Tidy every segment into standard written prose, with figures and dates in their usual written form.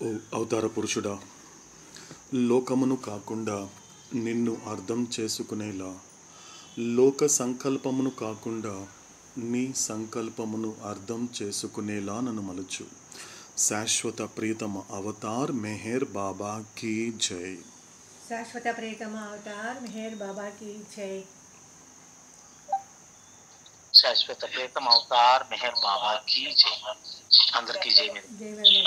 ఓ అవతార పురుషుడా, లోకమును కాకుండా నిన్ను అర్థం చేసుకునేలా, లోక సంకల్పమును కాకుండా నీ సంకల్పమును అర్థం చేసుకునేలా నన్ను మలుచు. శాశ్వత ప్రీతమ అవతార్ మెహర్ బాబా కీ జై. శాశ్వత ప్రియతమ అవతార్ మెహర్ బాబా की जय. శాశ్వత ప్రీతం అవతార్ మెహర్ బాబా की जय. అందరికీ జై. जय मेरे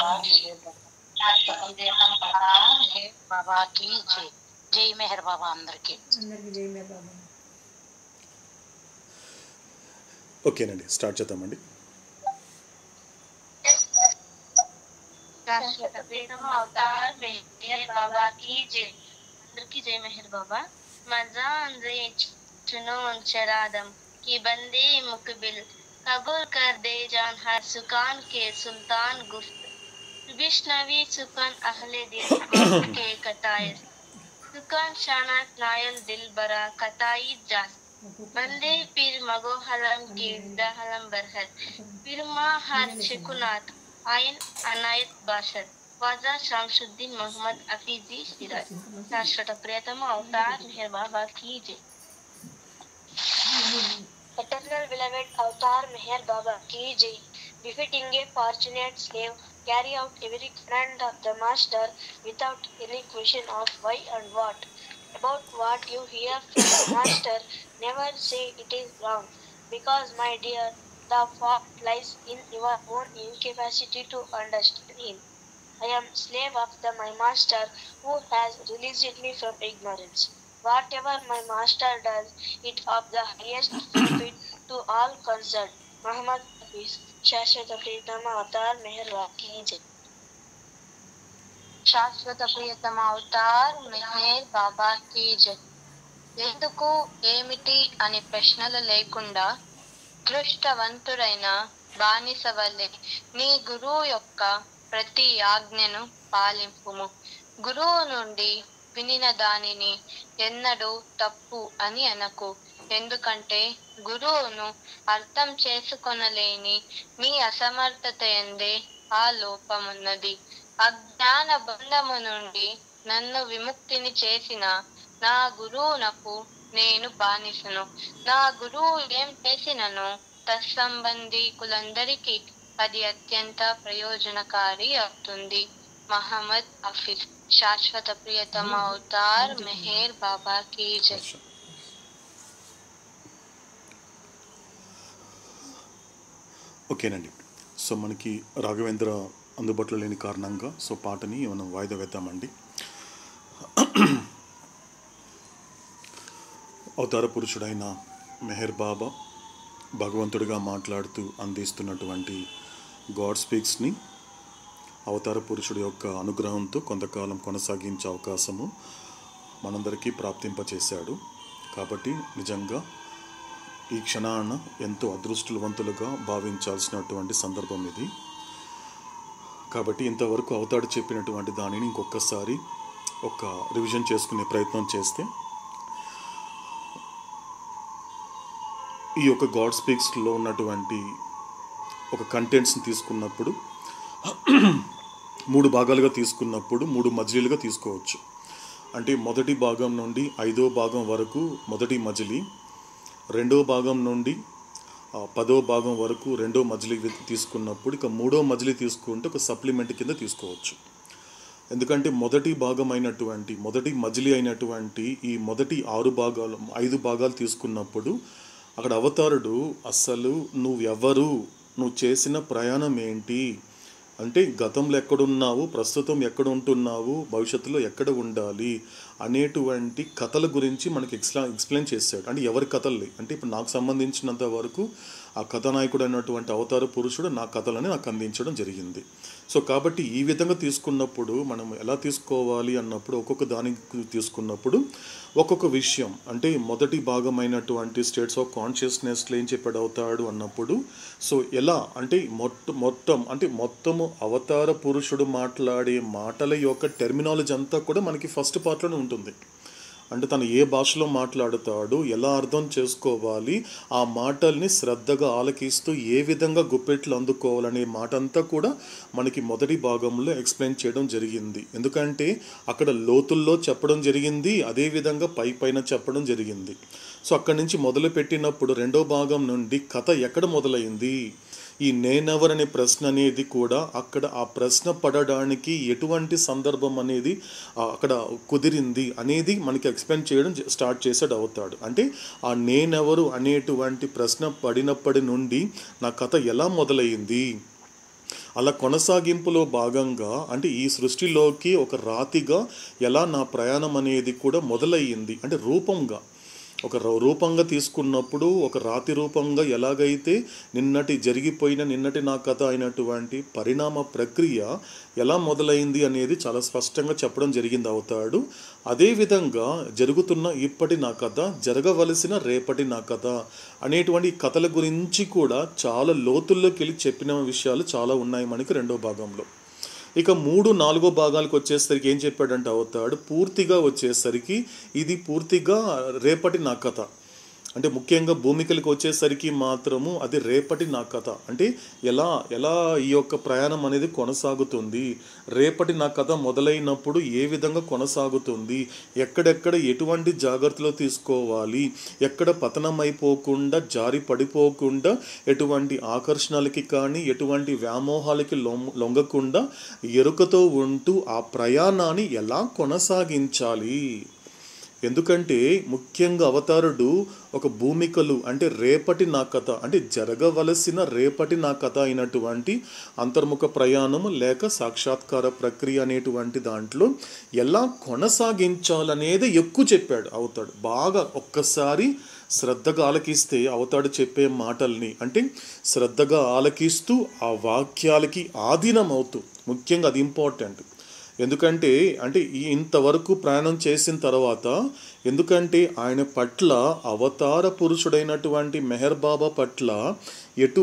బాబా की जय. జై మెహర్ బాబా అందరికీ. जय मेरे बाबा. ఓకేనండి, స్టార్ట్ చేద్దామండి. శాశ్వత ప్రీతం అవతార్ మెహర్ బాబా की जय. అందరికీ జై మెహర్ బాబా. మజా అందే चुनो चरादम की बंदे मुकबिल कबूल कर दे जान हर सुकान के सुल्तान गुफ्त विष्णवी सुकन अहले दिल के कताइस सुकन शानत नायल दिल बरा कताई जास बंदे पीर मगो हलम की दहलम बरहत पीर मा हर शिकुनात आयन अनायत बाशत वाजा शामशुद्दीन मोहम्मद अफीजी सिराज. शाश्वत प्रियतम अवतार मेहर बाबा की जय. Eternal beloved Avatar Meher Baba ki jai. Befitting a fortunate slave, carry out every command of the Master without any question of why and what. About what you hear from the Master, never say it is wrong, because my dear, the fault lies in your own incapacity to understand him. I am slave of my Master who has released me from ignorance. Whatever my Master does, it of the highest benefit to all concerned. Muhammad Hafiz. శాశ్వత ప్రియతమ Avatar Meher బాబా key జై. శాశ్వత ప్రియతమ Avatar Meher బాబా key జై. ఎందుకు, ఏమిటి అని ప్రశ్నలు లేకుండా దృష్టవంతుడైన బానిస వల్లే నీ గురువు యొక్క ప్రతి ఆజ్ఞను పాలింపుము. గురువు నుండి వినిన దానిని ఎన్నడూ తప్పు అని అనకు. ఎందుకంటే గురువును అర్థం చేసుకొనలేని నీ అసమర్థత ఎందే ఆ లోపమున్నది. అజ్ఞాన బంధము నుండి నన్ను విముక్తిని చేసిన నా గురువునకు నేను బానిసను. నా గురువు ఏం చేసినను తత్సంబంధీకులందరికీ అది అత్యంత ప్రయోజనకారి అవుతుంది. మహమ్మద్ హఫీజ్. శాశ్వత ప్రియతమ అవతార్ మెహర్ బాబా కీ జై. ఓకేనండి. సో మనకి రాఘవేంద్ర అందుబాటులో లేని కారణంగా పాటని మనం వాయిదా వేద్దామండి. అవతార పురుషుడైన మెహర్ బాబా భగవంతుడిగా మాట్లాడుతూ అందిస్తున్నటువంటి గాడ్ స్పీక్స్ని అవతార పురుషుడి యొక్క అనుగ్రహంతో కొంతకాలం కొనసాగించే అవకాశము మనందరికీ ప్రాప్తింపచేశాడు. కాబట్టి నిజంగా ఈ క్షణాన ఎంతో అదృష్టవంతులుగా భావించాల్సినటువంటి సందర్భం ఇది. కాబట్టి ఇంతవరకు అవతాడు చెప్పినటువంటి దానిని ఇంకొకసారి ఒక రివిజన్ చేసుకునే ప్రయత్నం చేస్తే, ఈ యొక్క గాడ్ స్పీక్స్లో ఉన్నటువంటి ఒక కంటెంట్స్ని తీసుకున్నప్పుడు 3 భాగాలుగా తీసుకున్నప్పుడు 3 మజిలీలుగా తీసుకోవచ్చు. అంటే మొదటి భాగం నుండి 5వ భాగం వరకు మొదటి మజిలీ, 2వ భాగం నుండి 10వ భాగం వరకు 2వ మజిలీ తీసుకున్నప్పుడు ఇక 3వ మజిలీ తీసుకుంటే ఒక సప్లిమెంట్ కింద తీసుకోవచ్చు. ఎందుకంటే మొదటి మజిలీ అయినటువంటి ఈ మొదటి 5 భాగాలు తీసుకున్నప్పుడు అక్కడ అవతారుడు అస్సలు నువ్వెవరు, నువ్వు చేసిన ప్రయాణం ఏంటి, అంటే గతంలో ఎక్కడున్నావు, ప్రస్తుతం ఎక్కడ ఉంటున్నావు, భవిష్యత్తులో ఎక్కడ ఉండాలి అనేటువంటి కథల గురించి మనకి ఎక్స్ప్లెయిన్ చేశాడు. అంటే ఎవరి కథలు అంటే ఇప్పుడు నాకు సంబంధించినంత వరకు ఆ కథానాయకుడు అయినటువంటి అవతార పురుషుడు నా కథలని నాకు అందించడం జరిగింది. సో కాబట్టి ఈ విధంగా తీసుకున్నప్పుడు మనం ఎలా తీసుకోవాలి అన్నప్పుడు ఒక్కొక్క దానికి తీసుకున్నప్పుడు ఒక్కొక్క విషయం, అంటే మొదటి భాగమైనటువంటి స్టేట్స్ ఆఫ్ కాన్షియస్నెస్లో ఏం చెప్పాడు అవుతాడు అన్నప్పుడు, సో ఎలా అంటే మొత్తము అవతార పురుషుడు మాట్లాడే మాటల యొక్క టెర్మినాలజీ అంతా కూడా మనకి ఫస్ట్ పార్ట్లోనే ఉంటుంది. అంటే తను ఏ భాషలో మాట్లాడుతాడు, ఎలా అర్థం చేసుకోవాలి, ఆ మాటల్ని శ్రద్ధగా ఆలకిస్తూ ఏ విధంగా గుప్పెట్లు అందుకోవాలనే మాట అంతా కూడా మనకి మొదటి భాగంలో ఎక్స్ప్లెయిన్ చేయడం జరిగింది. ఎందుకంటే అక్కడ లోతుల్లో చెప్పడం జరిగింది, అదేవిధంగా పైన చెప్పడం జరిగింది. సో అక్కడి నుంచి మొదలు పెట్టినప్పుడు రెండో భాగం నుండి కథ ఎక్కడ మొదలైంది, ఈ నేనెవరనే ప్రశ్న అనేది కూడా అక్కడ ఆ ప్రశ్న పడడానికి ఎటువంటి సందర్భం అనేది అక్కడ కుదిరింది అనేది మనకి ఎక్స్ప్లెయిన్ చేయడం స్టార్ట్ చేసాడు అవుతాడు. అంటే ఆ నేనెవరు అనేటువంటి ప్రశ్న పడినప్పటి నుండి నా కథ ఎలా మొదలైంది, అలా కొనసాగింపులో భాగంగా అంటే ఈ సృష్టిలోకి ఒక రాతిగా ఎలా నా ప్రయాణం అనేది కూడా మొదలయ్యింది. అంటే రూపంగా ఒక రూపంగా తీసుకున్నప్పుడు ఒక రాతి రూపంగా ఎలాగైతే నిన్నటి నా కథ అయినటువంటి పరిణామ ప్రక్రియ ఎలా మొదలైంది అనేది చాలా స్పష్టంగా చెప్పడం జరిగింది అవుతాడు. అదేవిధంగా జరుగుతున్న ఇప్పటి నా కథ, జరగవలసిన రేపటి నా కథ అనేటువంటి కథల గురించి కూడా చాలా లోతుల్లోకి వెళ్ళి చెప్పిన విషయాలు చాలా ఉన్నాయి మనకి రెండో భాగంలో. ఇక 3, 4 భాగాలకు వచ్చేసరికి ఏం చెప్పాడంటే అవుతాడు, పూర్తిగా వచ్చేసరికి ఇది పూర్తిగా రేపటి నా కథ. అంటే ముఖ్యంగా భూమికలకు వచ్చేసరికి మాత్రము అది రేపటి నా కథ. అంటే ఎలా ఈ యొక్క ప్రయాణం అనేది కొనసాగుతుంది, రేపటి నా కథ మొదలైనప్పుడు ఏ విధంగా కొనసాగుతుంది, ఎక్కడెక్కడ ఎటువంటి జాగ్రత్తలు తీసుకోవాలి, ఎక్కడ పతనం అయిపోకుండా జారి పడిపోకుండా ఎటువంటి ఆకర్షణలకి కానీ ఎటువంటి వ్యామోహాలకి లొంగకుండా ఎరుకతో ఉంటూ ఆ ప్రయాణాన్ని ఎలా కొనసాగించాలి. ఎందుకంటే ముఖ్యంగా అవతారుడు ఒక భూమికలు అంటే రేపటి నా కథ అంటే జరగవలసిన రేపటి నా కథ అయినటువంటి అంతర్ముఖ ప్రయాణము లేక సాక్షాత్కార ప్రక్రియ అనేటువంటి దాంట్లో ఎలా కొనసాగించాలనేది ఎక్కువ చెప్పాడు అవుతాడు. బాగా ఒక్కసారి శ్రద్ధగా ఆలకిస్తే అవుతాడు చెప్పే మాటల్ని, అంటే శ్రద్ధగా ఆలకిస్తూ ఆ వాక్యాలకి ఆధీనం అవుతూ, ముఖ్యంగా అది ఇంపార్టెంట్. ఎందుకంటే ఇంతవరకు ప్రయాణం చేసిన తర్వాత, ఎందుకంటే ఆయన పట్ల అవతార పురుషుడైనటువంటి మెహర్ బాబా పట్ల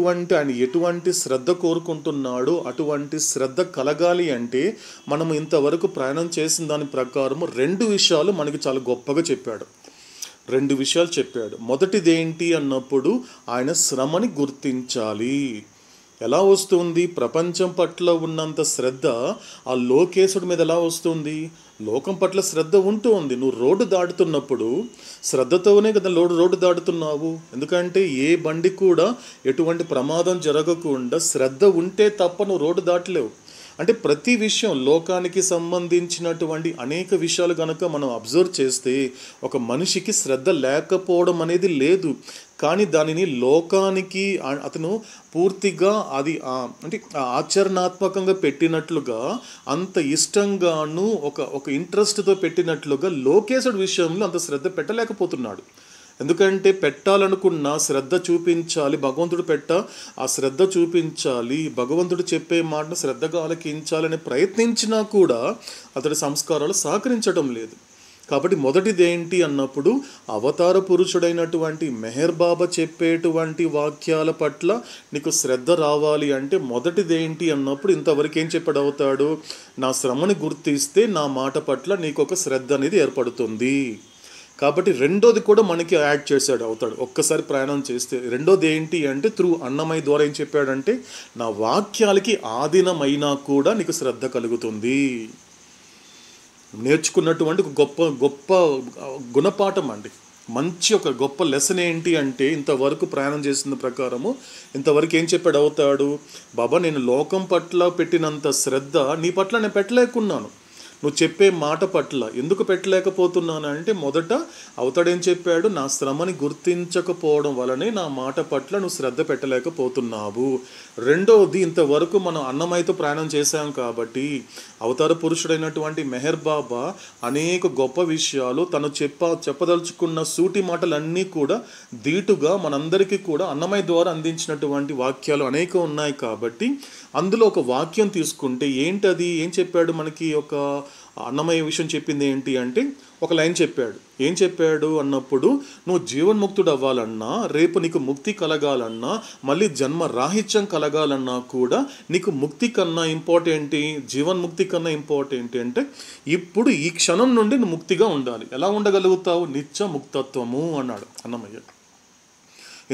ఆయన ఎటువంటి శ్రద్ధ కోరుకుంటున్నాడో అటువంటి శ్రద్ధ కలగాలి అంటే మనం ఇంతవరకు ప్రయాణం చేసిన దాని ప్రకారము 2 విషయాలు మనకి చాలా గొప్పగా చెప్పాడు. 2 విషయాలు చెప్పాడు. మొదటిది ఏంటి అన్నప్పుడు ఆయన శ్రమని గుర్తించాలి. ఎలా వస్తుంది? ప్రపంచం పట్ల ఉన్నంత శ్రద్ధ ఆ లోకేశుడి మీద ఎలా వస్తుంది? లోకం పట్ల శ్రద్ధ ఉంటుంది. నువ్వు రోడ్డు దాటుతున్నప్పుడు శ్రద్ధతోనే కదా రోడ్డు దాటుతున్నావు. ఎందుకంటే ఏ బండి కూడా ఎటువంటి ప్రమాదం జరగకుండా శ్రద్ధ ఉంటే తప్ప నువ్వు రోడ్డు దాటలేవు. అంటే ప్రతి విషయం లోకానికి సంబంధించినటువంటి అనేక విషయాలు కనుక మనం అబ్జర్వ్ చేస్తే ఒక మనిషికి శ్రద్ధ లేకపోవడం అనేది లేదు. కానీ దానిని లోకానికి అతను పూర్తిగా అది అంటే ఆచరణాత్మకంగా పెట్టినట్లుగా అంత ఇష్టంగాను ఒక ఇంట్రెస్ట్తో పెట్టినట్లుగా లోకేశుడి విషయంలో అంత శ్రద్ధ పెట్టలేకపోతున్నాడు. ఎందుకంటే పెట్టాలనుకున్న శ్రద్ధ చూపించాలి, భగవంతుడు ఆ శ్రద్ధ చూపించాలి, భగవంతుడు చెప్పే మాటను శ్రద్ధగా ఆలకించాలని ప్రయత్నించినా కూడా అతడి సంస్కారాలు సహకరించడం లేదు. కాబట్టి మొదటిది ఏంటి అన్నప్పుడు అవతార పురుషుడైనటువంటి మెహర్ బాబా చెప్పేటువంటి వాక్యాల పట్ల నీకు శ్రద్ధ రావాలి అంటే మొదటిది ఏంటి అన్నప్పుడు ఇంతవరకు ఏం చెప్పాడు అవుతాడు, నా శ్రమని గుర్తిస్తే నా మాట పట్ల నీకు ఒక శ్రద్ధ అనేది ఏర్పడుతుంది. కాబట్టి రెండోది కూడా మనకి యాడ్ చేశాడు అవుతాడు. ఒక్కసారి ప్రయాణం చేస్తే రెండోది ఏంటి అంటే త్రూ అన్నమయ్య ద్వారా ఏం చెప్పాడంటే నా వాక్యాలకి ఆధీనమైనా కూడా నీకు శ్రద్ధ కలుగుతుంది. నేర్చుకున్నటువంటి ఒక గొప్ప గుణపాఠం అండి. మంచి ఒక గొప్ప లెసన్ ఏంటి అంటే ఇంతవరకు ప్రయాణం చేసిన ప్రకారము ఇంతవరకు ఏం చెప్పాడు అవుతాడు, బాబా నేను లోకం పట్ల పెట్టినంత శ్రద్ధ నీ పట్ల నేను పెట్టలేకున్నాను. నువ్వు చెప్పే మాట పట్ల ఎందుకు పెట్టలేకపోతున్నాను అంటే మొదట అవతాడేం చెప్పాడు, నా శ్రమని గుర్తించకపోవడం వలనే నా మాట పట్ల నువ్వు శ్రద్ధ పెట్టలేకపోతున్నావు. రెండవది ఇంతవరకు మనం అన్నమయ్యతో ప్రయాణం చేశాం కాబట్టి అవతార పురుషుడైనటువంటి మెహర్ బాబా అనేక గొప్ప విషయాలు తను చెప్పదలుచుకున్న సూటి మాటలన్నీ కూడా ధీటుగా మనందరికీ కూడా అన్నమయ్య ద్వారా అందించినటువంటి వాక్యాలు అనేక ఉన్నాయి. కాబట్టి అందులో ఒక వాక్యం తీసుకుంటే ఏంటది, ఏం చెప్పాడు మనకి, ఒక అన్నమయ్య విషయం చెప్పింది ఏంటి అంటే ఒక లైన్ చెప్పాడు. ఏం చెప్పాడు అన్నప్పుడు, నువ్వు జీవన్ముక్తుడు అవ్వాలన్నా, రేపు నీకు ముక్తి కలగాలన్నా, మళ్ళీ జన్మ రాహిత్యం కలగాలన్నా కూడా నీకు ముక్తి కన్నా ఇంపార్టెంట్, జీవన్ముక్తి కన్నా ఇంపార్టెంట్ అంటే ఇప్పుడు ఈ క్షణం నుండి నువ్వు ముక్తిగా ఉండాలి. ఎలా ఉండగలుగుతావు? నిత్య ముక్తత్వము అన్నాడు అన్నమయ్య.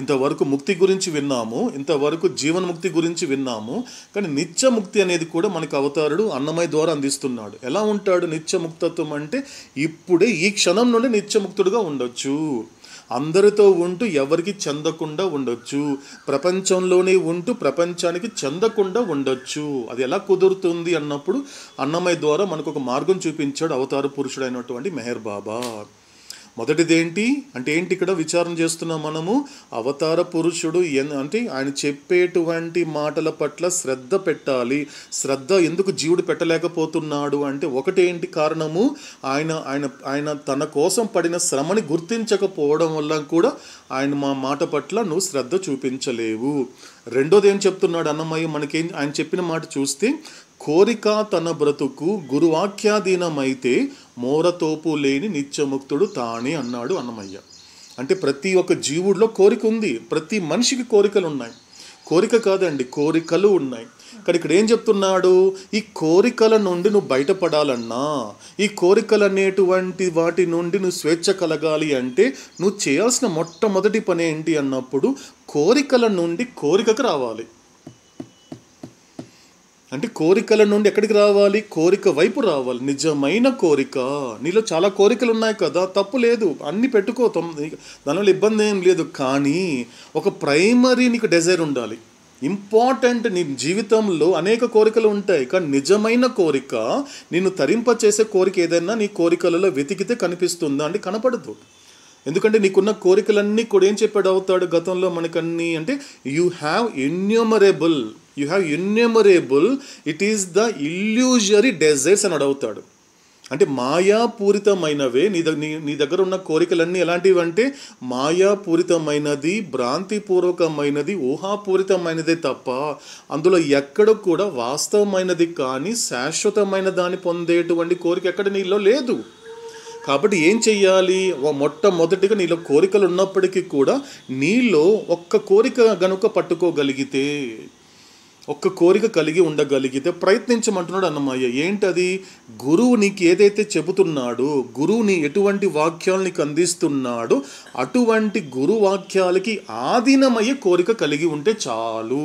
ఇంతవరకు ముక్తి గురించి విన్నాము, ఇంతవరకు జీవన్ముక్తి గురించి విన్నాము, కానీ నిత్యముక్తి అనేది కూడా మనకు అవతారుడు అన్నమయ్య ద్వారా అందిస్తున్నాడు. ఎలా ఉంటాడు నిత్యముక్తత్వం అంటే ఇప్పుడే ఈ క్షణం నుండి నిత్యముక్తుడుగా ఉండొచ్చు, అందరితో ఉంటూ ఎవరికి చెందకుండా ఉండొచ్చు, ప్రపంచంలోనే ఉంటూ ప్రపంచానికి చెందకుండా ఉండొచ్చు. అది ఎలా కుదురుతుంది అన్నప్పుడు అన్నమయ్య ద్వారా మనకు ఒక మార్గం చూపించాడు అవతార పురుషుడైనటువంటి మెహర్ బాబా. మొదటిదేంటి అంటే ఏంటి, ఇక్కడ విచారణ చేస్తున్నాం మనము. అవతార పురుషుడు అంటే ఆయన చెప్పేటువంటి మాటల పట్ల శ్రద్ధ పెట్టాలి. శ్రద్ధ ఎందుకు జీవుడు పెట్టలేకపోతున్నాడు అంటే ఒకటేంటి కారణము, ఆయన ఆయన ఆయన తన కోసం పడిన శ్రమని గుర్తించకపోవడం వల్ల కూడా ఆయన మా మాట పట్ల నువ్వు శ్రద్ధ చూపించలేవు. రెండోది ఏం చెప్తున్నాడు అన్నమయ్య మనకేం, ఆయన చెప్పిన మాట చూస్తే, కోరిక తన బ్రతుకు గురువాక్యాధీనమైతే మోరతోపు లేని నిత్యముక్తుడు తానే అన్నాడు అన్నమయ్య. అంటే ప్రతి ఒక్క జీవుడిలో కోరిక ఉంది, ప్రతి మనిషికి కోరికలు ఉన్నాయి. కోరిక కాదండి, కోరికలు ఉన్నాయి. కానీ ఇక్కడ ఏం చెప్తున్నాడు, ఈ కోరికల నుండి నువ్వు బయటపడాలన్నా, ఈ కోరికలు అనేటువంటి వాటి నుండి నువ్వు స్వేచ్ఛ కలగాలి అంటే నువ్వు చేయాల్సిన మొట్టమొదటి పని ఏంటి అన్నప్పుడు కోరికల నుండి కోరికకు రావాలి. అంటే కోరికల నుండి ఎక్కడికి రావాలి? కోరిక వైపు రావాలి. నిజమైన కోరిక. నీలో చాలా కోరికలు ఉన్నాయి కదా, తప్పు లేదు, అన్నీ పెట్టుకో, దానివల్ల ఇబ్బంది ఏం లేదు. కానీ ఒక ప్రైమరీ నీకు డిజైర్ ఉండాలి, ఇంపార్టెంట్. నీ జీవితంలో అనేక కోరికలు ఉంటాయి, కానీ నిజమైన కోరిక, నిన్ను తరింపచేసే కోరిక ఏదైనా నీ కోరికలలో వెతికితే కనిపిస్తుందా అంటే కనపడదు. ఎందుకంటే నీకున్న కోరికలన్నీ కూడా ఏం చెప్పాడు అవుతాడు గతంలో మనకన్నీ అంటే you have innumerable, it is the illusory desires అని అడుగుతాడు. అంటే మాయాపూరితమైనవే నీ దగ్గర ఉన్న కోరికలన్నీ ఎలాంటివి అంటే మాయాపూరితమైనది, భ్రాంతిపూర్వకమైనది, ఊహాపూరితమైనదే తప్ప అందులో ఎక్కడ కూడా వాస్తవమైనది కానీ శాశ్వతమైన దాన్ని పొందేటువంటి కోరిక ఎక్కడ నీలో లేదు. కాబట్టి ఏం చెయ్యాలి, మొట్టమొదటిగా నీలో కోరికలు ఉన్నప్పటికీ కూడా నీలో ఒక్క కోరిక గనుక పట్టుకోగలిగితే, ఒక్క కోరిక కలిగి ఉండగలిగితే ప్రయత్నించమంటున్నాడు అన్నమయ్య. ఏంటది? గురువు నీకు ఏదైతే చెబుతున్నాడో, గురువు నీ ఎటువంటి వాక్యాలు నీకు అందిస్తున్నాడో అటువంటి గురు వాక్యాలకి ఆధీనమయ్యే కోరిక కలిగి ఉంటే చాలు.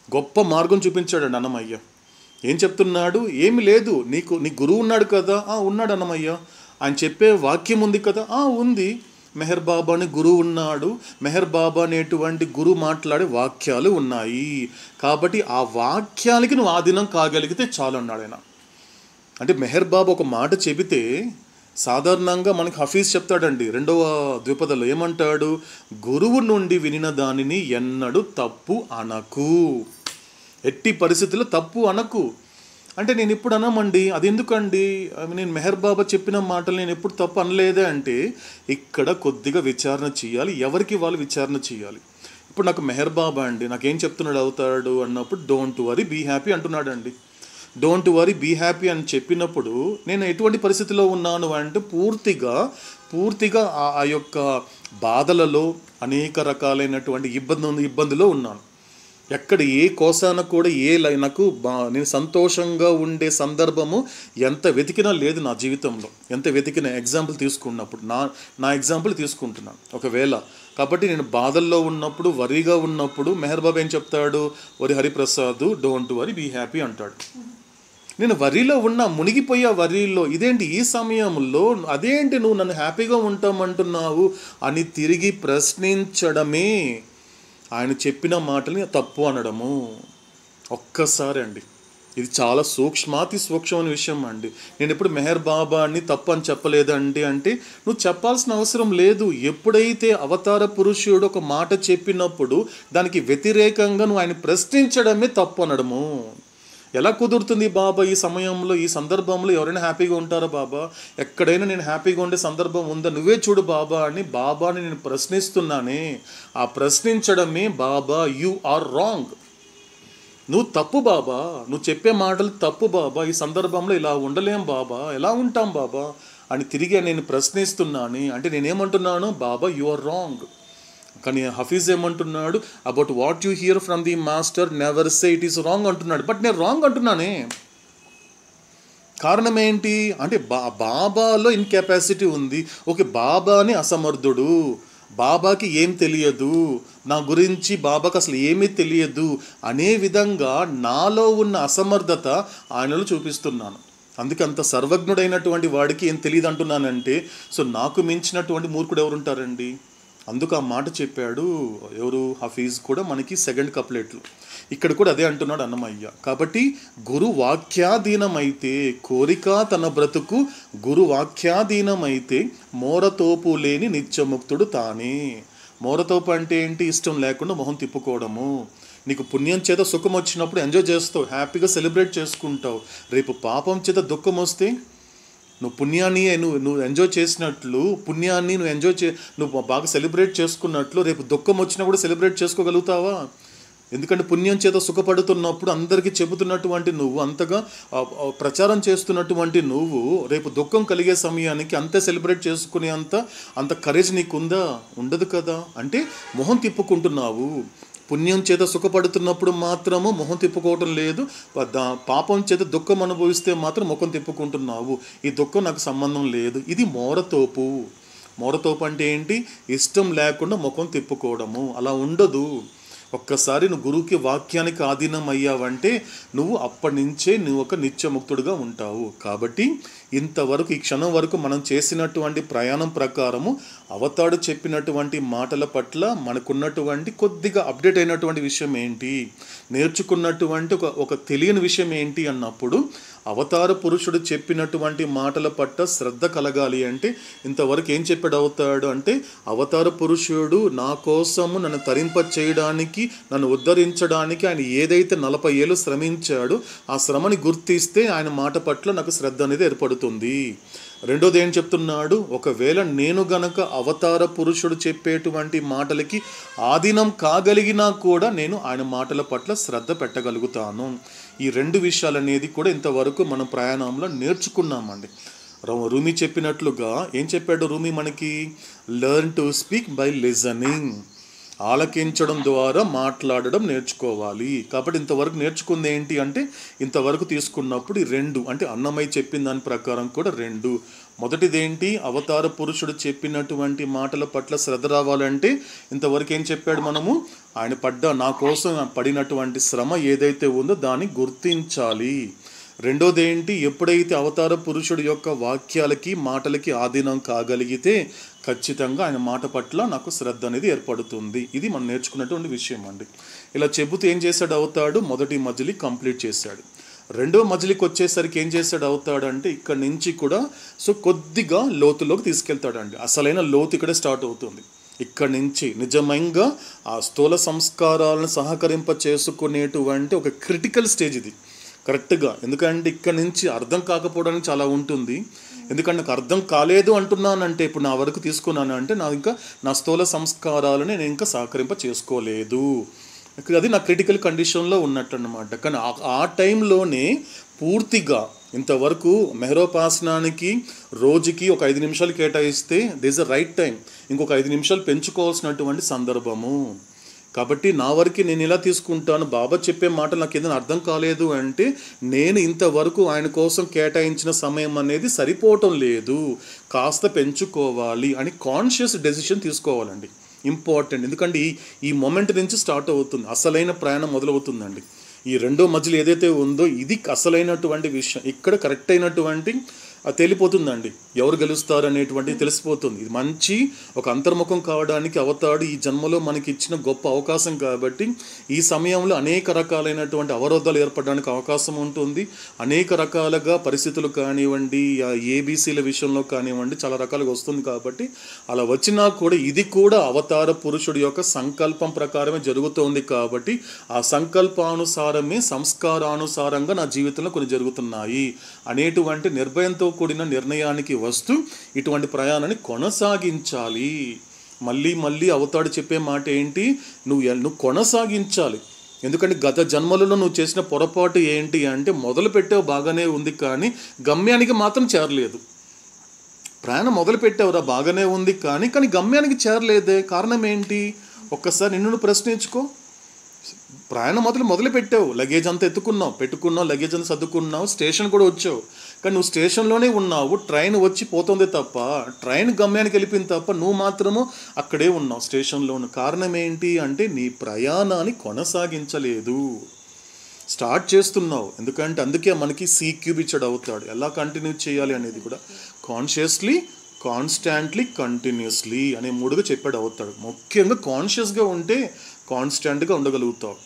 గొప్ప మార్గం చూపించాడు అన్నమయ్య. ఏం చెప్తున్నాడు? ఏమి లేదు, నీ గురువు ఉన్నాడు కదా, ఉన్నాడు అన్నమయ్య. ఆయన చెప్పే వాక్యం ఉంది కదా, ఉంది. మెహర్ బాబా అని గురువు ఉన్నాడు, మెహర్ బాబా అనేటువంటి గురువు మాట్లాడే వాక్యాలు ఉన్నాయి. కాబట్టి ఆ వాక్యాలకి నువ్వు ఆధీనం కాగలిగితే చాలు అన్నాడు ఆయన. అంటే మెహర్ బాబా ఒక మాట చెబితే సాధారణంగా మనకి హఫీజ్ చెప్తాడండి 2వ ద్విపదలో ఏమంటాడు, గురువు నుండి వినిన దానిని ఎన్నడూ తప్పు అనకు, ఎట్టి పరిస్థితుల్లో తప్పు అనకు. అంటే నేను ఇప్పుడు అనమండి, అది ఎందుకండి, నేను మెహర్ బాబా చెప్పిన మాటలు నేను ఎప్పుడు తప్పు అనలేదే అంటే ఇక్కడ కొద్దిగా విచారణ చేయాలి, ఎవరికి వాళ్ళు విచారణ చేయాలి. ఇప్పుడు నాకు మెహర్ బాబా అండి నాకేం చెప్తున్నాడు అవుతాడు అన్నప్పుడు డోంట్ వరీ బీ హ్యాపీ అంటున్నాడు అండి. డోంట్ వరీ బీ హ్యాపీ అని చెప్పినప్పుడు నేను ఎటువంటి పరిస్థితిలో ఉన్నాను అంటే పూర్తిగా ఆ యొక్క బాధలలో అనేక రకాలైనటువంటి ఇబ్బందిలో ఉన్నాను. ఎక్కడ ఏ కోసాన కూడా నాకు నేను సంతోషంగా ఉండే సందర్భము ఎంత వెతికినా లేదు నా జీవితంలో. ఎంత వెతికినా ఎగ్జాంపుల్ తీసుకున్నప్పుడు నా ఎగ్జాంపుల్ తీసుకుంటున్నాను ఒకవేళ. కాబట్టి నేను బాధల్లో ఉన్నప్పుడు, వరీగా ఉన్నప్పుడు మెహర్ బాబా ఏం చెప్తాడు, worry Hariprasad don't worry be happy అంటాడు. నేను వరిలో ఉన్నా, మునిగిపోయా వరిలో, ఇదేంటి ఈ సమయంలో అదేంటి నువ్వు నన్ను హ్యాపీగా ఉంటామంటున్నావు అని తిరిగి ప్రశ్నించడమే ఆయన చెప్పిన మాటని తప్పు అనడము. ఒక్కసారి అండి, ఇది చాలా సూక్ష్మమైన విషయం అండి. నేను ఎప్పుడు మెహర్ బాబాని తప్పు అని చెప్పలేదండి అంటే నువ్వు చెప్పాల్సిన అవసరం లేదు. ఎప్పుడైతే అవతార పురుషుడు ఒక మాట చెప్పినప్పుడు దానికి వ్యతిరేకంగా నువ్వు ఆయన ప్రశ్నించడమే తప్పు అనడము. ఎలా కుదురుతుంది బాబా ఈ సమయంలో, ఈ సందర్భంలో ఎవరైనా హ్యాపీగా ఉంటారా బాబా? ఎక్కడైనా నేను హ్యాపీగా ఉండే సందర్భం ఉందా? నువ్వే చూడు బాబా అని బాబాని నేను ప్రశ్నిస్తున్నానే. ఆ ప్రశ్నించడమే బాబా యు ఆర్ రాంగ్, నువ్వు తప్పు బాబా, నువ్వు చెప్పే మాటలు తప్పు బాబా, ఈ సందర్భంలో ఇలా ఉండలేం బాబా, ఎలా ఉంటాం బాబా అని తిరిగి నేను ప్రశ్నిస్తున్నాను. అంటే నేనేమంటున్నాను, బాబా యు ఆర్ రాంగ్. కానీ హఫీజ్ ఏమంటున్నాడు, about what you here from the master never say it is wrong అంటున్నాడు. బట్ నేను రాంగ్ అంటున్నానే. కారణం ఏంటి అంటే బాబాలో ఇన్కెపాసిటీ ఉంది. ఓకే, బాబాని అసమర్థుడు, బాబాకి ఏం తెలియదు, నా గురించి బాబాకి అసలు ఏమీ తెలియదు అనే విధంగా నాలో ఉన్న అసమర్థత ఆయనలో చూపిస్తున్నాను. అందుకే అంత సర్వజ్ఞుడైనటువంటి వాడికి ఏం తెలియదు అంటున్నానంటే, సో నాకు మించినటువంటి మూర్ఖుడు ఎవరు ఉంటారండి? అందుకు ఆ మాట చెప్పాడు ఎవరు, హఫీజ్ కూడా మనకి సెకండ్ కప్లెట్లు. ఇక్కడ కూడా అదే అంటున్నాడు అన్నమయ్య. కాబట్టి గురు వాక్యాధీనమైతే కోరిక తన బ్రతుకు, గురు వాక్యాధీనమైతే మోరతోపు లేని నిత్యముక్తుడు తానే. మోరతోపు అంటే ఏంటి? ఇష్టం లేకుండా మొహం తిప్పుకోవడము. నీకు పుణ్యం చేత సుఖం వచ్చినప్పుడు ఎంజాయ్ చేస్తావు, హ్యాపీగా సెలబ్రేట్ చేసుకుంటావు. రేపు పాపం చేత దుఃఖం వస్తే నువ్వు పుణ్యాన్ని నువ్వు ఎంజాయ్ చేసినట్లు, పుణ్యాన్ని నువ్వు బాగా సెలబ్రేట్ చేసుకున్నట్లు రేపు దుఃఖం వచ్చినా కూడా సెలబ్రేట్ చేసుకోగలుగుతావా? ఎందుకంటే పుణ్యం చేత సుఖపడుతున్నప్పుడు అందరికీ చెబుతున్నటువంటి నువ్వు, అంతగా ప్రచారం చేస్తున్నటువంటి నువ్వు రేపు దుఃఖం కలిగే సమయానికి అంతే సెలబ్రేట్ చేసుకునే అంత కరేజ్ నీకుందా? ఉండదు కదా. అంటే మొహం తిప్పుకుంటున్నావు. పుణ్యం చేత సుఖపడుతున్నప్పుడు మాత్రము మొహం తిప్పుకోవటం లేదు, పాపం చేత దుఃఖం అనుభవిస్తే మాత్రం ముఖం తిప్పుకుంటున్నావు. ఈ దుఃఖం నాకు సంబంధం లేదు. ఇది మోరతోపు. మోరతోపు అంటే ఏంటి? ఇష్టం లేకుండా ముఖం తిప్పుకోవడము. అలా ఉండదు. ఒక్కసారి నువ్వు గురువుకి వాక్యానికి ఆధీనం అయ్యావంటే నువ్వు అప్పటి నుంచే నువ్వు ఒక నిత్యముక్తుడుగా ఉంటావు. కాబట్టి ఇంతవరకు ఈ క్షణం వరకు మనం చేసినటువంటి ప్రయాణం ప్రకారము అవతాడు చెప్పినటువంటి మాటల పట్ల మనకున్నటువంటి కొద్దిగా అప్డేట్ అయినటువంటి విషయం ఏంటి, నేర్చుకున్నటువంటి ఒక తెలియని విషయం ఏంటి అన్నప్పుడు, అవతార పురుషుడు చెప్పినటువంటి మాటల పట్ల శ్రద్ధ కలగాలి అంటే ఇంతవరకు ఏం చెప్పాడు అవతాడు అంటే, అవతార పురుషుడు నా కోసము నన్ను తరింప చేయడానికి, నన్ను ఉద్ధరించడానికి ఆయన ఏదైతే 40 ఏళ్ళు శ్రమించాడో ఆ శ్రమని గుర్తిస్తే ఆయన మాట పట్ల నాకు శ్రద్ధ అనేది ఏర్పడుతుంది. రెండోది ఏం చెప్తున్నాడు, ఒకవేళ నేను గనక అవతార పురుషుడు చెప్పేటువంటి మాటలకి ఆధీనం కాగలిగినా కూడా నేను ఆయన మాటల పట్ల శ్రద్ధ పెట్టగలుగుతాను. ఈ 2 విషయాలనేది కూడా ఇంతవరకు మనం ప్రయాణంలో నేర్చుకున్నామండి. రూమి చెప్పినట్లుగా ఏం చెప్పాడు రూమి మనకి, learn to speak by listening. ఆలకించడం ద్వారా మాట్లాడడం నేర్చుకోవాలి. కాబట్టి ఇంతవరకు నేర్చుకుంది ఏంటి అంటే, ఇంతవరకు తీసుకున్నప్పుడు ఈ 2 అంటే అన్నమయ్య చెప్పిన దాని ప్రకారం కూడా 2. మొదటిదేంటి, అవతార పురుషుడు చెప్పినటువంటి మాటల పట్ల శ్రద్ధ రావాలంటే ఇంతవరకు ఏం చెప్పాడు మనము, ఆయన నా కోసం పడినటువంటి శ్రమ ఏదైతే ఉందో దాన్ని గుర్తించాలి. రెండోది ఏంటి, ఎప్పుడైతే అవతార పురుషుడు యొక్క వాక్యాలకి మాటలకి ఆధీనం కాగలిగితే ఖచ్చితంగా ఆయన మాట పట్ల నాకు శ్రద్ధ అనేది ఏర్పడుతుంది. ఇది మనం నేర్చుకున్నటువంటి విషయం అండి. ఇలా చెబుతూ ఏం చేశాడు అవతాడు, మొదటి మజిలీ కంప్లీట్ చేశాడు. రెండో మజిలీకి వచ్చేసరికి ఏం చేశాడు అవతాడు అంటే, ఇక్కడి నుంచి కూడా కొద్దిగా లోతులోకి తీసుకెళ్తాడండి. అసలైన లోతు ఇక్కడే స్టార్ట్ అవుతుంది. ఇక్కడి నుంచి నిజంగా ఆ స్థూల సంస్కారాలను సహకరింప చేసుకునేటువంటి ఒక క్రిటికల్ స్టేజ్ ఇది కరెక్ట్గా. ఎందుకంటే ఇక్కడి నుంచి అర్థం కాకపోవడానికి చాలా ఉంటుంది. ఎందుకంటే నాకు అర్థం కాలేదు అంటున్నానంటే, ఇప్పుడు నా వరకు తీసుకున్నాను అంటే నా స్థూల సంస్కారాలని నేను ఇంకా సహకరింప చేసుకోలేదు, అది నా క్రిటికల్ కండిషన్లో ఉన్నట్టు అన్నమాట. కానీ ఆ టైంలోనే పూర్తిగా ఇంతవరకు మెహరోపాసనానికి రోజుకి ఒక 5 నిమిషాలు కేటాయిస్తే దిస్ అ రైట్ టైం, ఇంకొక 5 నిమిషాలు పెంచుకోవాల్సినటువంటి సందర్భము. కాబట్టి నా వరకు నేను ఇలా తీసుకుంటాను, బాబా చెప్పే మాటలు నాకు ఏదైనా అర్థం కాలేదు అంటే నేను ఇంతవరకు ఆయన కోసం కేటాయించిన సమయం అనేది సరిపోవటం లేదు, కాస్త పెంచుకోవాలి అని కాన్షియస్ డెసిషన్ తీసుకోవాలండి. ఇంపార్టెంట్. ఎందుకంటే ఈ మొమెంట్ నుంచి స్టార్ట్ అవుతుంది, అసలైన ప్రయాణం మొదలవుతుందండి. ఈ రెండో మధ్యలో ఏదైతే ఉందో ఇది అసలైనటువంటి విషయం. ఇక్కడ కరెక్ట్ అయినటువంటి తేలిపోతుందండి, ఎవరు గెలుస్తారు అనేటువంటి తెలిసిపోతుంది. ఇది మంచి ఒక అంతర్ముఖం కావడానికి అవతాడు ఈ జన్మలో మనకి ఇచ్చిన గొప్ప అవకాశం. కాబట్టి ఈ సమయంలో అనేక రకాలైనటువంటి అవరోధాలు ఏర్పడడానికి అవకాశం ఉంటుంది. అనేక రకాలుగా పరిస్థితులు కానివ్వండి, ఏబీసీల విషయంలో కానివ్వండి, చాలా రకాలుగా వస్తుంది. కాబట్టి అలా వచ్చినా కూడా ఇది కూడా అవతార పురుషుడి యొక్క సంకల్పం ప్రకారమే జరుగుతోంది. కాబట్టి ఆ సంకల్పానుసారమే సంస్కారానుసారంగా నా జీవితంలో కొన్ని జరుగుతున్నాయి అనేటువంటి నిర్భయంతో కూడిన నిర్ణయానికి వస్తూ ఇటువంటి ప్రయాణాన్ని కొనసాగించాలి. మళ్ళీ మళ్ళీ అవతాడు చెప్పే మాట ఏంటి, నువ్వు కొనసాగించాలి. ఎందుకంటే గత జన్మలలో నువ్వు చేసిన పొరపాటు ఏంటి అంటే మొదలు పెట్టావు బాగానే ఉంది కానీ గమ్యానికి మాత్రం చేరలేదు. ప్రయాణం మొదలు పెట్టావురా బాగానే ఉంది కానీ గమ్యానికి చేరలేదే, కారణం ఏంటి? ఒక్కసారి నిన్ను ప్రశ్నించుకో. ప్రయాణం మొదలు పెట్టావు, లగేజ్ అంతా పెట్టుకున్నావు, లగేజ్ అంతా సర్దుకున్నావు, స్టేషన్ కూడా వచ్చావు, కానీ నువ్వు స్టేషన్లోనే ఉన్నావు. ట్రైన్ వచ్చి పోతుంది తప్ప, ట్రైన్ గమ్యానికి వెళ్ళిపోయింది తప్ప నువ్వు మాత్రము అక్కడే ఉన్నావు స్టేషన్లోను. కారణం ఏంటి అంటే నీ ప్రయాణాన్ని కొనసాగించలేదు, స్టార్ట్ చేస్తున్నావు. ఎందుకంటే అందుకే మనకి C³ ఇచ్చాడు అవుతాడు. ఎలా కంటిన్యూ చేయాలి అనేది కూడా కాన్షియస్లీ, కాన్స్టాంట్లీ, కంటిన్యూస్లీ అనే 3గా చెప్పాడు అవుతాడు. ముఖ్యంగా కాన్షియస్గా ఉంటే కాన్స్టాంట్గా ఉండగలుగుతావు.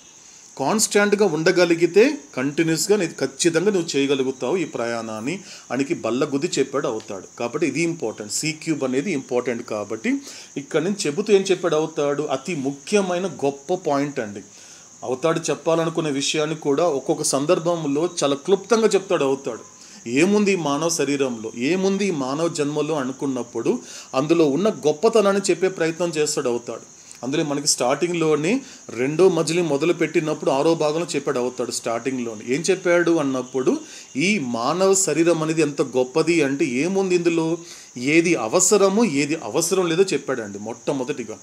కాన్స్టాంట్గా ఉండగలిగితే కంటిన్యూస్గా నీకు ఖచ్చితంగా నువ్వు చేయగలుగుతావు ఈ ప్రయాణాన్ని అనికి బల్లగుద్ది చెప్పాడు అవుతాడు. కాబట్టి ఇది ఇంపార్టెంట్, C³ అనేది ఇంపార్టెంట్. కాబట్టి ఇక్కడ నుంచి చెబుతూ ఏం చెప్పాడు అవుతాడు, అతి ముఖ్యమైన గొప్ప పాయింట్ అండి. అవుతాడు చెప్పాలనుకునే విషయాన్ని కూడా ఒక్కొక్క సందర్భంలో చాలా క్లుప్తంగా చెప్తాడు అవుతాడు. ఏముంది ఈ మానవ శరీరంలో, ఏముంది ఈ మానవ జన్మలో అనుకున్నప్పుడు అందులో ఉన్న గొప్పతనాన్ని చెప్పే ప్రయత్నం చేస్తాడు అవుతాడు. అందులో మనకి స్టార్టింగ్లోని 2వ మజిలీ మొదలు పెట్టినప్పుడు 6వ భాగంలో చెప్పాడు అవుతాడు. స్టార్టింగ్లోని ఏం చెప్పాడు అన్నప్పుడు ఈ మానవ శరీరం అనేది ఎంత గొప్పది అంటే ఏముంది ఇందులో, ఏది అవసరమో ఏది అవసరం లేదో చెప్పాడండి. మొట్టమొదటిగా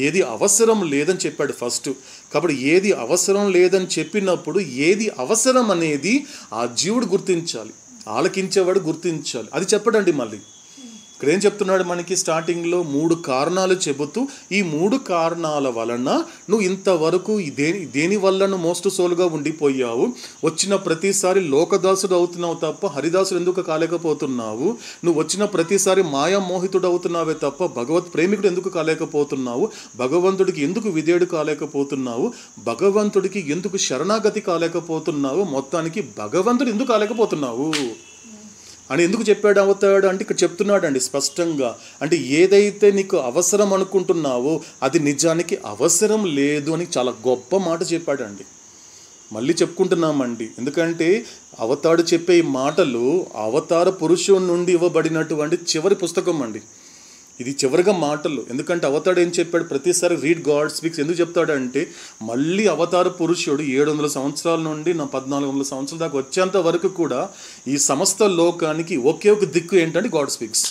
ఏది అవసరం లేదని చెప్పాడు ఫస్ట్. కాబట్టి ఏది అవసరం లేదని చెప్పినప్పుడు ఏది అవసరం అనేది ఆ జీవుడు గుర్తించాలి, ఆలకించేవాడు గుర్తించాలి. అది చెప్పడండి. మళ్ళీ ఇక్కడ ఏం చెప్తున్నాడు మనకి స్టార్టింగ్లో 3 కారణాలు చెబుతూ ఈ 3 కారణాల వలన నువ్వు ఇంతవరకు దేని వల్ల నువ్వు మోస్ట్ సోల్గా ఉండిపోయావు, వచ్చిన ప్రతిసారి లోకదాసుడు అవుతున్నావు తప్ప హరిదాసుడు ఎందుకు కాలేకపోతున్నావు, నువ్వు వచ్చిన ప్రతిసారి మాయామోహితుడు అవుతున్నావే తప్ప భగవత్ ప్రేమికుడు ఎందుకు కాలేకపోతున్నావు, భగవంతుడికి ఎందుకు విధేయుడు కాలేకపోతున్నావు, భగవంతుడికి ఎందుకు శరణాగతి కాలేకపోతున్నావు, మొత్తానికి భగవంతుడు ఎందుకు కాలేకపోతున్నావు అని ఎందుకు చెప్పాడు అవుతాడు అంటే ఇక్కడ చెప్తున్నాడు అండి స్పష్టంగా. అంటే ఏదైతే నీకు అవసరం అనుకుంటున్నావో అది నిజానికి అవసరం లేదు అని చాలా గొప్ప మాట చెప్పాడండి. మళ్ళీ చెప్పుకుంటున్నామండి, ఎందుకంటే అవతాడు చెప్పే ఈ మాటలు అవతార పురుషుడి నుండి ఇవ్వబడినటువంటి చివరి పుస్తకం అండి. ఇది చివరిగా మాటలు. ఎందుకంటే అవతాడు ఏం చెప్పాడు, ప్రతిసారి రీడ్ గాడ్ స్పీక్స్ ఎందుకు చెప్తాడంటే మళ్ళీ అవతార పురుషుడు 700 సంవత్సరాల నుండి 1400 సంవత్సరాల దాకా వచ్చేంత వరకు కూడా ఈ సమస్త లోకానికి ఒకే ఒక దిక్కు ఏంటంటే గాడ్ స్పీక్స్.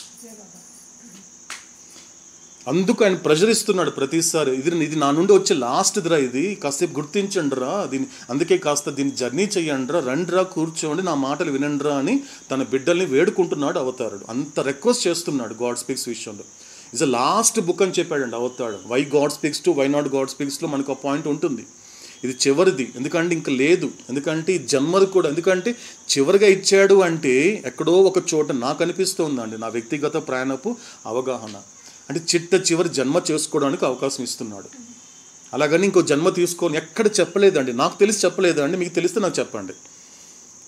అందుకు ఆయన ప్రెషర్ ఇస్తున్నాడు ప్రతిసారి, ఇది నా నుండి వచ్చే లాస్ట్ దిరా, ఇది కాసేపు గుర్తించండి రా, అందుకే కాస్త దీన్ని జర్నీ చెయ్యండి రా, రండిరా కూర్చోండి, నా మాటలు వినండి రా అని తన బిడ్డల్ని వేడుకుంటున్నాడు అవతారుడు. అంత రిక్వెస్ట్ చేస్తున్నాడు గాడ్ స్పీక్స్ విషయంలో. ఇట్స్ లాస్ట్ బుక్ అని చెప్పాడండి అవతాడు. Why God speaks to why not God స్పీక్స్లో మనకు ఆ పాయింట్ ఉంటుంది. ఇది చివరిది, ఎందుకంటే ఇంక లేదు, ఎందుకంటే ఈ జన్మది కూడా, ఎందుకంటే చివరిగా ఇచ్చాడు అంటే ఎక్కడో ఒక చోట నాకు అనిపిస్తుందండి నా వ్యక్తిగత ప్రయాణపు అవగాహన అంటే చివరి జన్మ చేసుకోవడానికి అవకాశం ఇస్తున్నాడు. అలాగని ఇంకో జన్మ తీసుకొని ఎక్కడ చెప్పలేదండి, నాకు తెలిసి చెప్పలేదండి, మీకు తెలిస్తే నాకు చెప్పండి.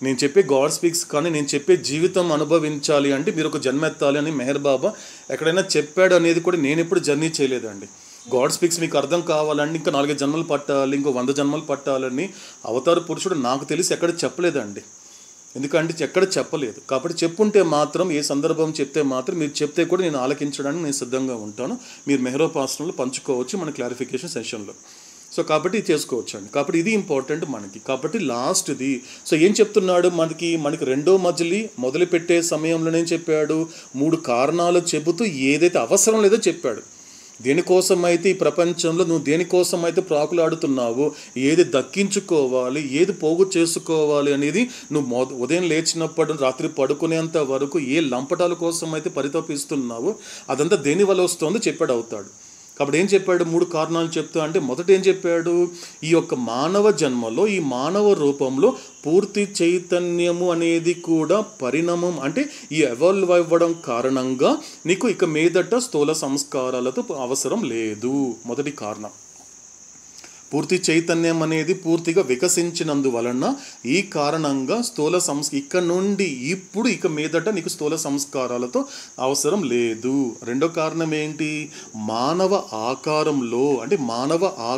నేను చెప్పే గాడ్ స్పీక్స్ కానీ నేను చెప్పే జీవితం అనుభవించాలి అంటే మీరు ఒక జన్మ ఎత్తాలి అని మెహర్ బాబా ఎక్కడైనా చెప్పాడు అనేది కూడా నేను ఎప్పుడు జర్నీ చేయలేదండి. గాడ్ స్పీక్స్ మీకు అర్థం కావాలండి ఇంకా 4 జన్మలు పట్టాలి, ఇంకో 100 జన్మలు పట్టాలని అవతార పురుషుడు నాకు తెలిసి ఎక్కడ చెప్పలేదండి. ఎందుకంటే ఎక్కడ చెప్పలేదు. కాబట్టి చెప్పుంటే మాత్రం ఏ సందర్భం చెప్తే మాత్రం మీరు చెప్తే కూడా నేను ఆలకించడానికి నేను సిద్ధంగా ఉంటాను. మీరు మెహరోపాసనలో పంచుకోవచ్చు మన క్లారిఫికేషన్ సెషన్లో. సో కాబట్టి ఇది చేసుకోవచ్చు అండి. కాబట్టి ఇది ఇంపార్టెంట్ మనకి. కాబట్టి లాస్ట్ది సో ఏం చెప్తున్నాడు మనకి 2వ మజిలీ మొదలుపెట్టే సమయంలోనే చెప్పాడు 3 కారణాలు చెబుతూ ఏదైతే అవసరం లేదో చెప్పాడు. దేనికోసమైతే ఈ ప్రపంచంలో నువ్వు దేనికోసమైతే ప్రాకులాడుతున్నావో, ఏది దక్కించుకోవాలి, ఏది పోగు చేసుకోవాలి అనేది నువ్వు ఉదయం లేచినప్పుడు రాత్రి పడుకునేంత వరకు ఏ లంపటాల కోసం అయితే పరితపిస్తున్నావో అదంతా దేని వల్ల వస్తుందో చెప్పాడు అవుతాడు. కాబట్టి ఏం చెప్పాడు 3 కారణాలు చెప్తా అంటే మొదట ఏం చెప్పాడు, ఈ యొక్క మానవ జన్మలో ఈ మానవ రూపంలో పూర్తి చైతన్యము అనేది కూడా పరిణామం అంటే ఈ ఎవాల్వ్ అవ్వడం కారణంగా నీకు ఇక మీదట స్థూల సంస్కారాలతో అవసరం లేదు. మొదటి కారణం పూర్తి చైతన్యం అనేది పూర్తిగా వికసించినందువలన ఈ కారణంగా స్థూల ఇక్కడ నుండి ఇప్పుడు ఇక మీదట నీకు స్థూల సంస్కారాలతో అవసరం లేదు. రెండో కారణం ఏంటి, మానవ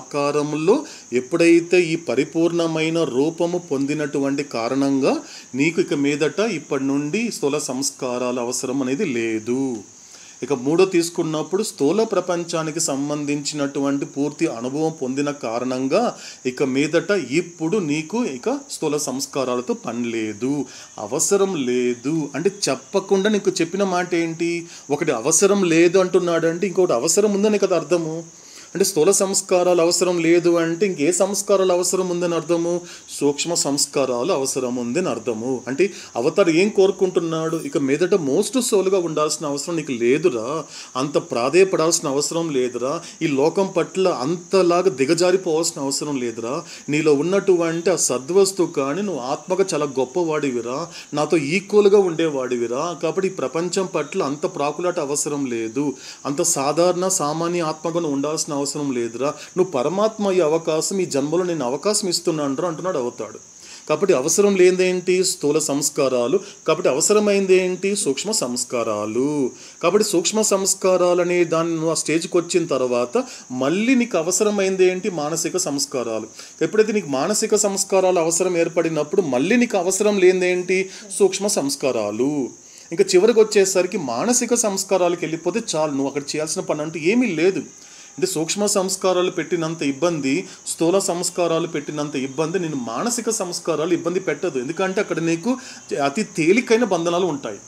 ఆకారంలో ఎప్పుడైతే ఈ పరిపూర్ణమైన రూపము పొందినటువంటి కారణంగా నీకు ఇక మీదట ఇప్పటి నుండి స్థూల సంస్కారాల అవసరం అనేది లేదు. ఇక మూడో తీసుకున్నప్పుడు స్థూల ప్రపంచానికి సంబంధించినటువంటి పూర్తి అనుభవం పొందిన కారణంగా ఇక మీదట ఇప్పుడు నీకు ఇక స్థూల సంస్కారాలతో పని లేదు, అవసరం లేదు. అంటే చెప్పకుండా నీకు చెప్పిన మాట ఏంటి? ఒకటి అవసరం లేదు అంటున్నాడు అంటే ఇంకొకటి అవసరం ఉందని కదా అర్థము. అంటే స్థూల సంస్కారాలు అవసరం లేదు అంటే ఇంకే సంస్కారాలు అవసరం ఉందని అర్థము? సూక్ష్మ సంస్కారాలు అవసరం ఉందని అర్థము. అంటే అవతార్ ఏం కోరుకుంటున్నాడు? ఇక మీదట మోస్ట్ సోల్గా ఉండాల్సిన అవసరం నీకు లేదురా, అంత ప్రాధేయపడాల్సిన అవసరం లేదురా, ఈ లోకం పట్ల అంతలాగా దిగజారిపోవాల్సిన అవసరం లేదురా, నీలో ఉన్నటువంటి ఆ సద్వస్తు కానీ నువ్వు ఆత్మగా చాలా గొప్పవాడివిరా, నాతో ఈక్వల్గా ఉండేవాడివిరా, కాబట్టి ఈ ప్రపంచం పట్ల అంత ప్రాకులాట అవసరం లేదు, అంత సాధారణ సామాన్య ఆత్మగా నువ్వు ఉండాల్సిన అవసరం లేదురా, నువ్వు పరమాత్మ ఈ అవకాశం ఈ జన్మలో నేను అవకాశం ఇస్తున్నాను అంటున్నాడు అవుతాడు. కాబట్టి అవసరం లేనిదేంటి? స్థూల సంస్కారాలు. కాబట్టి అవసరమైంది ఏంటి? సూక్ష్మ సంస్కారాలు. కాబట్టి సూక్ష్మ సంస్కారాలు అనే దాన్ని నువ్వు ఆ స్టేజ్కి వచ్చిన తర్వాత మళ్ళీ నీకు అవసరమైంది ఏంటి? మానసిక సంస్కారాలు. ఎప్పుడైతే నీకు మానసిక సంస్కారాలు అవసరం ఏర్పడినప్పుడు మళ్ళీ నీకు అవసరం లేనిదేంటి? సూక్ష్మ సంస్కారాలు. ఇంకా చివరికి వచ్చేసరికి మానసిక సంస్కారాలకు వెళ్ళిపోతే చాలు, నువ్వు అక్కడ చేయాల్సిన పని అంటూ ఏమీ లేదు. అంటే సూక్ష్మ సంస్కారాలు పెట్టినంత ఇబ్బంది స్థూల సంస్కారాలు పెట్టినంత ఇబ్బంది నేను మానసిక సంస్కారాలు ఇబ్బంది పెట్టదు. ఎందుకంటే అక్కడ నీకు అతి తేలికైన బంధనాలు ఉంటాయి.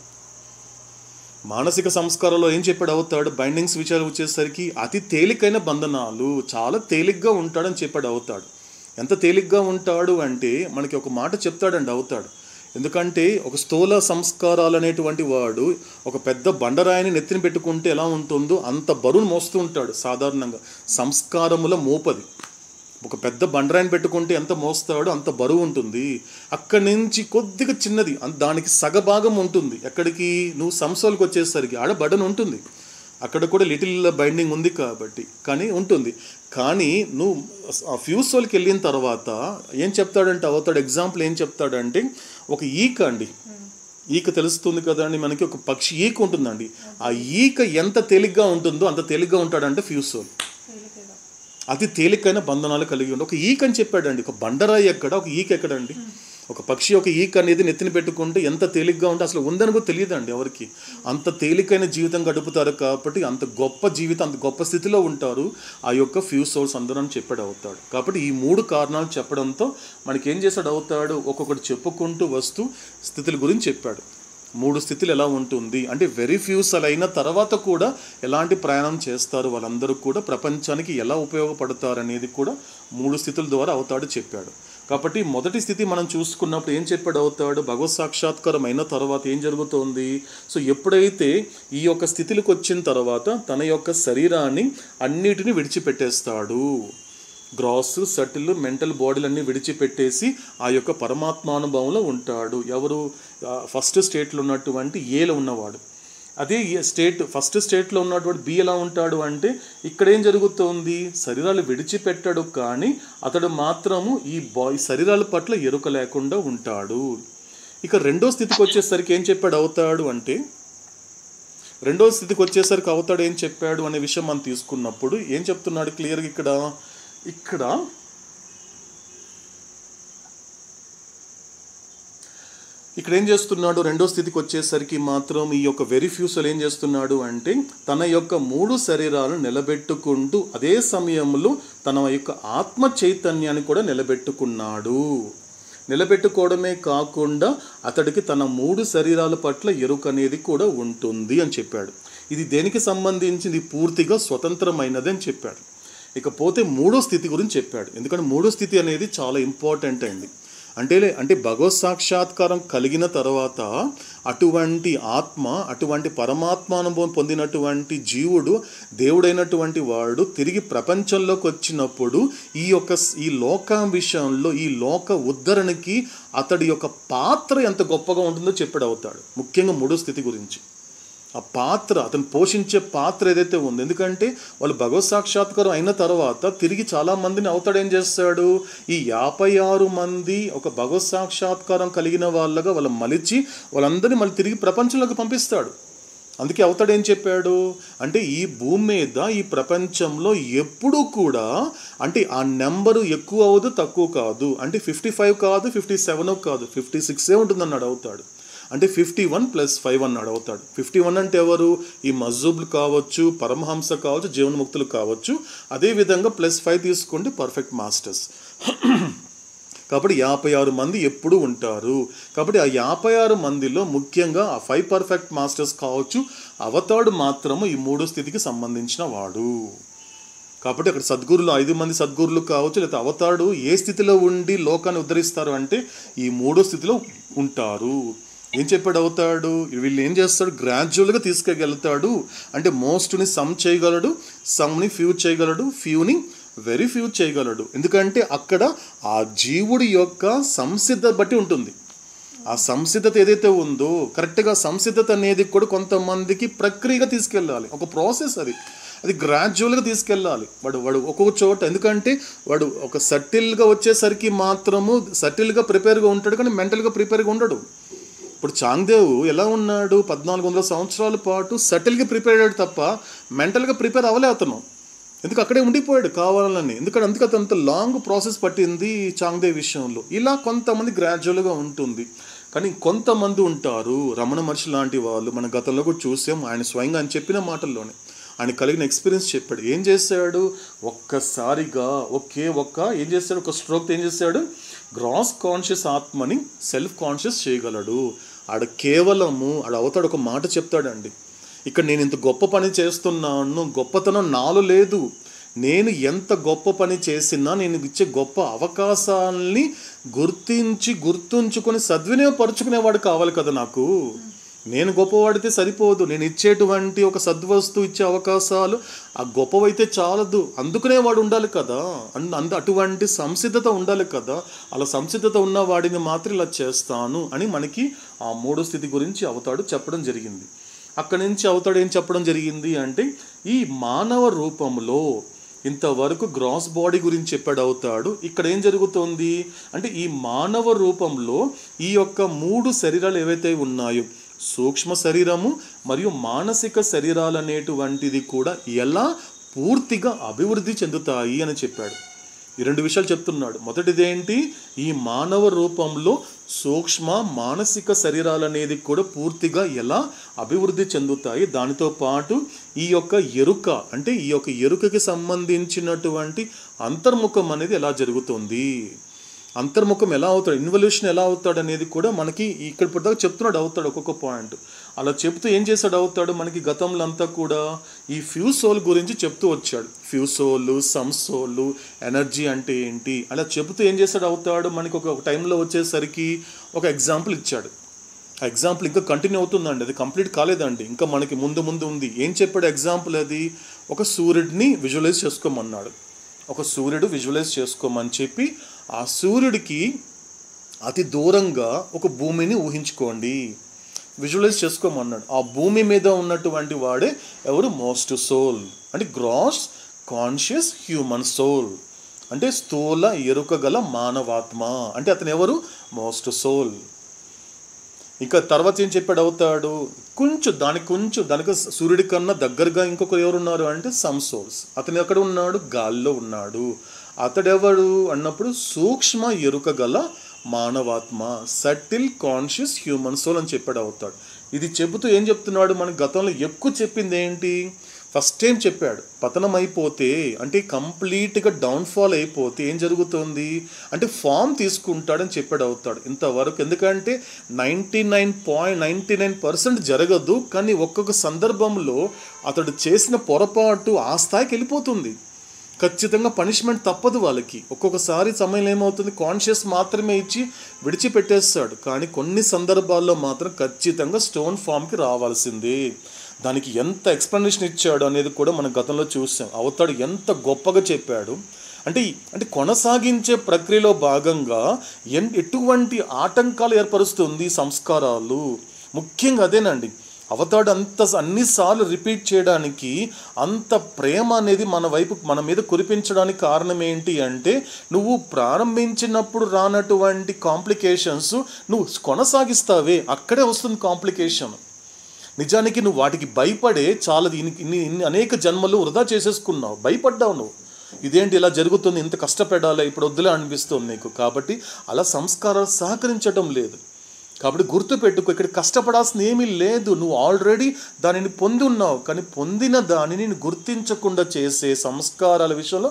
మానసిక సంస్కారాల్లో ఏం చెప్పాడు అవుతాడు? బైండింగ్స్ విషయాలు వచ్చేసరికి అతి తేలికైన బంధనాలు, చాలా తేలిగ్గా ఉంటాడని చెప్పాడు అవుతాడు. ఎంత తేలిగ్గా ఉంటాడు అంటే మనకి ఒక మాట చెప్తాడండి అవుతాడు. ఎందుకంటే ఒక స్థూల సంస్కారాలు అనేటువంటి వాడు ఒక పెద్ద బండరాయిని నెత్తిన పెట్టుకుంటే ఎలా ఉంటుందో అంత బరువును మోస్తూ ఉంటాడు. సాధారణంగా సంస్కారముల మోపది. ఒక పెద్ద బండరాయిని పెట్టుకుంటే ఎంత మోస్తాడో అంత బరువు ఉంటుంది. అక్కడి నుంచి కొద్దిగా చిన్నది దానికి సగభాగం ఉంటుంది. ఎక్కడికి? నువ్వు సంస్థలకు వచ్చేసరికి ఆడ బటన్ ఉంటుంది, అక్కడ కూడా లిటిల్ బైండింగ్ ఉంది కాబట్టి కానీ ఉంటుంది. కానీ నువ్వు ఆ ఫ్యూసోల్కి వెళ్ళిన తర్వాత ఏం చెప్తాడంటే అవుతాడు, ఎగ్జాంపుల్ ఏం చెప్తాడంటే ఒక ఈక అండి, ఈక తెలుస్తుంది కదండి మనకి, ఒక పక్షి ఈక ఉంటుందండి, ఆ ఈక ఎంత తేలిగ్గా ఉంటుందో అంత తేలిగ్గా ఉంటాడంటే ఫ్యూసోల్. అతి తేలికైన బంధనాలు కలిగి ఉండి ఒక ఈక అని చెప్పాడండి. ఒక బండరాయి ఎక్కడ, ఒక ఈక ఎక్కడండి? ఒక పక్షి ఒక ఈక అనేది నెత్తిన పెట్టుకుంటే ఎంత తేలిగ్గా ఉంటే అసలు ఉందని కూడా తెలియదండి ఎవరికి. అంత తేలికైన జీవితం గడుపుతారు కాబట్టి అంత గొప్ప జీవితం, అంత గొప్ప స్థితిలో ఉంటారు ఆ యొక్క ఫ్యూ సోల్స్ అందరూ అని చెప్పాడు అవుతాడు. కాబట్టి ఈ మూడు కారణాలు చెప్పడంతో మనకి ఏం చేశాడు అవుతాడు, ఒక్కొక్కటి చెప్పుకుంటూ వస్తూ స్థితుల గురించి చెప్పాడు. మూడు స్థితులు ఎలా ఉంటుంది అంటే వెరీ ఫ్యూసల్ అయిన తర్వాత కూడా ఎలాంటి ప్రయాణం చేస్తారు వాళ్ళందరూ కూడా, ప్రపంచానికి ఎలా ఉపయోగపడతారు అనేది కూడా మూడు స్థితుల ద్వారా అవుతాడు చెప్పాడు. కాబట్టి మొదటి స్థితి మనం చూసుకున్నప్పుడు ఏం చెప్పాడు అవుతాడు, భగవత్ సాక్షాత్కారం అయిన తర్వాత ఏం జరుగుతుంది? సో ఎప్పుడైతే ఈ యొక్క స్థితికి వచ్చిన తర్వాత తన యొక్క శరీరాన్ని అన్నిటిని విడిచిపెట్టేస్తాడు, గ్రాస్ సటిల్ మెంటల్ బాడీలన్నీ విడిచిపెట్టేసి ఆ యొక్క పరమాత్మానుభవంలో ఉంటాడు. ఎవరు? ఫస్ట్ స్టేట్లో ఉన్నటువంటి ఏలో ఉన్నవాడు. అదే ఫస్ట్ స్టేట్లో ఉన్నటువంటి బి ఎలా ఉంటాడు అంటే ఇక్కడ ఏం జరుగుతుంది, శరీరాలు విడిచిపెట్టాడు కానీ అతడు మాత్రము ఈ శరీరాల పట్ల ఎరుక లేకుండా ఉంటాడు. ఇక రెండో స్థితికి వచ్చేసరికి ఏం చెప్పాడు అవుతాడు అంటే, రెండో స్థితికి వచ్చేసరికి అవుతాడు ఏం చెప్పాడు అనే విషయం మనం తీసుకున్నప్పుడు ఏం చెప్తున్నాడు క్లియర్గా ఇక్కడ ఏం చేస్తున్నాడు, రెండో స్థితికి వచ్చేసరికి మాత్రం ఈ యొక్క వెరిఫ్యూసల్ ఏం చేస్తున్నాడు అంటే తన యొక్క మూడు శరీరాలను నిలబెట్టుకుంటూ అదే సమయంలో తన యొక్క ఆత్మ చైతన్యాన్ని కూడా నిలబెట్టుకున్నాడు. నిలబెట్టుకోవడమే కాకుండా అతడికి తన మూడు శరీరాల పట్ల ఎరుక అనేది కూడా ఉంటుంది అని చెప్పాడు. ఇది దేనికి సంబంధించింది? పూర్తిగా స్వతంత్రమైనది అని చెప్పాడు. ఇకపోతే మూడో స్థితి గురించి చెప్పాడు. ఎందుకంటే మూడో స్థితి అనేది చాలా ఇంపార్టెంట్ అయింది. అంటే భగవత్ సాక్షాత్కారం కలిగిన తర్వాత అటువంటి ఆత్మ, అటువంటి పరమాత్మానుభవం పొందినటువంటి జీవుడు, దేవుడైనటువంటి వాడు తిరిగి ప్రపంచంలోకి వచ్చినప్పుడు ఈ లోకం విషయంలో, ఈ లోక ఉద్ధరణకి అతడి యొక్క పాత్ర ఎంత గొప్పగా ఉంటుందో చెప్పాడు అవుతాడు. ముఖ్యంగా మూడో స్థితి గురించి ఆ పాత్ర, అతను పోషించే పాత్ర ఏదైతే ఉంది. ఎందుకంటే వాళ్ళు భగవత్ సాక్షాత్కారం అయిన తర్వాత తిరిగి చాలామందిని అవుతాడు ఏం చేస్తాడు, ఈ 56 మంది ఒక భగవత్ సాక్షాత్కారం కలిగిన వాళ్ళగా వాళ్ళు మలిచి వాళ్ళందరినీ మళ్ళీ తిరిగి ప్రపంచంలోకి పంపిస్తాడు. అందుకే అవుతాడు ఏం చెప్పాడు అంటే ఈ భూమి మీద, ఈ ప్రపంచంలో ఎప్పుడూ కూడా అంటే ఆ నెంబరు ఎక్కువ అవ్వదు, తక్కువ కాదు. అంటే 55 కాదు, 57 కాదు, 56 ఉంటుందన్నాడు అవుతాడు. అంటే 51 + 5 అన్నాడు అవుతాడు. 51 అంటే ఎవరు? ఈ మజ్జూబ్లు కావచ్చు, పరమహంస కావచ్చు, జీవన్ముక్తులు కావచ్చు. అదేవిధంగా +5 తీసుకోండి పర్ఫెక్ట్ మాస్టర్స్. కాబట్టి 56 మంది ఎప్పుడు ఉంటారు. కాబట్టి ఆ 56 మందిలో ముఖ్యంగా ఆ 5 పర్ఫెక్ట్ మాస్టర్స్ కావచ్చు, అవతాడు మాత్రము ఈ 3వ స్థితికి సంబంధించిన వాడు. కాబట్టి అక్కడ సద్గురులు 5 మంది సద్గురులు కావచ్చు, లేదా అవతాడు ఏ స్థితిలో ఉండి లోకాన్ని ఉద్ధరిస్తారు అంటే ఈ 3వ స్థితిలో ఉంటారు. ఏం చెప్పాడు అవుతాడు? వీళ్ళు ఏం చేస్తాడు? గ్రాడ్యువల్గా తీసుకెళ్తాడు. అంటే మోస్ట్ని సమ్ చేయగలడు, సమ్ని ఫ్యూ చేయగలడు, ఫ్యూని వెరీ ఫ్యూ చేయగలడు. ఎందుకంటే అక్కడ ఆ జీవుడి యొక్క సంసిద్ధత బట్టి ఉంటుంది. ఆ సంసిద్ధత ఏదైతే ఉందో కరెక్ట్గా సంసిద్ధత అనేది కూడా కొంతమందికి ప్రక్రియగా తీసుకెళ్ళాలి. ఒక ప్రాసెస్ అది గ్రాడ్యువల్గా తీసుకెళ్ళాలి. వాడు ఒక్కొక్క చోట, ఎందుకంటే వాడు ఒక సటిల్గా వచ్చేసరికి మాత్రము సటిల్గా ప్రిపేర్గా ఉంటాడు, కానీ మెంటల్గా ప్రిపేర్గా ఉండడు. ఇప్పుడు చాంగ్దేవ్ ఎలా ఉన్నాడు? 1400 సంవత్సరాల పాటు సటిల్గా ప్రిపేర్ అయ్యాడు తప్ప మెంటల్గా ప్రిపేర్ అవ్వలే అతను. ఎందుకు అక్కడే ఉండిపోయాడు కావాలని. అందుకే అతను అంత లాంగ్ ప్రాసెస్ పట్టింది చాంగ్దేవ్ విషయంలో. ఇలా కొంతమంది గ్రాడ్యువల్గా ఉంటుంది, కానీ కొంతమంది ఉంటారు. రమణ మహర్షి లాంటి వాళ్ళు మన గతంలో కూడా చూసాం. ఆయన స్వయంగా ఆయన చెప్పిన మాటల్లోనే ఆయన కలిగిన ఎక్స్పీరియన్స్ చెప్పాడు. ఏం చేశాడు? ఒక్కసారిగా ఏం చేశాడు? ఒక స్ట్రోక్ ఏం చేశాడు? గ్రాస్ కాన్షియస్ ఆత్మని సెల్ఫ్ కాన్షియస్ చేయగలడు. కేవలము అవుతాడు ఒక మాట చెప్తాడండి. ఇక్కడ నేను ఇంత గొప్ప పని చేస్తున్నాను, గొప్పతనం నాలో లేదు. నేను ఎంత గొప్ప పని చేసినా నేను ఇచ్చే గొప్ప అవకాశాలని గుర్తుంచుకొని సద్వినియోగపరుచుకునేవాడు కావాలి కదా నాకు. నేను గొప్పవాడితే సరిపోదు. నేను ఇచ్చేటువంటి ఒక సద్వస్తువు ఇచ్చే అవకాశాలు ఆ గొప్పవైతే చాలదు, అందుకునే వాడు ఉండాలి కదా. అటువంటి సంసిద్ధత ఉండాలి కదా. అలా సంసిద్ధత ఉన్న వాడిని మాత్రం ఇలా చేస్తాను అని మనకి ఆ 3వ స్థితి గురించి అవతాడు చెప్పడం జరిగింది. అక్కడి నుంచి అవతాడు ఏం చెప్పడం జరిగింది అంటే ఈ మానవ రూపంలో ఇంతవరకు గ్రాస్ బాడీ గురించి చెప్పాడు అవుతాడు. ఇక్కడ ఏం జరుగుతుంది అంటే ఈ మానవ రూపంలో ఈ యొక్క 3 శరీరాలు ఏవైతే ఉన్నాయో, సూక్ష్మ శరీరము మరియు మానసిక శరీరాలు అనేటువంటిది కూడా ఎలా పూర్తిగా అభివృద్ధి చెందుతాయి అని చెప్పాడు. ఈ 2 విషయాలు చెప్తున్నాడు. మొదటిదేంటి? ఈ మానవ రూపంలో సూక్ష్మ మానసిక శరీరాలు అనేది కూడా పూర్తిగా ఎలా అభివృద్ధి చెందుతాయి. దానితో పాటు ఈ యొక్క ఎరుక, అంటే ఈ యొక్క ఎరుకకి సంబంధించినటువంటి అంతర్ముఖం అనేది ఎలా జరుగుతుంది, అంతర్ముఖం ఎలా అవుతాడు, ఇన్వల్యూషన్ ఎలా అవుతాడు అనేది కూడా మనకి ఇక్కడ ఇప్పుడు చెప్తున్నాడు అవుతాడు ఒక్కొక్క పాయింట్. అలా చెప్తూ ఏం చేశాడు అవుతాడు? మనకి గతంలో అంతా కూడా ఈ ఫ్యూసోల్ గురించి చెప్తూ వచ్చాడు. ఫ్యూసోలు, సంసోలు, ఎనర్జీ అంటే ఏంటి అలా చెబుతూ ఏం చేశాడు అవుతాడు? మనకి ఒక టైంలో వచ్చేసరికి ఒక ఎగ్జాంపుల్ ఇచ్చాడు. ఆ ఎగ్జాంపుల్ ఇంకా కంటిన్యూ అవుతుందండి, అది కంప్లీట్ కాలేదండి, ఇంకా మనకి ముందు ఉంది. ఏం చెప్పాడు ఎగ్జాంపుల్? అది ఒక సూర్యుడిని విజువలైజ్ చేసుకోమన్నాడు. ఒక సూర్యుడు విజువలైజ్ చేసుకోమని చెప్పి ఆ సూర్యుడికి అతి దూరంగా ఒక భూమిని ఊహించుకోండి, విజువలైజ్ చేసుకోమన్నాడు. ఆ భూమి మీద ఉన్నటువంటి వాడే ఎవరు? మోస్ట్ సోల్, అంటే గ్రాస్ కాన్షియస్ హ్యూమన్ సోల్, అంటే స్థూల ఎరుక గల మానవాత్మ. అంటే అతను ఎవరు? Most soul. ఇంకా తర్వాత ఏం చెప్పాడు అవుతాడు? దానికి సూర్యుడి కన్నా దగ్గరగా ఇంకొకరు ఎవరున్నారు అంటే సమ్ సోల్స్. అతను ఎక్కడ ఉన్నాడు? గాల్లో ఉన్నాడు. అతడెవడు అన్నప్పుడు సూక్ష్మ ఎరుక గల మానవాత్మ, సటిల్ కాన్షియస్ హ్యూమన్ సోల్ అని చెప్పాడు అవుతాడు. ఇది చెబుతూ ఏం చెప్తున్నాడు? మనకి గతంలో ఎక్కువ చెప్పింది ఏంటి? ఫస్ట్ టైం చెప్పాడు పతనం అయిపోతే, అంటే కంప్లీట్గా డౌన్ఫాల్ అయిపోతే ఏం జరుగుతుంది అంటే ఫామ్ తీసుకుంటాడని చెప్పాడు అవుతాడు ఇంతవరకు. ఎందుకంటే 99.99% జరగదు, కానీ ఒక్కొక్క సందర్భంలో అతడు చేసిన పొరపాటు ఆ స్థాయికి వెళ్ళిపోతుంది. ఖచ్చితంగా పనిష్మెంట్ తప్పదు వాళ్ళకి. ఒక్కొక్కసారి సమయంలో ఏమవుతుంది, కాన్షియస్ మాత్రమే ఇచ్చి విడిచిపెట్టేస్తాడు, కానీ కొన్ని సందర్భాల్లో మాత్రం ఖచ్చితంగా స్టోన్ ఫామ్కి రావాల్సిందే. దానికి ఎంత ఎక్స్ప్లెనేషన్ ఇచ్చాడు అనేది కూడా మనం గతంలో చూసాం. అవతాడు ఎంత గొప్పగా చెప్పాడు అంటే కొనసాగించే ప్రక్రియలో భాగంగా ఎటువంటి ఆటంకాలు ఏర్పరుస్తుంది సంస్కారాలు, ముఖ్యంగా అదేనండి. అవతాడు అన్నిసార్లు రిపీట్ చేయడానికి, అంత ప్రేమ అనేది మన మీద కురిపించడానికి కారణం ఏంటి అంటే నువ్వు ప్రారంభించినప్పుడు రానటువంటి కాంప్లికేషన్స్ నువ్వు కొనసాగిస్తావే, అక్కడే వస్తుంది కాంప్లికేషన్. నిజానికి నువ్వు వాటికి భయపడే చాలా ఇన్ని అనేక జన్మలు వృధా చేసేసుకున్నావు, భయపడ్డావు నువ్వు. ఇదేంటి ఇలా జరుగుతుంది, ఇంత కష్టపడాలి, ఇప్పుడు వద్దులే అనిపిస్తుంది నీకు. కాబట్టి అలా సంస్కారాలు సహకరించడం లేదు. కాబట్టి గుర్తుపెట్టుకో, ఇక్కడ కష్టపడాల్సింది ఏమీ లేదు. నువ్వు ఆల్రెడీ దానిని పొంది ఉన్నావు. కానీ పొందిన దానిని గుర్తించకుండా చేసే సంస్కారాల విషయంలో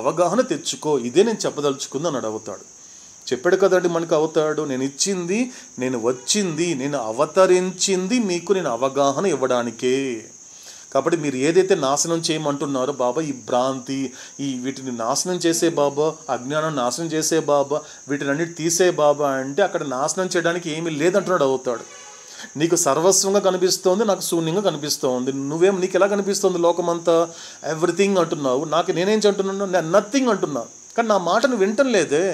అవగాహన తెచ్చుకో. ఇదే నేను చెప్పదలుచుకుంది అన్నాడు అవుతాడు. చెప్పాడు కదండి మనకు అవుతాడు, నేను ఇచ్చింది, నేను వచ్చింది, నేను అవతరించింది మీకు నేను అవగాహన ఇవ్వడానికే. కాబట్టి మీరు ఏదైతే నాశనం చేయమంటున్నారో బాబా, ఈ భ్రాంతి, వీటిని నాశనం చేసే బాబా, అజ్ఞానం నాశనం చేసే బాబా, వీటిని అన్నిటి తీసే బాబా అంటే అక్కడ నాశనం చేయడానికి ఏమీ లేదంటున్నాడు అవుతాడు. నీకు సర్వస్వంగా కనిపిస్తోంది, నాకు శూన్యంగా కనిపిస్తోంది. నీకు ఎలా కనిపిస్తుంది లోకమంతా? ఎవ్రీథింగ్ అంటున్నావు, నేనేం అంటున్నాను? నథింగ్ అంటున్నా. కానీ నా మాటను వింటం లేదే.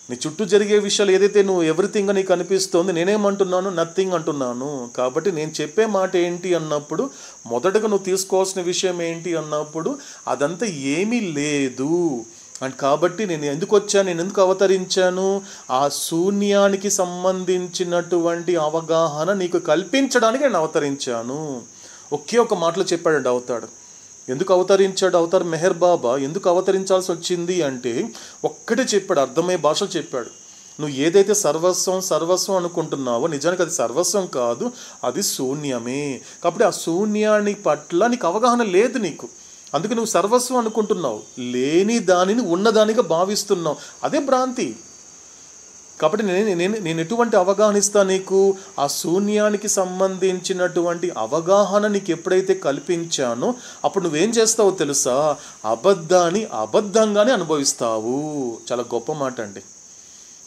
నీ చుట్టూ జరిగే విషయాలు ఏదైతే నువ్వు ఎవ్రీథింగ్ నీకు అనిపిస్తోంది, నేనేమంటున్నాను? నథింగ్ అంటున్నాను. కాబట్టి నేను చెప్పే మాట ఏంటి అన్నప్పుడు, మొదటగా నువ్వు తీసుకోవాల్సిన విషయం ఏంటి అన్నప్పుడు, అదంతా ఏమీ లేదు. అండ్ కాబట్టి నేను ఎందుకు వచ్చాను, నేను ఎందుకు అవతరించాను? ఆ శూన్యానికి సంబంధించినటువంటి అవగాహన నీకు కల్పించడానికి నేను అవతరించాను. ఒకే ఒక మాటలో చెప్పాడండి అవుతాడు. ఎందుకు అవతరించాడు అవతార్ మెహర్ బాబా? ఎందుకు అవతరించాల్సి వచ్చింది అంటే ఒక్కటే చెప్పాడు, అర్థమయ్యే భాష చెప్పాడు. నువ్వు ఏదైతే సర్వస్వం అనుకుంటున్నావో నిజానికి అది సర్వస్వం కాదు, అది శూన్యమే. కాబట్టి ఆ శూన్యాన్ని పట్ల నీకు అవగాహన లేదు నీకు. అందుకే నువ్వు సర్వస్వం అనుకుంటున్నావు, లేని దానిని ఉన్నదానిగా భావిస్తున్నావు. అదే భ్రాంతి. కాబట్టి నేను ఎటువంటి అవగాహన ఇస్తాను నీకు? ఆ శూన్యానికి సంబంధించినటువంటి అవగాహన నీకు ఎప్పుడైతే కల్పించానో అప్పుడు నువ్వేం చేస్తావో తెలుసా? అబద్ధాన్ని అబద్ధంగానే అనుభవిస్తావు. చాలా గొప్ప మాట అండి.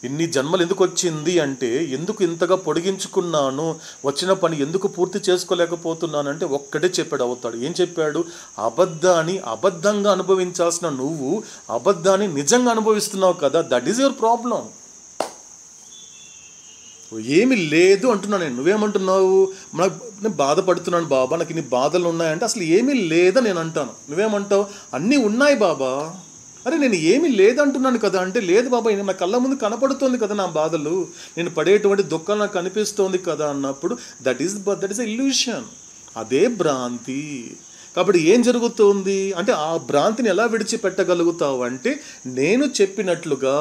ఇన్ని జన్మలు ఎందుకు వచ్చింది అంటే, ఎందుకు ఇంతగా పొడిగించుకున్నాను, వచ్చిన పని ఎందుకు పూర్తి చేసుకోలేకపోతున్నానంటే ఒక్కటే చెప్పాడు అవుతాడు. ఏం చెప్పాడు? అబద్ధాన్ని అబద్ధంగా అనుభవించాల్సిన నువ్వు అబద్ధాన్ని నిజంగా అనుభవిస్తున్నావు కదా. That is your problem. ఏమి లేదు అంటున్నాను నేను. నువ్వేమంటున్నావు? నేను బాధపడుతున్నాను బాబా, నాకు ఇన్ని బాధలు ఉన్నాయంటే అసలు ఏమీ లేదని నేను అంటాను. నువ్వేమంటావు? అన్నీ ఉన్నాయి బాబా. అరే నేను ఏమీ లేదంటున్నాను కదా అంటే, లేదు బాబా, నా కళ్ళ ముందు కనపడుతోంది కదా నా బాధలు, నేను పడేటువంటి దుఃఖం నాకు కనిపిస్తోంది కదా అన్నప్పుడు దట్ ఈస్ ఇల్యూషన్. అదే భ్రాంతి. కాబట్టి ఏం జరుగుతుంది అంటే, ఆ భ్రాంతిని ఎలా విడిచిపెట్టగలుగుతావు అంటే, నేను చెప్పినట్లుగా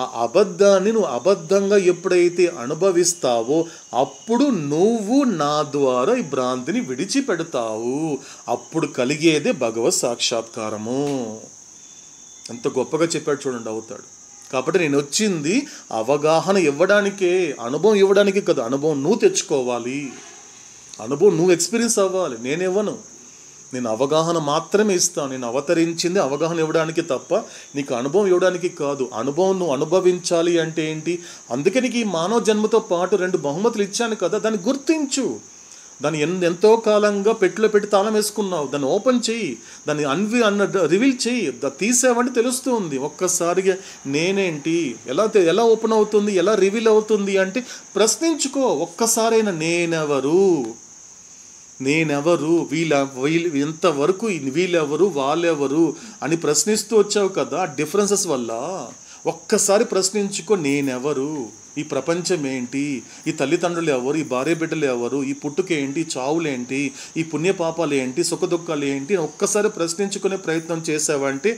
ఆ అబద్ధాన్ని నువ్వు అబద్ధంగా ఎప్పుడైతే అనుభవిస్తావో అప్పుడు నువ్వు నా ద్వారా ఈ భ్రాంతిని విడిచిపెడతావు. అప్పుడు కలిగేదే భగవత్ సాక్షాత్కారము. ఎంత గొప్పగా చెప్పాడు చూడండి అవుతాడు. కాబట్టి నేను వచ్చింది అవగాహన ఇవ్వడానికే, అనుభవం ఇవ్వడానికి కదా. అనుభవం నువ్వు తెచ్చుకోవాలి, అనుభవం నువ్వు ఎక్స్పీరియన్స్ అవ్వాలి. నేనివ్వను, నేను అవగాహన మాత్రమే ఇస్తాను. నేను అవతరించింది అవగాహన ఇవ్వడానికి తప్ప నీకు అనుభవం ఇవ్వడానికి కాదు. అనుభవం నువ్వు అనుభవించాలి అంటే ఏంటి? అందుకే నీకు ఈ మానవ జన్మతో పాటు 2 బహుమతులు ఇచ్చాను కదా, దాన్ని గుర్తించు. దాన్ని ఎంతో కాలంగా పెట్టిలో పెట్టి తాళం వేసుకున్నావు, దాన్ని ఓపెన్ చెయ్యి, దాన్ని రివీల్ చెయ్యి. తీసావంటే తెలుస్తుంది ఒక్కసారిగా నేనేంటి, ఎలా ఓపెన్ అవుతుంది, ఎలా రివీల్ అవుతుంది అంటే ప్రశ్నించుకో ఒక్కసారైనా. నేనెవరు, వీళ్ళు ఎంతవరకు, వీళ్ళెవరు, వాళ్ళెవరు అని ప్రశ్నిస్తూ వచ్చావు కదా. డిఫరెన్సెస్ వల్ల ఒక్కసారి ప్రశ్నించుకో, నేనెవరు, ఈ ప్రపంచం ఏంటి, ఈ తల్లిదండ్రులు ఎవరు, ఈ భార్య బిడ్డలు ఎవరు, ఈ పుట్టుకేంటి, చావులేంటి, ఈ పుణ్యపాపాలు ఏంటి, సుఖదుఖాలు ఏంటి, ఒక్కసారి ప్రశ్నించుకునే ప్రయత్నం చేసావంటే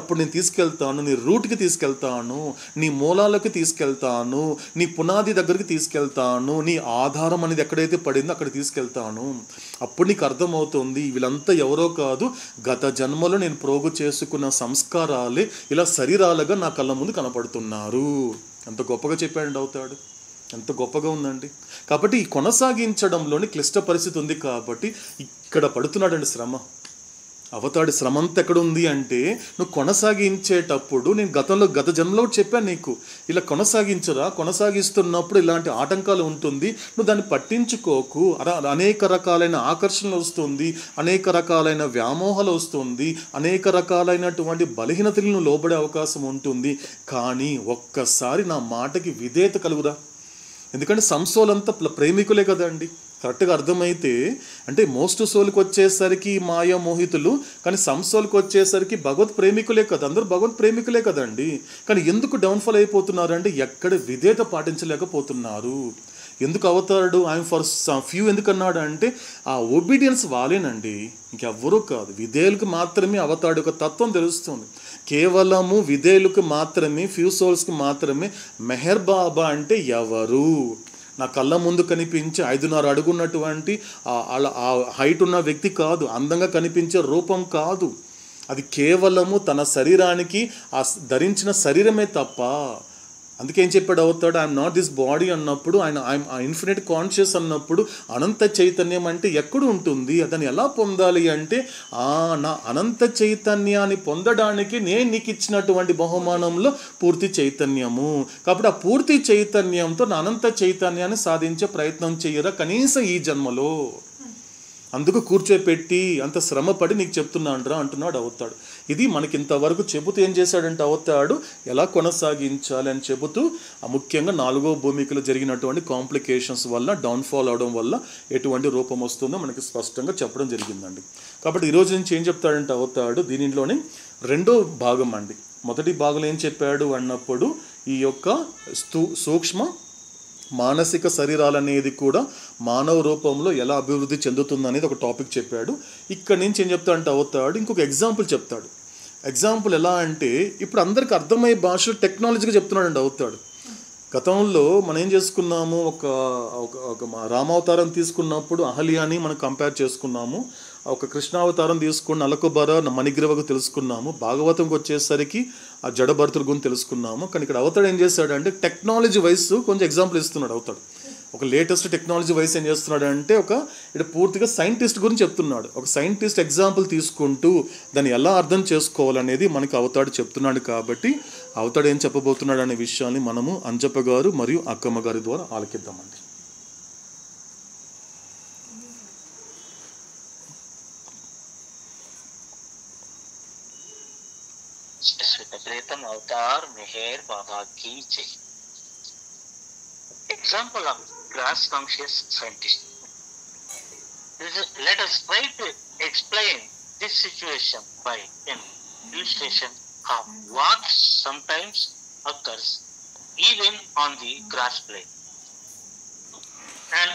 అప్పుడు నేను తీసుకెళ్తాను, నీ రూట్కి తీసుకెళ్తాను, నీ మూలాలకు తీసుకెళ్తాను, నీ పునాది దగ్గరికి తీసుకెళ్తాను, నీ ఆధారం అనేది ఎక్కడైతే పడిందో అక్కడ తీసుకెళ్తాను. అప్పుడు నీకు అర్థమవుతుంది వీళ్ళంతా ఎవరో కాదు, గత జన్మలో నేను ప్రోగు చేసుకున్న సంస్కారాలే ఇలా శరీరాలుగా నా కళ్ళ ముందు కనపడుతున్నారు. ఎంత గొప్పగా చెప్పాడు అవుతాడు, ఎంత గొప్పగా ఉందండి. కాబట్టి ఈ కొనసాగించడంలోని క్లిష్ట పరిస్థితి ఉంది కాబట్టి ఇక్కడ పడుతున్నాడండి శ్రమ. అవతాడి శ్రమ అంతా ఎక్కడ ఉంది అంటే, నువ్వు కొనసాగించేటప్పుడు నేను గత జన్మలో చెప్పాను నీకు, ఇలా కొనసాగిస్తున్నప్పుడు ఇలాంటి ఆటంకాలు ఉంటుంది, నువ్వు దాన్ని పట్టించుకోకు. అనేక రకాలైన ఆకర్షణలు వస్తుంది, అనేక రకాలైన వ్యామోహాలు వస్తుంది, అనేక రకాలైనటువంటి బలహీనతలు నువ్వు లోబడే అవకాశం ఉంటుంది. కానీ ఒక్కసారి నా మాటకి విధేయత కలుగురా. ఎందుకంటే సంసోలంతా ప్రేమికులే కదండి. కరెక్ట్గా అర్థమైతే అంటే మోస్ట్ సోల్కి వచ్చేసరికి మాయా మోహితులు, కానీ సంసోల్కి వచ్చేసరికి భగవత్ ప్రేమికులే కదా. అందరూ భగవత్ ప్రేమికులే కదండి. కానీ ఎందుకు డౌన్ఫాల్ అయిపోతున్నారు అంటే, ఎక్కడ విధేయత పాటించలేకపోతున్నారు. ఎందుకు అవుతాడు ఐఎమ్ ఫర్ ఫ్యూ ఎందుకన్నాడు అంటే, ఆ ఒబీడియన్స్ వాళ్ళేనండి, ఇంకెవ్వరూ కాదు. విధేయులకు మాత్రమే అవతాడు ఒక తత్వం తెలుస్తుంది. కేవలము విధేయులకు మాత్రమే, ఫ్యూ సోల్స్కి మాత్రమే మెహర్ బాబా అంటే ఎవరు నా కళ్ళ ముందు కనిపించే 5.5 అడుగున్నటువంటి ఆ హైట్ ఉన్న వ్యక్తి కాదు, అందంగా కనిపించే రూపం కాదు. అది కేవలము తన శరీరానికి ఆ ధరించిన శరీరమే తప్ప. అందుకే ఏం చెప్పాడు అవుతాడు, ఐఎమ్ నాట్ దిస్ బాడీ అన్నప్పుడు, ఐఎమ్ ఇన్ఫినిట్ కాన్షియస్ అన్నప్పుడు అనంత చైతన్యం అంటే ఎక్కడ ఉంటుంది, దాన్ని ఎలా పొందాలి అంటే నా అనంత చైతన్యాన్ని పొందడానికి నేను నీకు ఇచ్చినటువంటి బహుమానంలో పూర్తి చైతన్యము. కాబట్టి ఆ పూర్తి చైతన్యంతో నా అనంత చైతన్యాన్ని సాధించే ప్రయత్నం చేయరా కనీసం ఈ జన్మలో. అందుకు కూర్చోపెట్టి అంత శ్రమపడి నీకు చెప్తున్నాను అంటున్నాడు అవుతాడు. ఇది మనకి ఇంతవరకు చెబుతూ ఏం చేశాడంటే అవుతాడు ఎలా కొనసాగించాలి అని చెబుతూ ముఖ్యంగా 4వ భూమికలో జరిగినటువంటి కాంప్లికేషన్స్ వల్ల, డౌన్ఫాల్ అవడం వల్ల ఎటువంటి రూపం వస్తుందో మనకి స్పష్టంగా చెప్పడం జరిగిందండి. కాబట్టి ఈరోజు నుంచి ఏం చెప్తాడంటే అవుతాడు దీనిలోని 2వ భాగం అండి. మొదటి భాగంలో ఏం చెప్పాడు అన్నప్పుడు ఈ యొక్క సూక్ష్మ మానసిక శరీరాలనేది కూడా మానవ రూపంలో ఎలా అభివృద్ధి చెందుతుందనేది ఒక టాపిక్ చెప్పాడు. ఇక్కడి నుంచి ఏం చెప్తాడంటే అవుతాడు ఇంకొక ఎగ్జాంపుల్ చెప్తాడు. ఎగ్జాంపుల్ ఎలా అంటే ఇప్పుడు అందరికి అర్థమయ్యే భాషలో టెక్నాలజీగా చెప్తున్నాడండి అవుతాడు. గతంలో మనం ఏం చేసుకున్నాము, ఒక రామావతారం తీసుకున్నప్పుడు అహల్యాని మనం కంపేర్ చేసుకున్నాము. ఒక కృష్ణావతారం తీసుకున్న అలకుబర మణిగ్రీవకు తెలుసుకున్నాము. భాగవతంకి వచ్చేసరికి ఆ జడభరతుల గురించి తెలుసుకున్నాము. కానీ ఇక్కడ అవతాడు ఏం చేస్తాడంటే టెక్నాలజీ వైస్ కొంచెం ఎగ్జాంపుల్ ఇస్తున్నాడు. అవుతాడు ఒక లేటెస్ట్ టెక్నాలజీ వైస్ ఏం చేస్తున్నాడు అంటే ఇక్కడ పూర్తిగా సైంటిస్ట్ గురించి చెప్తున్నాడు. ఒక సైంటిస్ట్ ఎగ్జాంపుల్ తీసుకుంటూ దాన్ని ఎలా అర్థం చేసుకోవాలనేది మనకి అవతాడు చెప్తున్నాడు. కాబట్టి అవతాడు ఏం చెప్పబోతున్నాడు అనే విషయాన్ని మనము అంజప్ప గారు మరియు అక్కమ్మ గారి ద్వారా ఆలకిద్దామండి. प्रीतम अवतार मेहर बाबा की जय. Example of grass conscious scientist. Let us try to explain this situation by an illustration of what sometimes occurs even on the grass plane. An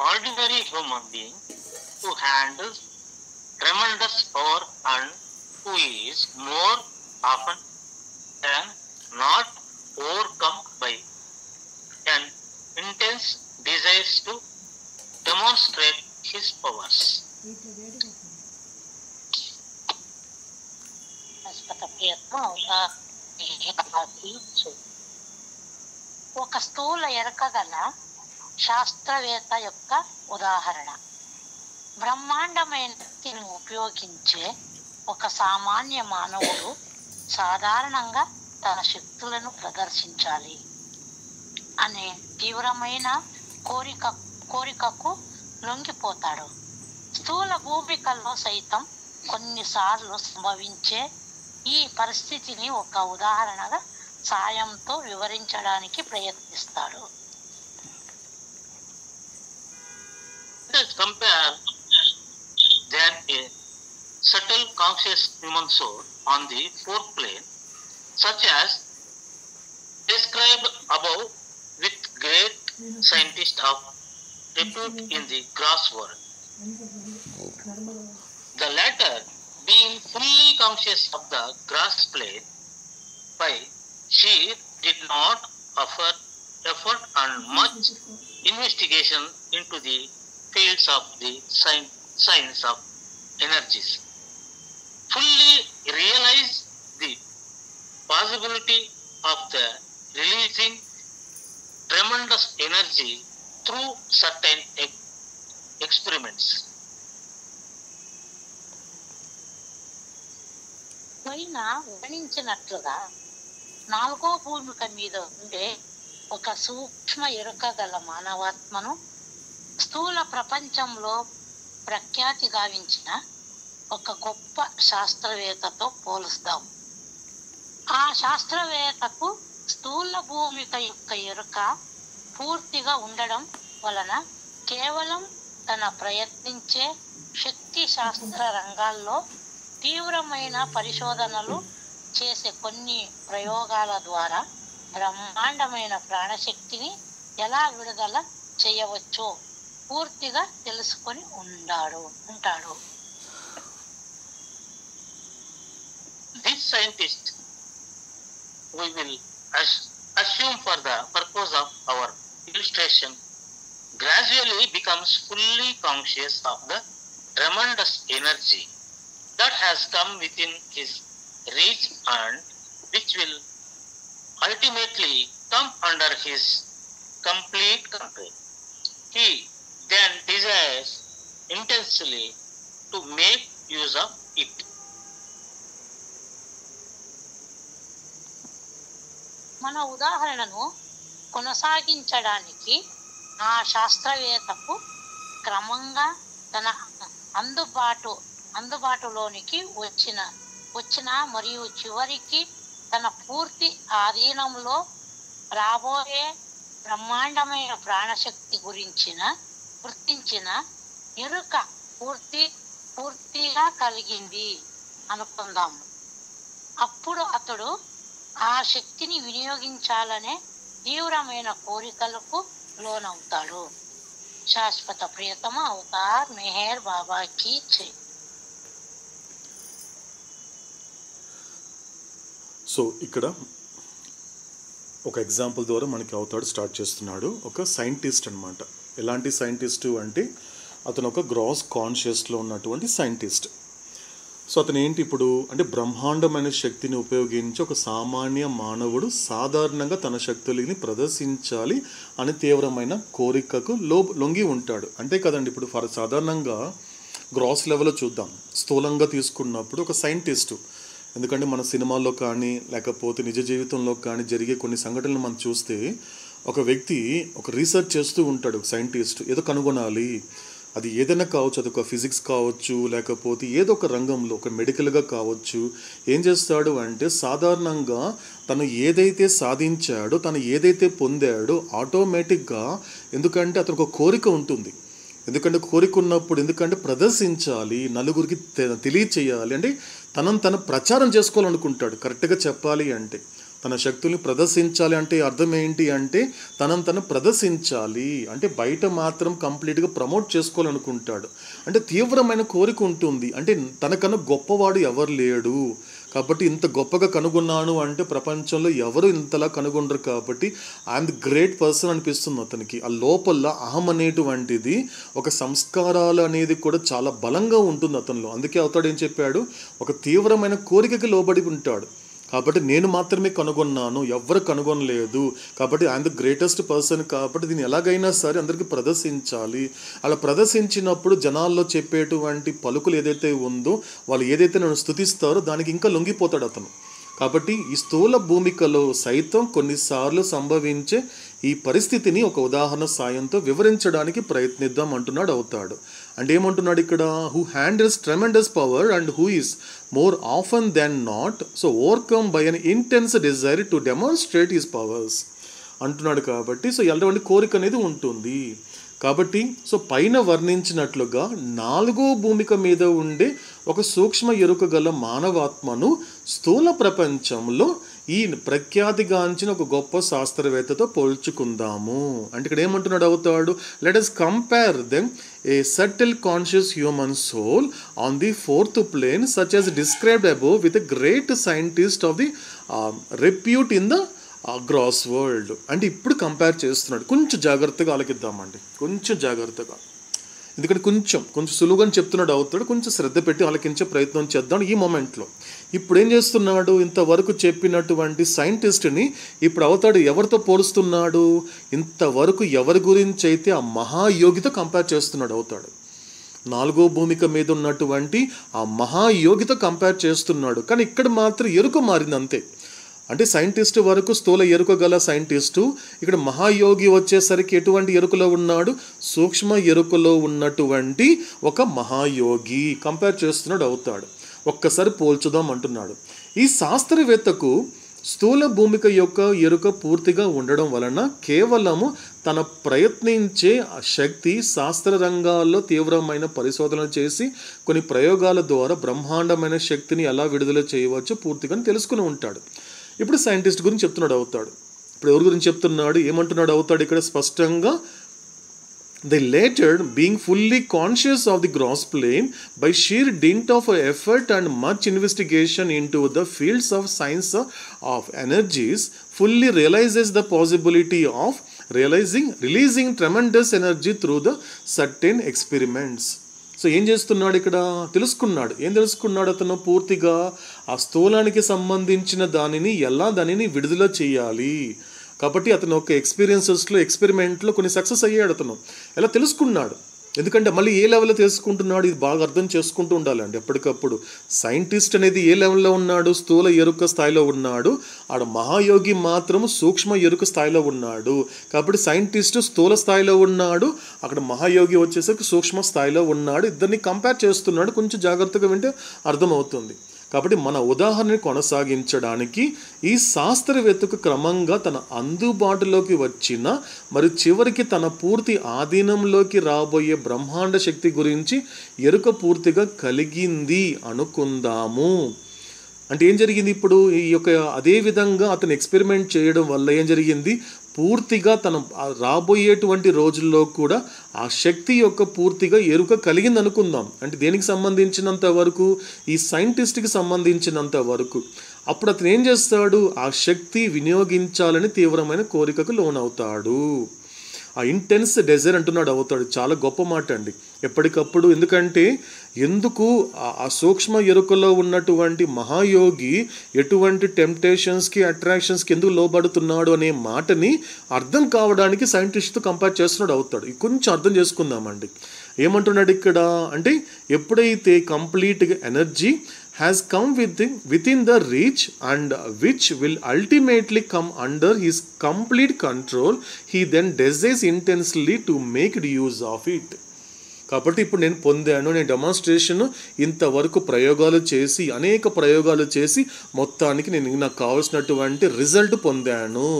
ordinary human being who handles tremendous power and who is more often than not overcome by an intense desire to demonstrate his powers. ఒక స్థూల ఎరకగల శాస్త్రవేత్త యొక్క ఉదాహరణ. బ్రహ్మాండమైన శక్తిని ఉపయోగించే ఒక సామాన్య మానవుడు సాధారణంగా తన శక్తులను ప్రదర్శించాలి అనే తీవ్రమైన కోరికకు లొంగిపోతాడు. స్థూల భూమికల్లో సైతం కొన్నిసార్లు సంభవించే ఈ పరిస్థితిని ఒక ఉదాహరణగా సాయంతో వివరించడానికి ప్రయత్నిస్తాడు. Compare that a subtle conscious human soul on the fourth plane, such as described above, with great scientists of repute in the grass world. The latter, being fully conscious of the grass plane, by she did not offer effort and much investigation into the fields of the science of energies, fully realize the possibility of the releasing tremendous energy through certain experiments. పైన వర్ణించినట్లుగా 4వ భూమిక మీద ఉండే ఒక సూక్ష్మ ఎరుక గల మానవాత్మను స్థూల ప్రపంచంలో ప్రఖ్యాతి గావించిన ఒక గొప్ప శాస్త్రవేత్తతో పోలుస్తాం. ఆ శాస్త్రవేత్తకు స్థూల భూమిక యొక్క ఎరుక పూర్తిగా ఉండడం వలన కేవలం తన ప్రయత్నించే శక్తి శాస్త్ర రంగాల్లో తీవ్రమైన పరిశోధనలు చేసే కొన్ని ప్రయోగాల ద్వారా బ్రహ్మాండమైన ప్రాణశక్తిని ఎలా విడుదల చేయవచ్చో పూర్తిగా తెలుసుకొని ఉంటాడు. This scientist, we will assume for the purpose of our illustration, gradually becomes fully conscious of the tremendous energy that has come within his reach and which will ultimately come under his complete control. He then desires intensely to make use of it. మన ఉదాహరణను కొనసాగించడానికి ఆ శాస్త్రవేత్తకు క్రమంగా తన అందుబాటులోనికి వచ్చిన మరియు చివరికి తన పూర్తి ఆధీనంలో రాబోయే బ్రహ్మాండమైన ప్రాణశక్తి గుర్తించిన ఎరుక పూర్తిగా కలిగింది అనుకుందాము. అప్పుడు అతడు ఆ శక్తిని వినియోగించాలనే తీవ్రమైన కోరికలకు లోనవుతాడు. శాశ్వత ప్రియతమ అవతార్ మెహర్ బాబాకి జై. సో ఇక్కడ ఒక ఎగ్జాంపుల్ ద్వారా మనకి అవతాడు స్టార్ట్ చేస్తున్నాడు. ఒక సైంటిస్ట్ అనమాట. ఎలాంటి సైంటిస్టు అంటే అతను ఒక గ్రాస్ కాన్షియస్లో ఉన్నటువంటి సైంటిస్ట్. సో అతను ఏంటి ఇప్పుడు అంటే బ్రహ్మాండమైన శక్తిని ఉపయోగించి ఒక సామాన్య మానవుడు సాధారణంగా తన శక్తులని ప్రదర్శించాలి అని తీవ్రమైన కోరికకు లొంగి ఉంటాడు. అంతే కదండి. ఇప్పుడు సాధారణంగా గ్రాస్ లెవెల్లో చూద్దాం. స్థూలంగా తీసుకున్నప్పుడు ఒక సైంటిస్టు, ఎందుకంటే మన సినిమాల్లో కానీ లేకపోతే నిజ జీవితంలో కానీ జరిగే కొన్ని సంఘటనలు మనం చూస్తే ఒక వ్యక్తి ఒక రీసెర్చ్ చేస్తూ ఉంటాడు. ఒక సైంటిస్ట్ ఏదో కనుగొనాలి, అది ఏదైనా కావచ్చు, అది ఒక ఫిజిక్స్ కావచ్చు లేకపోతే ఏదో ఒక రంగంలో ఒక మెడికల్గా కావచ్చు. ఏం చేస్తాడు అంటే సాధారణంగా తను ఏదైతే సాధించాడో తను ఏదైతే పొందాడో ఆటోమేటిక్గా, ఎందుకంటే అతనికి ఒక కోరిక ఉంటుంది. ఎందుకంటే కోరిక ఉన్నప్పుడు ఎందుకంటే ప్రదర్శించాలి, నలుగురికి తెలియచేయాలి, అంటే తను ప్రచారం చేసుకోవాలనుకుంటాడు. కరెక్ట్గా చెప్పాలి అంటే తన శక్తుల్ని ప్రదర్శించాలి అంటే అర్థం ఏంటి అంటే తను ప్రదర్శించాలి అంటే బయట మాత్రం కంప్లీట్గా ప్రమోట్ చేసుకోవాలనుకుంటాడు. అంటే తీవ్రమైన కోరిక ఉంటుంది. అంటే తనకన్నా గొప్పవాడు ఎవరు లేడు కాబట్టి ఇంత గొప్పగా కనుగొన్నాను అంటే ప్రపంచంలో ఎవరు ఇంతలా కనుగొనరు కాబట్టి ఐఎమ్ ది గ్రేట్ పర్సన్ అనిపిస్తుంది అతనికి. ఆ లోపల అహం అనేటువంటిది ఒక సంస్కారాలు అనేది కూడా చాలా బలంగా ఉంటుంది అతనిలో. అందుకే అవుతాడు ఏం చెప్పాడు, ఒక తీవ్రమైన కోరికకి లోబడి ఉంటాడు. కాబట్టి నేను మాత్రమే కనుగొన్నాను, ఎవరు కనుగొనలేదు, కాబట్టి ఐఎమ్ ద గ్రేటెస్ట్ పర్సన్, కాబట్టి దీన్ని ఎలాగైనా సరే అందరికీ ప్రదర్శించాలి. అలా ప్రదర్శించినప్పుడు జనాల్లో చెప్పేటువంటి పలుకులు ఏదైతే ఉందో వాళ్ళు ఏదైతే నన్ను స్తుతిస్తారో దానికి ఇంకా లొంగిపోతాడు అతను. కాబట్టి ఈ స్థూల భూమికలో సైతం కొన్నిసార్లు సంభవించే ఈ పరిస్థితిని ఒక ఉదాహరణ సాయంతో వివరించడానికి ప్రయత్నిద్దాం అంటున్నాడు అవుతాడు. అంటే ఏమంటున్నాడు ఇక్కడ, who handles tremendous power and who is more often than not so overcome by an intense desire to demonstrate his powers అంటున్నాడు. కాబట్టి సో ఎలాంటి కోరిక అనేది ఉంటుంది. కాబట్టి సో పైన వర్ణించినట్లుగా 4వ భూమిక మీద ఉండే ఒక సూక్ష్మ ఎరుక గల మానవాత్మను స్థూల ప్రపంచంలో ఈ ప్రఖ్యాతిగాంచిన ఒక గొప్ప శాస్త్రవేత్తతో పోల్చుకుందాము. అంటే ఇక్కడ ఏమంటున్నాడు అవుతాడు, let us compare them a subtle conscious human soul on the 4th plane such as described above with a great scientist of the repute in the gross world. అంటే ఇప్పుడు కంపేర్ చేస్తున్నాడు. కొంచెం జాగ్రత్తగా ఆలకిద్దామండి, కొంచెం జాగ్రత్తగా, ఎందుకంటే కొంచెం సులువుగా చెప్తున్నాడు అవుతాడు. కొంచెం శ్రద్ధ పెట్టి ఆలకించే ప్రయత్నం చేద్దాం ఈ మూమెంట్లో. ఇప్పుడు ఏం చేస్తున్నాడు, ఇంతవరకు చెప్పినటువంటి సైంటిస్ట్ని ఇప్పుడు అవుతాడు ఎవరితో పోలుస్తున్నాడు, ఇంతవరకు ఎవరి గురించి అయితే ఆ మహాయోగితో కంపేర్ చేస్తున్నాడు అవుతాడు. 4వ భూమిక మీద ఉన్నటువంటి ఆ మహాయోగితో కంపేర్ చేస్తున్నాడు. కానీ ఇక్కడ మాత్రం ఎరుక మారింది అంతే. అంటే సైంటిస్ట్ వరకు స్థూల ఎరుక గల సైంటిస్టు, ఇక్కడ మహాయోగి వచ్చేసరికి ఎటువంటి ఎరుకలో ఉన్నాడు, సూక్ష్మ ఎరుకలో ఉన్నటువంటి ఒక మహాయోగి కంపేర్ చేస్తున్నాడు అవుతాడు. ఒక్కసారి పోల్చుదాం అంటున్నాడు. ఈ శాస్త్రవేత్తకు స్థూల భూమిక యొక్క ఎరుక పూర్తిగా ఉండడం వలన కేవలము తన ప్రయత్నించే శక్తి శాస్త్ర రంగాల్లో తీవ్రమైన పరిశోధనలు చేసి కొన్ని ప్రయోగాల ద్వారా బ్రహ్మాండమైన శక్తిని ఎలా విడుదల చేయవచ్చో పూర్తిగా తెలుసుకుని ఉంటాడు. ఇప్పుడు సైంటిస్ట్ గురించి చెప్తున్నాడు అవుతాడు. ఇప్పుడు ఎవరి గురించి చెప్తున్నాడు, ఏమంటున్నాడు అవుతాడు ఇక్కడ స్పష్టంగా, the latter being fully conscious of the gross plane by sheer dint of effort and much investigation into the fields of science of energies fully realizes the possibility of releasing tremendous energy through the certain experiments. So ఏం చేస్తున్నాడు ఇక్కడ? తెలుసుకున్నాడు. ఏం తెలుసుకున్నాడు అతను? పూర్తిగా ఆ స్థూలానికి సంబంధించిన దానిని విడుదల చేయాలి. కాబట్టి అతను ఒక ఎక్స్పెరిమెంట్లో కొన్ని సక్సెస్ అయ్యాడు. అతను ఎలా తెలుసుకున్నాడు? ఎందుకంటే మళ్ళీ ఏ లెవెల్లో తెలుసుకుంటున్నాడు, ఇది బాగా అర్థం చేసుకుంటూ ఉండాలండి ఎప్పటికప్పుడు. సైంటిస్ట్ అనేది ఏ లెవెల్లో ఉన్నాడు? స్థూల ఎరుక స్థాయిలో ఉన్నాడు. ఆడ మహాయోగి మాత్రం సూక్ష్మ ఎరుక స్థాయిలో ఉన్నాడు. కాబట్టి సైంటిస్ట్ స్థూల స్థాయిలో ఉన్నాడు, అక్కడ మహాయోగి వచ్చేసరికి సూక్ష్మ స్థాయిలో ఉన్నాడు. ఇద్దరిని కంపేర్ చేస్తున్నాడు. కొంచెం జాగ్రత్తగా వింటే అర్థమవుతుంది. కాబట్టి మన ఉదాహరణని కొనసాగించడానికి ఈ శాస్త్రవేత్తకు క్రమంగా తన అందుబాటులోకి వచ్చిన మరి చివరికి తన పూర్తి ఆధీనంలోకి రాబోయే బ్రహ్మాండ శక్తి గురించి ఎరుక పూర్తిగా కలిగింది అనుకుందాము. అంటే ఏం జరిగింది ఇప్పుడు? ఈ యొక్క అదే విధంగా అతను ఎక్స్పెరిమెంట్ చేయడం వల్ల ఏం జరిగింది? పూర్తిగా తన రాబోయేటువంటి రోజుల్లో కూడా ఆ శక్తి యొక్క పూర్తిగా ఎరుక కలిగింది అనుకుందాం. అంటే దేనికి సంబంధించినంత వరకు? ఈ సైంటిస్ట్కి సంబంధించినంత వరకు. అప్పుడు అతను ఏం చేస్తాడు? ఆ శక్తి వినియోగించాలని తీవ్రమైన కోరికకు లోనవుతాడు. ఆ ఇంటెన్స్ డెజైర్ అంటున్నాడు అవుతాడు. చాలా గొప్ప మాట అండి ఎప్పటికప్పుడు. ఎందుకు ఆ సూక్ష్మ ఎరుకలో ఉన్నటువంటి మహాయోగి ఎటువంటి టెంప్టేషన్స్కి అట్రాక్షన్స్కి ఎందుకు లోబడుతున్నాడు అనే మాటని అర్థం కావడానికి సైంటిస్ట్తో కంపేర్ చేస్తున్నాడు అవుతాడు. కొంచెం అర్థం చేసుకుందామండి. ఏమంటున్నాడు ఇక్కడ అంటే, ఎప్పుడైతే కంప్లీట్గా energy has come within the reach and which will ultimately come under his complete control, he then desires intensely to make use of it. కాబట్టి ఇప్పుడు నేను పొందాను, నేను డెమాన్స్ట్రేషన్ ఇంతవరకు అనేక ప్రయోగాలు చేసి మొత్తానికి నేను నాకు కావాల్సినటువంటి రిజల్ట్ పొందాను.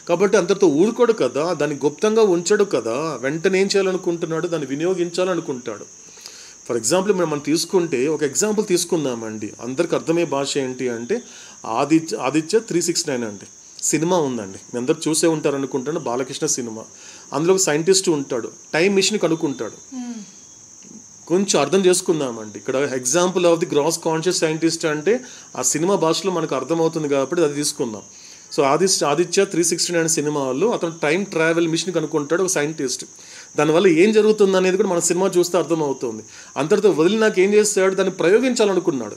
కాబట్టి అంతటితో ఊరుకోడు కదా, దాన్ని గుప్తంగా ఉంచడు కదా. వెంటనే ఏం చేయాలనుకుంటున్నాడు? దాన్ని వినియోగించాలనుకుంటాడు. ఫర్ ఎగ్జాంపుల్ మనం తీసుకుంటే ఒక ఎగ్జాంపుల్ తీసుకుందామండి. అందరికి అర్థమయ్యే భాష ఏంటి అంటే ఆదిత్య 369 అండి సినిమా ఉందండి. మీ అందరు చూసే ఉంటారు అనుకుంటాను. బాలకృష్ణ సినిమా. అందులో ఒక సైంటిస్ట్ ఉంటాడు, టైం మిషన్ కనుక్కుంటాడు. కొంచెం అర్థం చేసుకుందామండి. ఇక్కడ example of the gross conscious scientist అంటే ఆ సినిమా భాషలో మనకు అర్థమవుతుంది కాబట్టి అది తీసుకుందాం. సో ఆదిత్య 369 సినిమాలో అతను టైం ట్రావెల్ మిషన్ కనుక్కుంటాడు, ఒక సైంటిస్ట్. దానివల్ల ఏం జరుగుతుంది అనేది కూడా మన సినిమా చూస్తే అర్థమవుతుంది. అంతటితో వదిలి నాకు ఏం చేస్తాడు? దాన్ని ప్రయోగించాలనుకున్నాడు.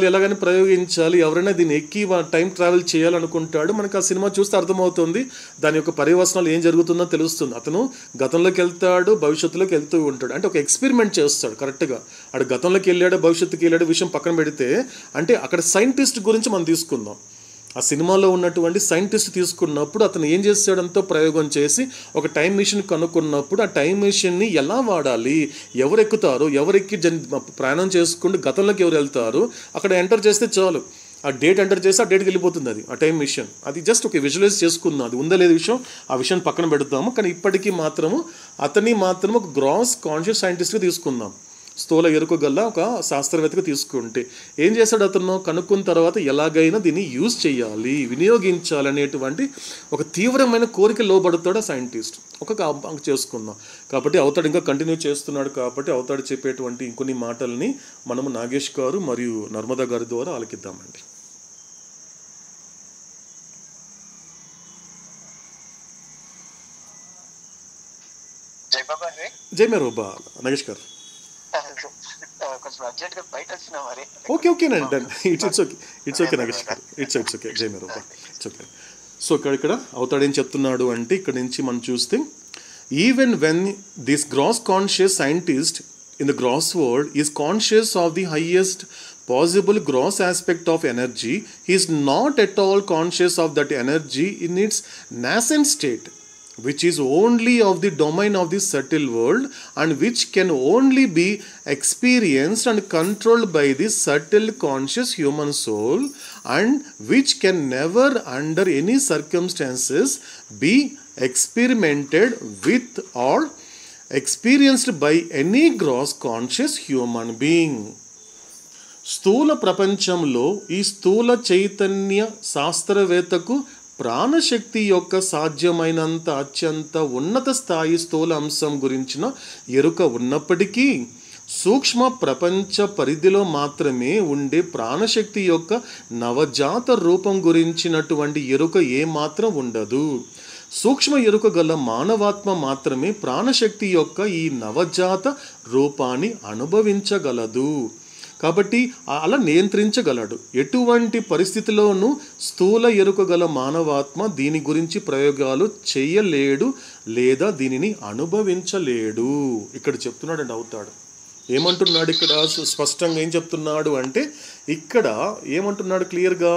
ఎలాగని ప్రయోగించాలి, ఎవరైనా దీన్ని ఎక్కి టైం ట్రావెల్ చేయాలనుకుంటాడు. మనకు ఆ సినిమా చూస్తే అర్థమవుతుంది, దాని యొక్క పర్యవసనాలు ఏం జరుగుతుందో తెలుస్తుంది. అతను గతంలోకి వెళ్తాడు, భవిష్యత్తులోకి వెళ్తూ ఉంటాడు. అంటే ఒక ఎక్స్పెరిమెంట్ చేస్తాడు కరెక్ట్గా. అక్కడ గతంలోకి వెళ్ళాడు, భవిష్యత్తుకి వెళ్ళాడు విషయం పక్కన పెడితే, అంటే అక్కడ సైంటిస్ట్ గురించి మనం తీసుకుందాం. ఆ సినిమాలో ఉన్నటువంటి సైంటిస్ట్ తీసుకున్నప్పుడు అతను ఏం చేస్తాడంతో ప్రయోగం చేసి ఒక టైం మిషన్ కనుక్కున్నప్పుడు ఆ టైం మిషన్ని ఎలా వాడాలి, ఎవరు ఎక్కుతారు, ఎవరెక్కి ప్రయాణం చేసుకుంటూ గతంలోకి ఎవరు వెళ్తారు, అక్కడ ఎంటర్ చేస్తే చాలు, ఆ డేట్ ఎంటర్ చేస్తే ఆ డేట్కి వెళ్ళిపోతుంది అది ఆ టైం మిషన్. అది జస్ట్ ఒక విజువలైజ్ చేసుకుందాం. అది ఉందా లేదు విషయం, ఆ విషయాన్ని పక్కన పెడతాము. కానీ ఇప్పటికీ మాత్రము అతన్ని మాత్రం ఒక గ్రాస్ కాన్షియస్ సైంటిస్ట్గా తీసుకుందాం. స్థూల ఎరుక గల్ల ఒక శాస్త్రవేత్తగా తీసుకుంటే ఏం చేశాడు అతను? కనుక్కున్న తర్వాత ఎలాగైనా దీన్ని యూజ్ చేయాలి, వినియోగించాలనేటువంటి ఒక తీవ్రమైన కోరిక లోబడతాడు ఆ సైంటిస్ట్. చేసుకుందాం. కాబట్టి అవతాడు ఇంకా కంటిన్యూ చేస్తున్నాడు. కాబట్టి అవతాడు చెప్పేటువంటి ఇంకొన్ని మాటల్ని మనము నాగేష్ గారు మరియు నర్మదా గారి ద్వారా ఆలకిద్దామండి. జై మేరోబా నాగేష్ గారు. ఓకేనండి, ఇట్స్ ఓకే నాగేష్ గారు, ఇట్స్ ఓకే. జై మేరోబా, ఇట్స్ ఓకే. సో ఇక్కడ అవుతాడు ఏం చెప్తున్నాడు అంటే, ఇక్కడ నుంచి మనం చూస్తే, even when this gross conscious scientist in the gross world is conscious of the highest possible gross aspect of energy, he is not at all conscious of that energy in its nascent state, which is only of the domain of the subtle world and which can only be experienced and controlled by the subtle conscious human soul, and which can never under any circumstances be experimented with or experienced by any gross conscious human being. స్థూల ప్రపంచంలో ఈ స్థూల చైతన్య శాస్త్రవేత్తకు ప్రాణశక్తి యొక్క సాధ్యమైనంత అత్యంత ఉన్నత స్థాయి స్థూల అంశం గురించిన ఎరుక ఉన్నప్పటికీ, సూక్ష్మ ప్రపంచ పరిధిలో మాత్రమే ఉండే ప్రాణశక్తి యొక్క నవజాత రూపం గురించినటువంటి ఎరుక ఏమాత్రం ఉండదు. సూక్ష్మ ఎరుక గల మానవాత్మ మాత్రమే ప్రాణశక్తి యొక్క ఈ నవజాత రూపాన్ని అనుభవించగలదు. కాబట్టి అలా నియంత్రించగలడు. ఎటువంటి పరిస్థితిలోనూ స్థూల ఎరుక గల మానవాత్మ దీని గురించి ప్రయోగాలు చేయలేడు లేదా దీనిని అనుభవించలేడు. ఇక్కడ చెప్తున్నాడు అవుతాడు. ఏమంటున్నాడు ఇక్కడ స్పష్టంగా ఏం చెప్తున్నాడు అంటే, ఇక్కడ ఏమంటున్నాడు క్లియర్గా,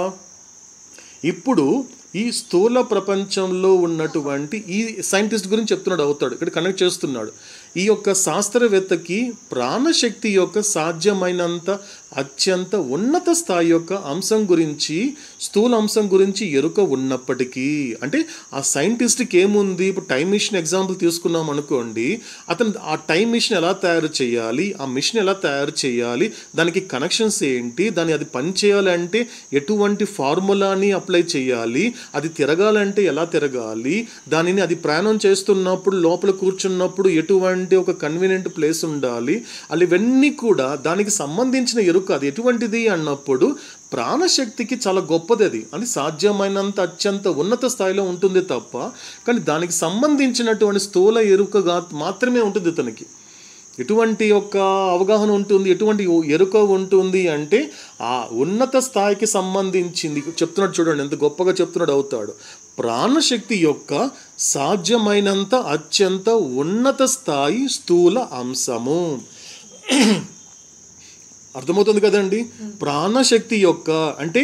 ఇప్పుడు ఈ స్థూల ప్రపంచంలో ఉన్నటువంటి ఈ సైంటిస్ట్ గురించి చెప్తున్నాడు అవుతాడు. ఇక్కడ కనెక్ట్ చేస్తున్నాడు. ఈ యొక్క శాస్త్రవేత్తకి ప్రాణశక్తి యొక్క సాధ్యమైనంత అత్యంత ఉన్నత స్థాయి యొక్క అంశం గురించి, స్థూల అంశం గురించి ఎరుక ఉన్నప్పటికీ, అంటే ఆ సైంటిస్ట్కి ఏముంది, ఇప్పుడు టైం మిషన్ ఎగ్జాంపుల్ తీసుకున్నాం అనుకోండి, అతను ఆ టైం మిషన్ ఎలా తయారు చేయాలి, ఆ మిషన్ ఎలా తయారు చేయాలి, దానికి కనెక్షన్స్ ఏంటి, అది పని చేయాలంటే ఎటువంటి ఫార్ములాని అప్లై చేయాలి, అది తిరగాలంటే ఎలా తిరగాలి, దానిని అది ప్రయాణం చేస్తున్నప్పుడు లోపల కూర్చున్నప్పుడు ఎటువంటి ఒక కన్వీనియంట్ ప్లేస్ ఉండాలి, ఇవన్నీ కూడా దానికి సంబంధించిన ఎరుక. అది ఎటువంటిది అన్నప్పుడు ప్రాణశక్తికి చాలా గొప్పది. అది సాధ్యమైనంత అత్యంత ఉన్నత స్థాయిలో ఉంటుంది తప్ప, కానీ దానికి సంబంధించినటువంటి స్థూల ఎరుకగా మాత్రమే ఉంటుంది. తనకి ఎటువంటి ఒక అవగాహన ఉంటుంది, ఎటువంటి ఎరుక ఉంటుంది అంటే ఆ ఉన్నత స్థాయికి సంబంధించింది. చెప్తున్నాడు చూడండి, ఎంత గొప్పగా చెప్తున్నాడు అవుతాడు. ప్రాణశక్తి యొక్క సాధ్యమైనంత అత్యంత ఉన్నత స్థాయి స్థూల అంశము. అర్థమవుతుంది కదండి. ప్రాణశక్తి యొక్క అంటే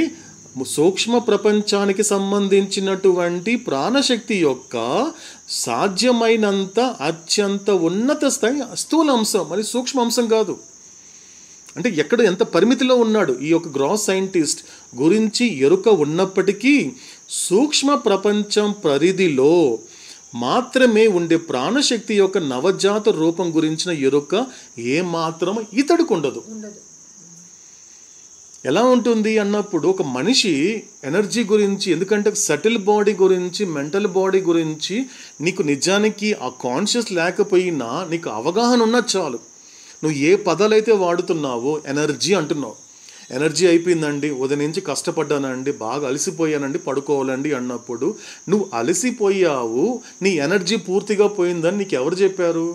సూక్ష్మ ప్రపంచానికి సంబంధించినటువంటి ప్రాణశక్తి యొక్క సాధ్యమైనంత అత్యంత ఉన్నత స్థాయి స్థూల అంశం, మరి సూక్ష్మ అంశం కాదు. అంటే ఎక్కడ ఎంత పరిమితిలో ఉన్నాడు ఈ యొక్క గ్రాస్ సైంటిస్ట్ గురించి ఎరుక ఉన్నప్పటికీ సూక్ష్మ ప్రపంచం పరిధిలో మాత్రమే ఉండే ప్రాణశక్తి యొక్క నవజాత రూపం గురించిన ఎరుక ఏమాత్రం ఇతడికి ఉండదు. ఎలా ఉంటుంది అన్నప్పుడు ఒక మనిషి ఎనర్జీ గురించి, ఎందుకంటే సటిల్ బాడీ గురించి, మెంటల్ బాడీ గురించి నీకు నిజానికి ఆ కాన్షియస్ లేకపోయినా నీకు అవగాహన ఉన్నా చాలు. నువ్వు ఏ పదాలైతే వాడుతున్నావో ఎనర్జీ అంటున్నావు. ఎనర్జీ అయిపోయిందండి, ఉదయం నుంచి కష్టపడ్డానండి, బాగా అలసిపోయానండి, పడుకోవాలండి అన్నప్పుడు నువ్వు అలసిపోయావు, నీ ఎనర్జీ పూర్తిగా పోయిందని నీకు ఎవరు చెప్పారు?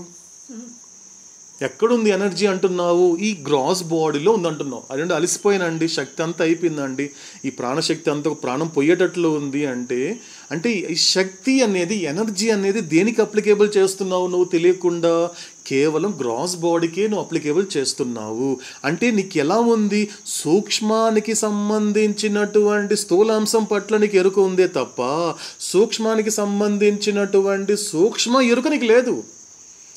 ఎక్కడుంది ఎనర్జీ అంటున్నావు? ఈ గ్రాస్ బాడీలో ఉందంటున్నావు. అదేంటి అలసిపోయానండి, శక్తి అంతా అయిపోయిందండి, ఈ ప్రాణశక్తి అంతా ప్రాణం పోయేటట్లు ఉంది అంటే ఈ శక్తి అనేది, ఎనర్జీ అనేది దేనికి అప్లికేబుల్ చేస్తున్నావు నువ్వు తెలియకుండా? కేవలం గ్రాస్ బాడీకే నువ్వు అప్లికేబుల్ చేస్తున్నావు. అంటే నీకు ఎలా ఉంది? సూక్ష్మానికి సంబంధించినటువంటి స్థూలాంశం పట్ల నీకు ఎరుక ఉందే తప్ప సూక్ష్మానికి సంబంధించినటువంటి సూక్ష్మ ఎరుక నీకు లేదు.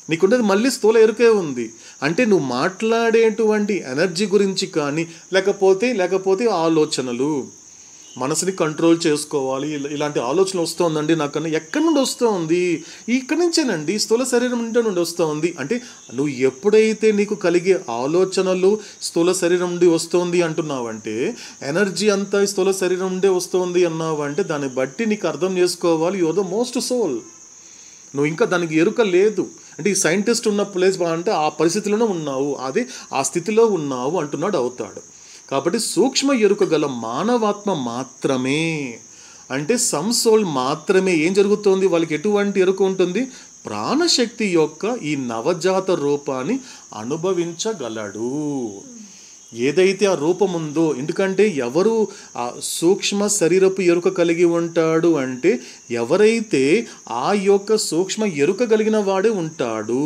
నీకుండేది మళ్ళీ స్థూల ఎరుకే ఉంది. అంటే నువ్వు మాట్లాడేటువంటి ఎనర్జీ గురించి కానీ లేకపోతే ఆలోచనలు, మనసుని కంట్రోల్ చేసుకోవాలి, ఇలాంటి ఆలోచన వస్తుందండి నాకన్నా, ఎక్కడి నుండి వస్తుంది? ఇక్కడి నుంచేనండి, స్థూల శరీరం నుండి వస్తుంది. అంటే నువ్వు ఎప్పుడైతే నీకు కలిగే ఆలోచనలు స్థూల శరీరం నుండి వస్తుంది అంటున్నావంటే, ఎనర్జీ అంతా స్థూల శరీరం నుండే వస్తుంది అన్నావంటే, దాన్ని బట్టి నీకు అర్థం చేసుకోవాలి, you are the most soul. నువ్వు ఇంకా దానికి ఎరుక లేదు. అంటే ఈ సైంటిస్ట్ ఉన్న ప్లేస్ అంటే ఆ పరిస్థితిలోనే ఉన్నావు, అదే ఆ స్థితిలో ఉన్నావు అంటున్నాడు అవుతాడు. కాబట్టి సూక్ష్మ ఎరుక గల మానవాత్మ మాత్రమే, అంటే సమ్ సోల్ మాత్రమే ఏం జరుగుతుంది, వాళ్ళకి ఎటువంటి ఎరుక ఉంటుంది? ప్రాణశక్తి యొక్క ఈ నవజాత రూపాన్ని అనుభవించగలడు. ఏదైతే ఆ రూపం ఉందో, ఎందుకంటే ఎవరు ఆ సూక్ష్మ శరీరపు ఎరుక కలిగి ఉంటాడు అంటే ఎవరైతే ఆ యొక్క సూక్ష్మ ఎరుక కలిగిన వాడే ఉంటాడు.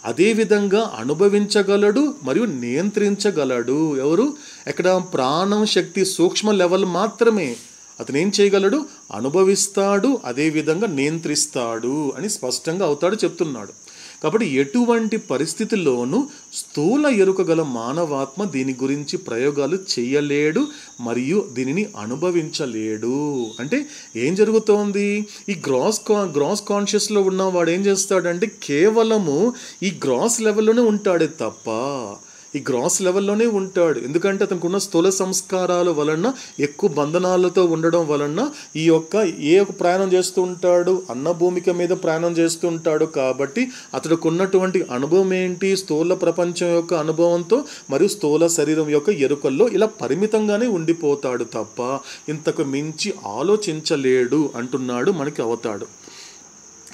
అదేవిధంగా అనుభవించగలడు మరియు నియంత్రించగలడు. ఎవరు? ఎక్కడ? ప్రాణం శక్తి సూక్ష్మ లెవెల్ మాత్రమే. అతను ఏం చేయగలడు? అనుభవిస్తాడు, అదేవిధంగా నియంత్రిస్తాడు అని స్పష్టంగా అవుతాడు చెప్తున్నాడు. కాబట్టి ఎటువంటి పరిస్థితుల్లోనూ స్థూల ఎరుక గల మానవాత్మ దీని గురించి ప్రయోగాలు చేయలేడు మరియు దీనిని అనుభవించలేడు. అంటే ఏం జరుగుతోంది? ఈ గ్రాస్ కాన్షియస్లో ఉన్నవాడు ఏం చేస్తాడంటే కేవలము ఈ గ్రాస్ లెవెల్లోనే ఉంటాడే తప్ప, ఈ గ్రాస్ లెవెల్లోనే ఉంటాడు. ఎందుకంటే అతనికి ఉన్న స్థూల సంస్కారాల వలన, ఎక్కువ బంధనాలతో ఉండడం వలన ఈ యొక్క ప్రయాణం చేస్తూ ఉంటాడు, అన్నభూమిక మీద ప్రయాణం చేస్తూ ఉంటాడు. కాబట్టి అతడికి ఉన్నటువంటి అనుభవం ఏంటి? స్థూల ప్రపంచం యొక్క అనుభవంతో మరియు స్థూల శరీరం యొక్క ఎరుకల్లో ఇలా పరిమితంగానే ఉండిపోతాడు తప్ప ఇంతకు మించి ఆలోచించలేడు అంటున్నాడు మనకి అవుతాడు.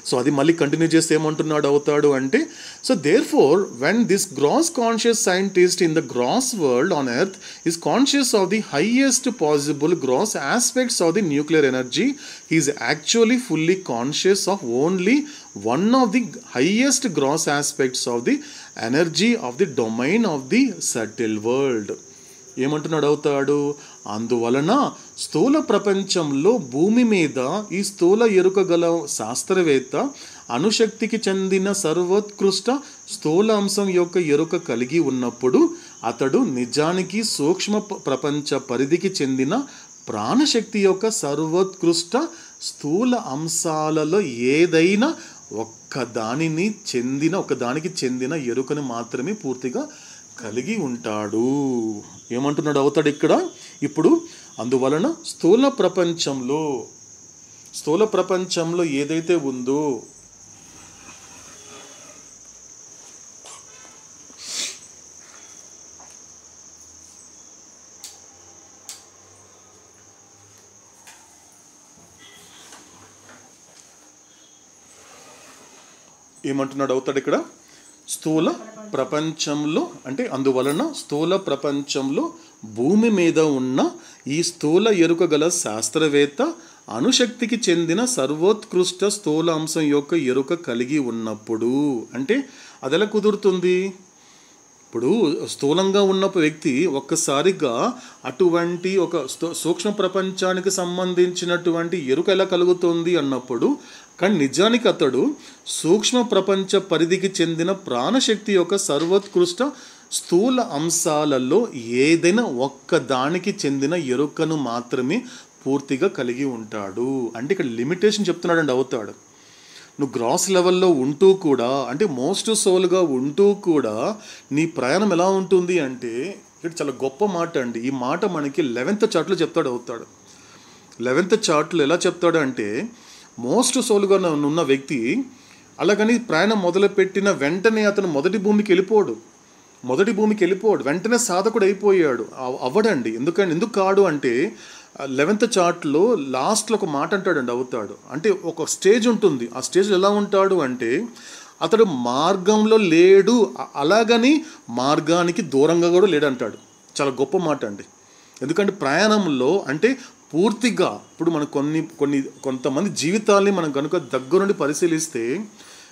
సో అది మళ్ళీ కంటిన్యూ చేస్తే ఏమంటున్నాడు అవుతాడు అంటే, so therefore when this gross conscious scientist in the gross world on earth is conscious of the highest possible gross aspects of the nuclear energy, he is actually fully conscious of only one of the highest gross aspects of the energy of the domain of the subtle world. ఏమంటున్నాడు అవుతాడు, అందువలన స్థూల ప్రపంచంలో భూమి మీద ఈ స్థూల ఎరుక గల శాస్త్రవేత్త అణుశక్తికి చెందిన సర్వోత్కృష్ట స్థూల అంశం యొక్క ఎరుక కలిగి ఉన్నప్పుడు అతడు నిజానికి సూక్ష్మ ప్రపంచ పరిధికి చెందిన ప్రాణశక్తి యొక్క సర్వోత్కృష్ట స్థూల అంశాలలో ఏదైనా ఒకదానికి చెందిన ఎరుకను మాత్రమే పూర్తిగా కలిగి ఉంటాడు. ఏమంటున్నాడు అవుతాడు ఇక్కడ ఇప్పుడు, అందువలన స్థూల ప్రపంచంలో ఏదైతే ఉందో ఏమంటున్నాడు అవుతాడు ఇక్కడ, స్థూల ప్రపంచంలో అంటే అందువలన స్థూల ప్రపంచంలో భూమి మీద ఉన్న ఈ స్థూల ఎరుక గల శాస్త్రవేత్త అణుశక్తికి చెందిన సర్వోత్కృష్ట స్థూల అంశం యొక్క ఎరుక కలిగి ఉన్నప్పుడు, అంటే అది ఎలా కుదురుతుంది? ఇప్పుడు స్థూలంగా ఉన్న వ్యక్తి ఒక్కసారిగా అటువంటి ఒక సూక్ష్మ ప్రపంచానికి సంబంధించినటువంటి ఎరుక ఎలా కలుగుతుంది అన్నప్పుడు, కానీ నిజానికి అతడు సూక్ష్మ ప్రపంచ పరిధికి చెందిన ప్రాణశక్తి యొక్క సర్వోత్కృష్ట స్థూల అంశాలలో ఏదైనా ఒక్కదానికి చెందిన ఎరుకను మాత్రమే పూర్తిగా కలిగి ఉంటాడు. అంటే ఇక్కడ లిమిటేషన్ చెప్తున్నాడండి అవుతాడు. నువ్వు గ్రాస్ లెవెల్లో ఉంటూ కూడా, అంటే మోస్ట్ సోల్గా ఉంటూ కూడా నీ ప్రయాణం ఎలా ఉంటుంది అంటే, ఇక్కడ చాలా గొప్ప మాట అండి. ఈ మాట మనకి 11th చార్ట్లో చెప్తాడు అవుతాడు. 11th చార్ట్లో ఎలా చెప్తాడు అంటే, మోస్ట్ సోల్గా ఉన్న వ్యక్తి అలాగని ప్రయాణం మొదలుపెట్టిన వెంటనే అతను మొదటి భూమికి వెళ్ళిపోడు, వెంటనే సాధకుడు అయిపోయాడు అవ్వడండి. ఎందుకు కాడు అంటే 11th చార్ట్లో లాస్ట్లో ఒక మాట అంటాడండి అవుతాడు. అంటే ఒక స్టేజ్ ఉంటుంది, ఆ స్టేజ్లో ఎలా ఉంటాడు అంటే అతడు మార్గంలో లేడు, అలాగని మార్గానికి దూరంగా కూడా లేడు అంటాడు. చాలా గొప్ప మాట అండి. ఎందుకంటే ప్రయాణంలో అంటే పూర్తిగా ఇప్పుడు మనం కొంతమంది జీవితాల్ని మనం కనుక దగ్గరుండి పరిశీలిస్తే,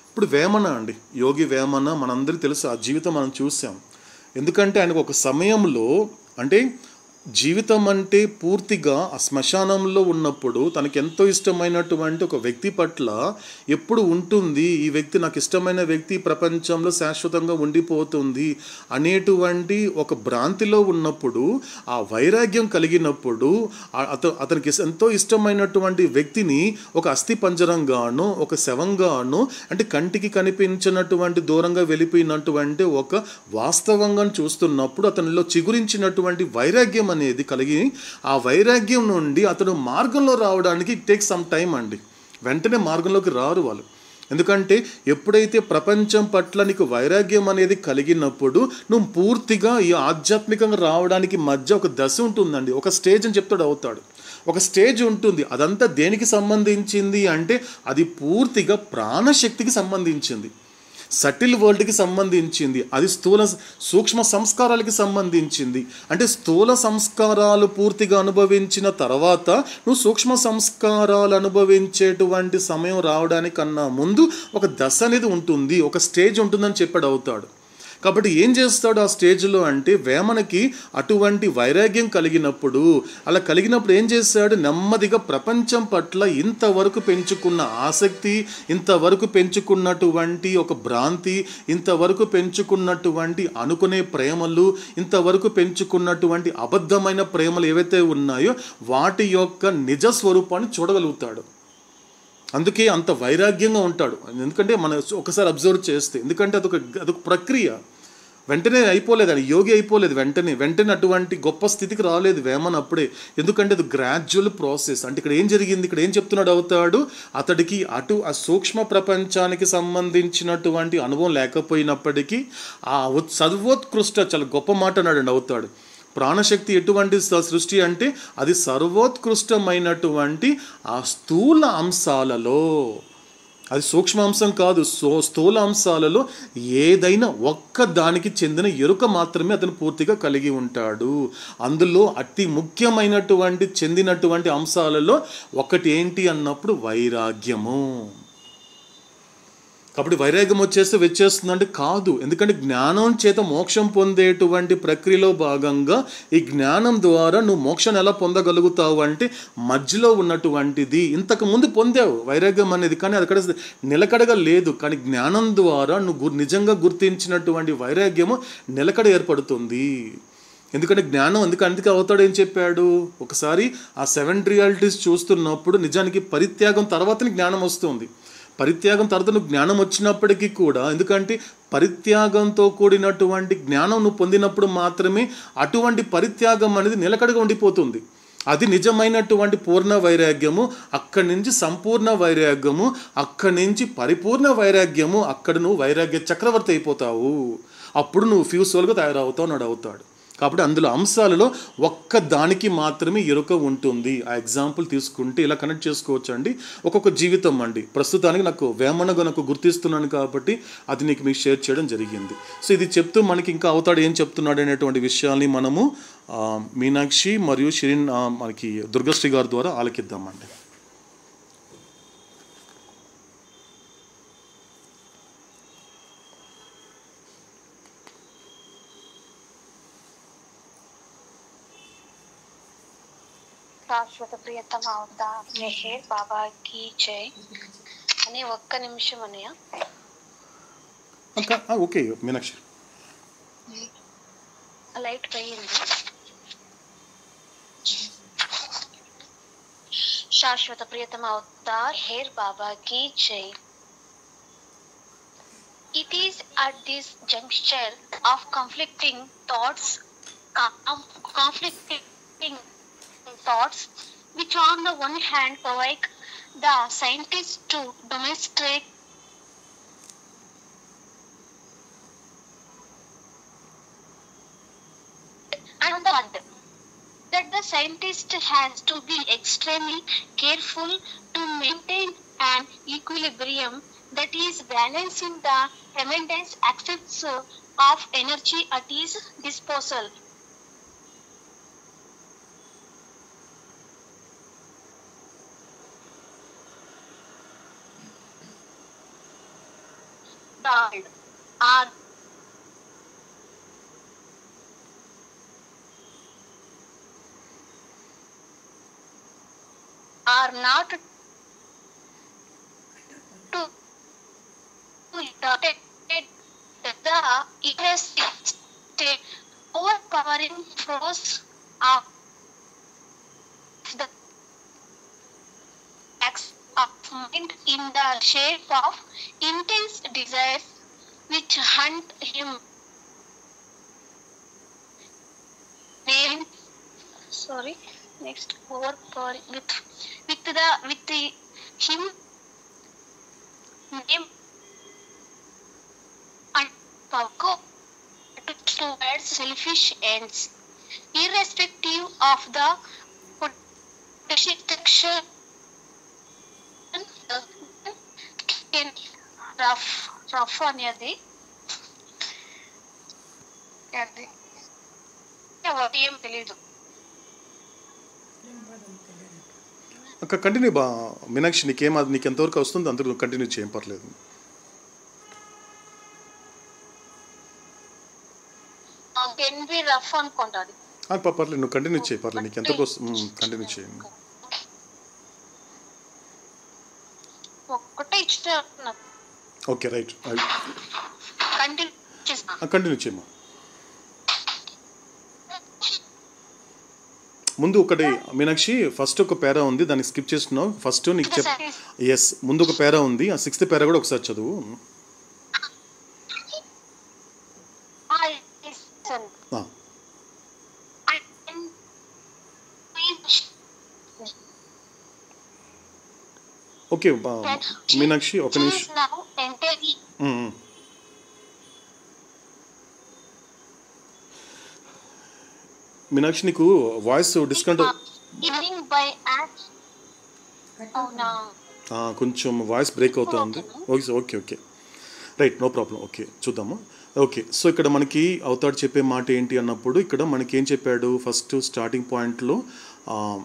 ఇప్పుడు వేమన అండి, యోగి వేమన మనందరికీ తెలుసు, ఆ జీవితం మనం చూసాం. ఎందుకంటే ఆయనకు ఒక సమయంలో అంటే జీవితం అంటే పూర్తిగా ఆ శ్మశానంలో ఉన్నప్పుడు తనకు ఎంతో ఇష్టమైనటువంటి ఒక వ్యక్తి పట్ల ఎప్పుడు ఉంటుంది, ఈ వ్యక్తి నాకు ఇష్టమైన వ్యక్తి ప్రపంచంలో శాశ్వతంగా ఉండిపోతుంది అనేటువంటి ఒక భ్రాంతిలో ఉన్నప్పుడు, ఆ వైరాగ్యం కలిగినప్పుడు అతనికి ఎంతో ఇష్టమైనటువంటి వ్యక్తిని ఒక అస్థి పంజరంగాను ఒక శవంగాను అంటే కంటికి కనిపించినటువంటి దూరంగా వెళ్ళిపోయినటువంటి ఒక వాస్తవంగా చూస్తున్నప్పుడు అతనిలో చిగురించినటువంటి వైరాగ్యం అనేది కలిగి, ఆ వైరాగ్యం నుండి అతను మార్గంలో రావడానికి ఇట్ టేక్స్ సమ్ టైం అండి. వెంటనే మార్గంలోకి రారు వాళ్ళు. ఎందుకంటే ఎప్పుడైతే ప్రపంచం పట్ల నీకు వైరాగ్యం అనేది కలిగినప్పుడు నువ్వు పూర్తిగా ఈ ఆధ్యాత్మికంగా రావడానికి మధ్య ఒక దశ ఉంటుందండి, ఒక స్టేజ్ అని చెప్తాడు అవుతాడు. ఒక స్టేజ్ ఉంటుంది, అదంతా దేనికి సంబంధించింది అంటే అది పూర్తిగా ప్రాణశక్తికి సంబంధించింది, సటిల్ వరల్డ్కి సంబంధించింది, అది సూక్ష్మ సంస్కారాలకి సంబంధించింది. అంటే స్థూల సంస్కారాలు పూర్తిగా అనుభవించిన తర్వాత నువ్వు సూక్ష్మ సంస్కారాలు అనుభవించేటువంటి సమయం రావడానికన్నా ముందు ఒక దశ అనేది ఉంటుంది, ఒక స్టేజ్ ఉంటుందని చెప్పాడు అవుతాడు. కాబట్టి ఏం చేస్తాడు ఆ స్టేజ్లో అంటే, వేమనకి అటువంటి వైరాగ్యం కలిగినప్పుడు ఏం చేశాడు, నెమ్మదిగా ప్రపంచం పట్ల ఇంతవరకు పెంచుకున్న ఆసక్తి, ఇంతవరకు పెంచుకున్నటువంటి ఒక భ్రాంతి, ఇంతవరకు పెంచుకున్నటువంటి అనుకునే ప్రేమలు, ఇంతవరకు పెంచుకున్నటువంటి అబద్ధమైన ప్రేమలు ఏవైతే ఉన్నాయో వాటి యొక్క నిజ స్వరూపాన్ని చూడగలుగుతాడు. అందుకే అంత వైరాగ్యంగా ఉంటాడు. ఎందుకంటే మనం ఒకసారి అబ్జర్వ్ చేస్తే, ఎందుకంటే అదొక ప్రక్రియ, వెంటనే అయిపోలేదు, అది యోగి అయిపోలేదు వెంటనే అటువంటి గొప్ప స్థితికి రాలేదు వేమన అప్పుడే. ఎందుకంటే అది గ్రాడ్యువల్ ప్రాసెస్. అంటే ఇక్కడ ఏం జరిగింది, ఇక్కడ ఏం చెప్తున్నాడు అవుతాడు, అతడికి ఆ సూక్ష్మ ప్రపంచానికి సంబంధించినటువంటి అనుభవం లేకపోయినప్పటికీ ఆ సర్వోత్కృష్ట, చాలా గొప్ప మాట అన్నాడు అవుతాడు, ప్రాణశక్తి ఎటువంటి సృష్టి అంటే అది సర్వోత్కృష్టమైనటువంటి ఆ స్థూల అంశాలలో అది సూక్ష్మాంశం కాదు, స్థూల అంశాలలో ఏదైనా ఒక్క దానికి చెందిన ఎరుక మాత్రమే అతను పూర్తిగా కలిగి ఉంటాడు. అందులో అతి ముఖ్యమైనటువంటి చెందినటువంటి అంశాలలో ఒకటి ఏంటి అన్నప్పుడు వైరాగ్యము. కాబట్టి వైరాగ్యం వచ్చేస్తుందంటే కాదు. ఎందుకంటే జ్ఞానం చేత మోక్షం పొందేటువంటి ప్రక్రియలో భాగంగా ఈ జ్ఞానం ద్వారా నువ్వు మోక్షాన్ని ఎలా పొందగలుగుతావు అంటే మధ్యలో ఉన్నటువంటిది ఇంతకు ముందు పొందావు వైరాగ్యం అనేది, కానీ అది అక్కడ నిలకడగా లేదు. కానీ జ్ఞానం ద్వారా నువ్వు నిజంగా గుర్తించినటువంటి వైరాగ్యము నిలకడ ఏర్పడుతుంది. ఎందుకంటే జ్ఞానం అందుకే అవుతాడు ఏం చెప్పాడు, ఒకసారి ఆ 7 రియాలిటీస్ చూస్తున్నప్పుడు నిజానికి పరిత్యాగం తర్వాతనే జ్ఞానం వస్తుంది. పరిత్యాగం తర్వాత నువ్వు జ్ఞానం వచ్చినప్పటికీ కూడా, ఎందుకంటే పరిత్యాగంతో కూడినటువంటి జ్ఞానం నువ్వు పొందినప్పుడు మాత్రమే అటువంటి పరిత్యాగం అనేది నిలకడగా ఉండిపోతుంది. అది నిజమైనటువంటి పూర్ణ వైరాగ్యము. అక్కడి నుంచి సంపూర్ణ వైరాగ్యము, అక్కడి నుంచి పరిపూర్ణ వైరాగ్యము. అక్కడ నువ్వు వైరాగ్య చక్రవర్తి అయిపోతావు. అప్పుడు నువ్వు ఫ్యూసోల్గా తయారవుతావు, నాడు అవుతాడు. కాబట్టి అందులో అంశాలలో ఒక్క దానికి మాత్రమే ఎరుక ఉంటుంది. ఆ ఎగ్జాంపుల్ తీసుకుంటే ఇలా కనెక్ట్ చేసుకోవచ్చు అండి. ఒక్కొక్క జీవితం అండి. ప్రస్తుతానికి నాకు వేమనగా నాకు గుర్తిస్తున్నాను కాబట్టి అది మీకు షేర్ చేయడం జరిగింది. సో ఇది చెప్తూ మనకి ఇంకా అవుతాడు ఏం చెప్తున్నాడు అనేటువంటి విషయాల్ని మనము మీనాక్షి మరియు షిరిన్ మనకి దుర్గశ్రీ గారి ద్వారా ఆలకిద్దామండి. శాశ్వత ప్రియతమ అవుతా మెహర్ బాబాకి జై అని ఒక్క నిమిషం అన్నయ్య. ఓకే మీనాక్షి, లైట్ పోయింది. శాశ్వత ప్రియతమ అవుతా హేర్ బాబాకి జై. It is at this juncture of conflicting thoughts which on the one hand provoke the scientists to demonstrate and on the other that the scientist has to be extremely careful to maintain an equilibrium that is balancing the tremendous access of energy at his disposal. Are not to the interested overpowering force of the acts of mind in the shape of intense desires which hunt him. Next overpowering with him name and power towards selfish ends, irrespective of the potential rough అనేది అది ఏం తెలీదు. Continue Meenakshi, నీకు ఎంతవరకు వస్తుంది అందరూ continue చేయం, పర్లేదు. రఫ్ అనుకుంటుంది. పర్లేదు, నువ్వు కంటిన్యూ చేయి, పర్లేదు. నీకు ఎంతవరకు వస్తుంది కంటిన్యూ చేయండి. ఒక్కటే ఇచ్చిన. ఓకే రైట్, కంటిన్యూ చేయమ్మా. ముందు ఒకటి మీనాక్షి, ఫస్ట్ ఒక పేరా ఉంది, దాన్ని స్కిప్ చేస్తున్నావు. ఫస్ట్ నీకు ఎస్, ముందు ఒక పేరా ఉంది, ఆ 6th పేరా కూడా ఒకసారి చదువు. ఓకే మీనాక్షి, ఒక నిమిషం. మీనాక్షి, నీకు వాయిస్ డిస్కౌంట్. కొంచెం వాయిస్ బ్రేక్ అవుతుంది. Okay okay okay right, no problem. Okay చూద్దాము. ఓకే, సో ఇక్కడ మనకి అవతాడు చెప్పే మాట ఏంటి అన్నప్పుడు ఇక్కడ మనకి ఏం చెప్పాడు ఫస్ట్ స్టార్టింగ్ పాయింట్లో.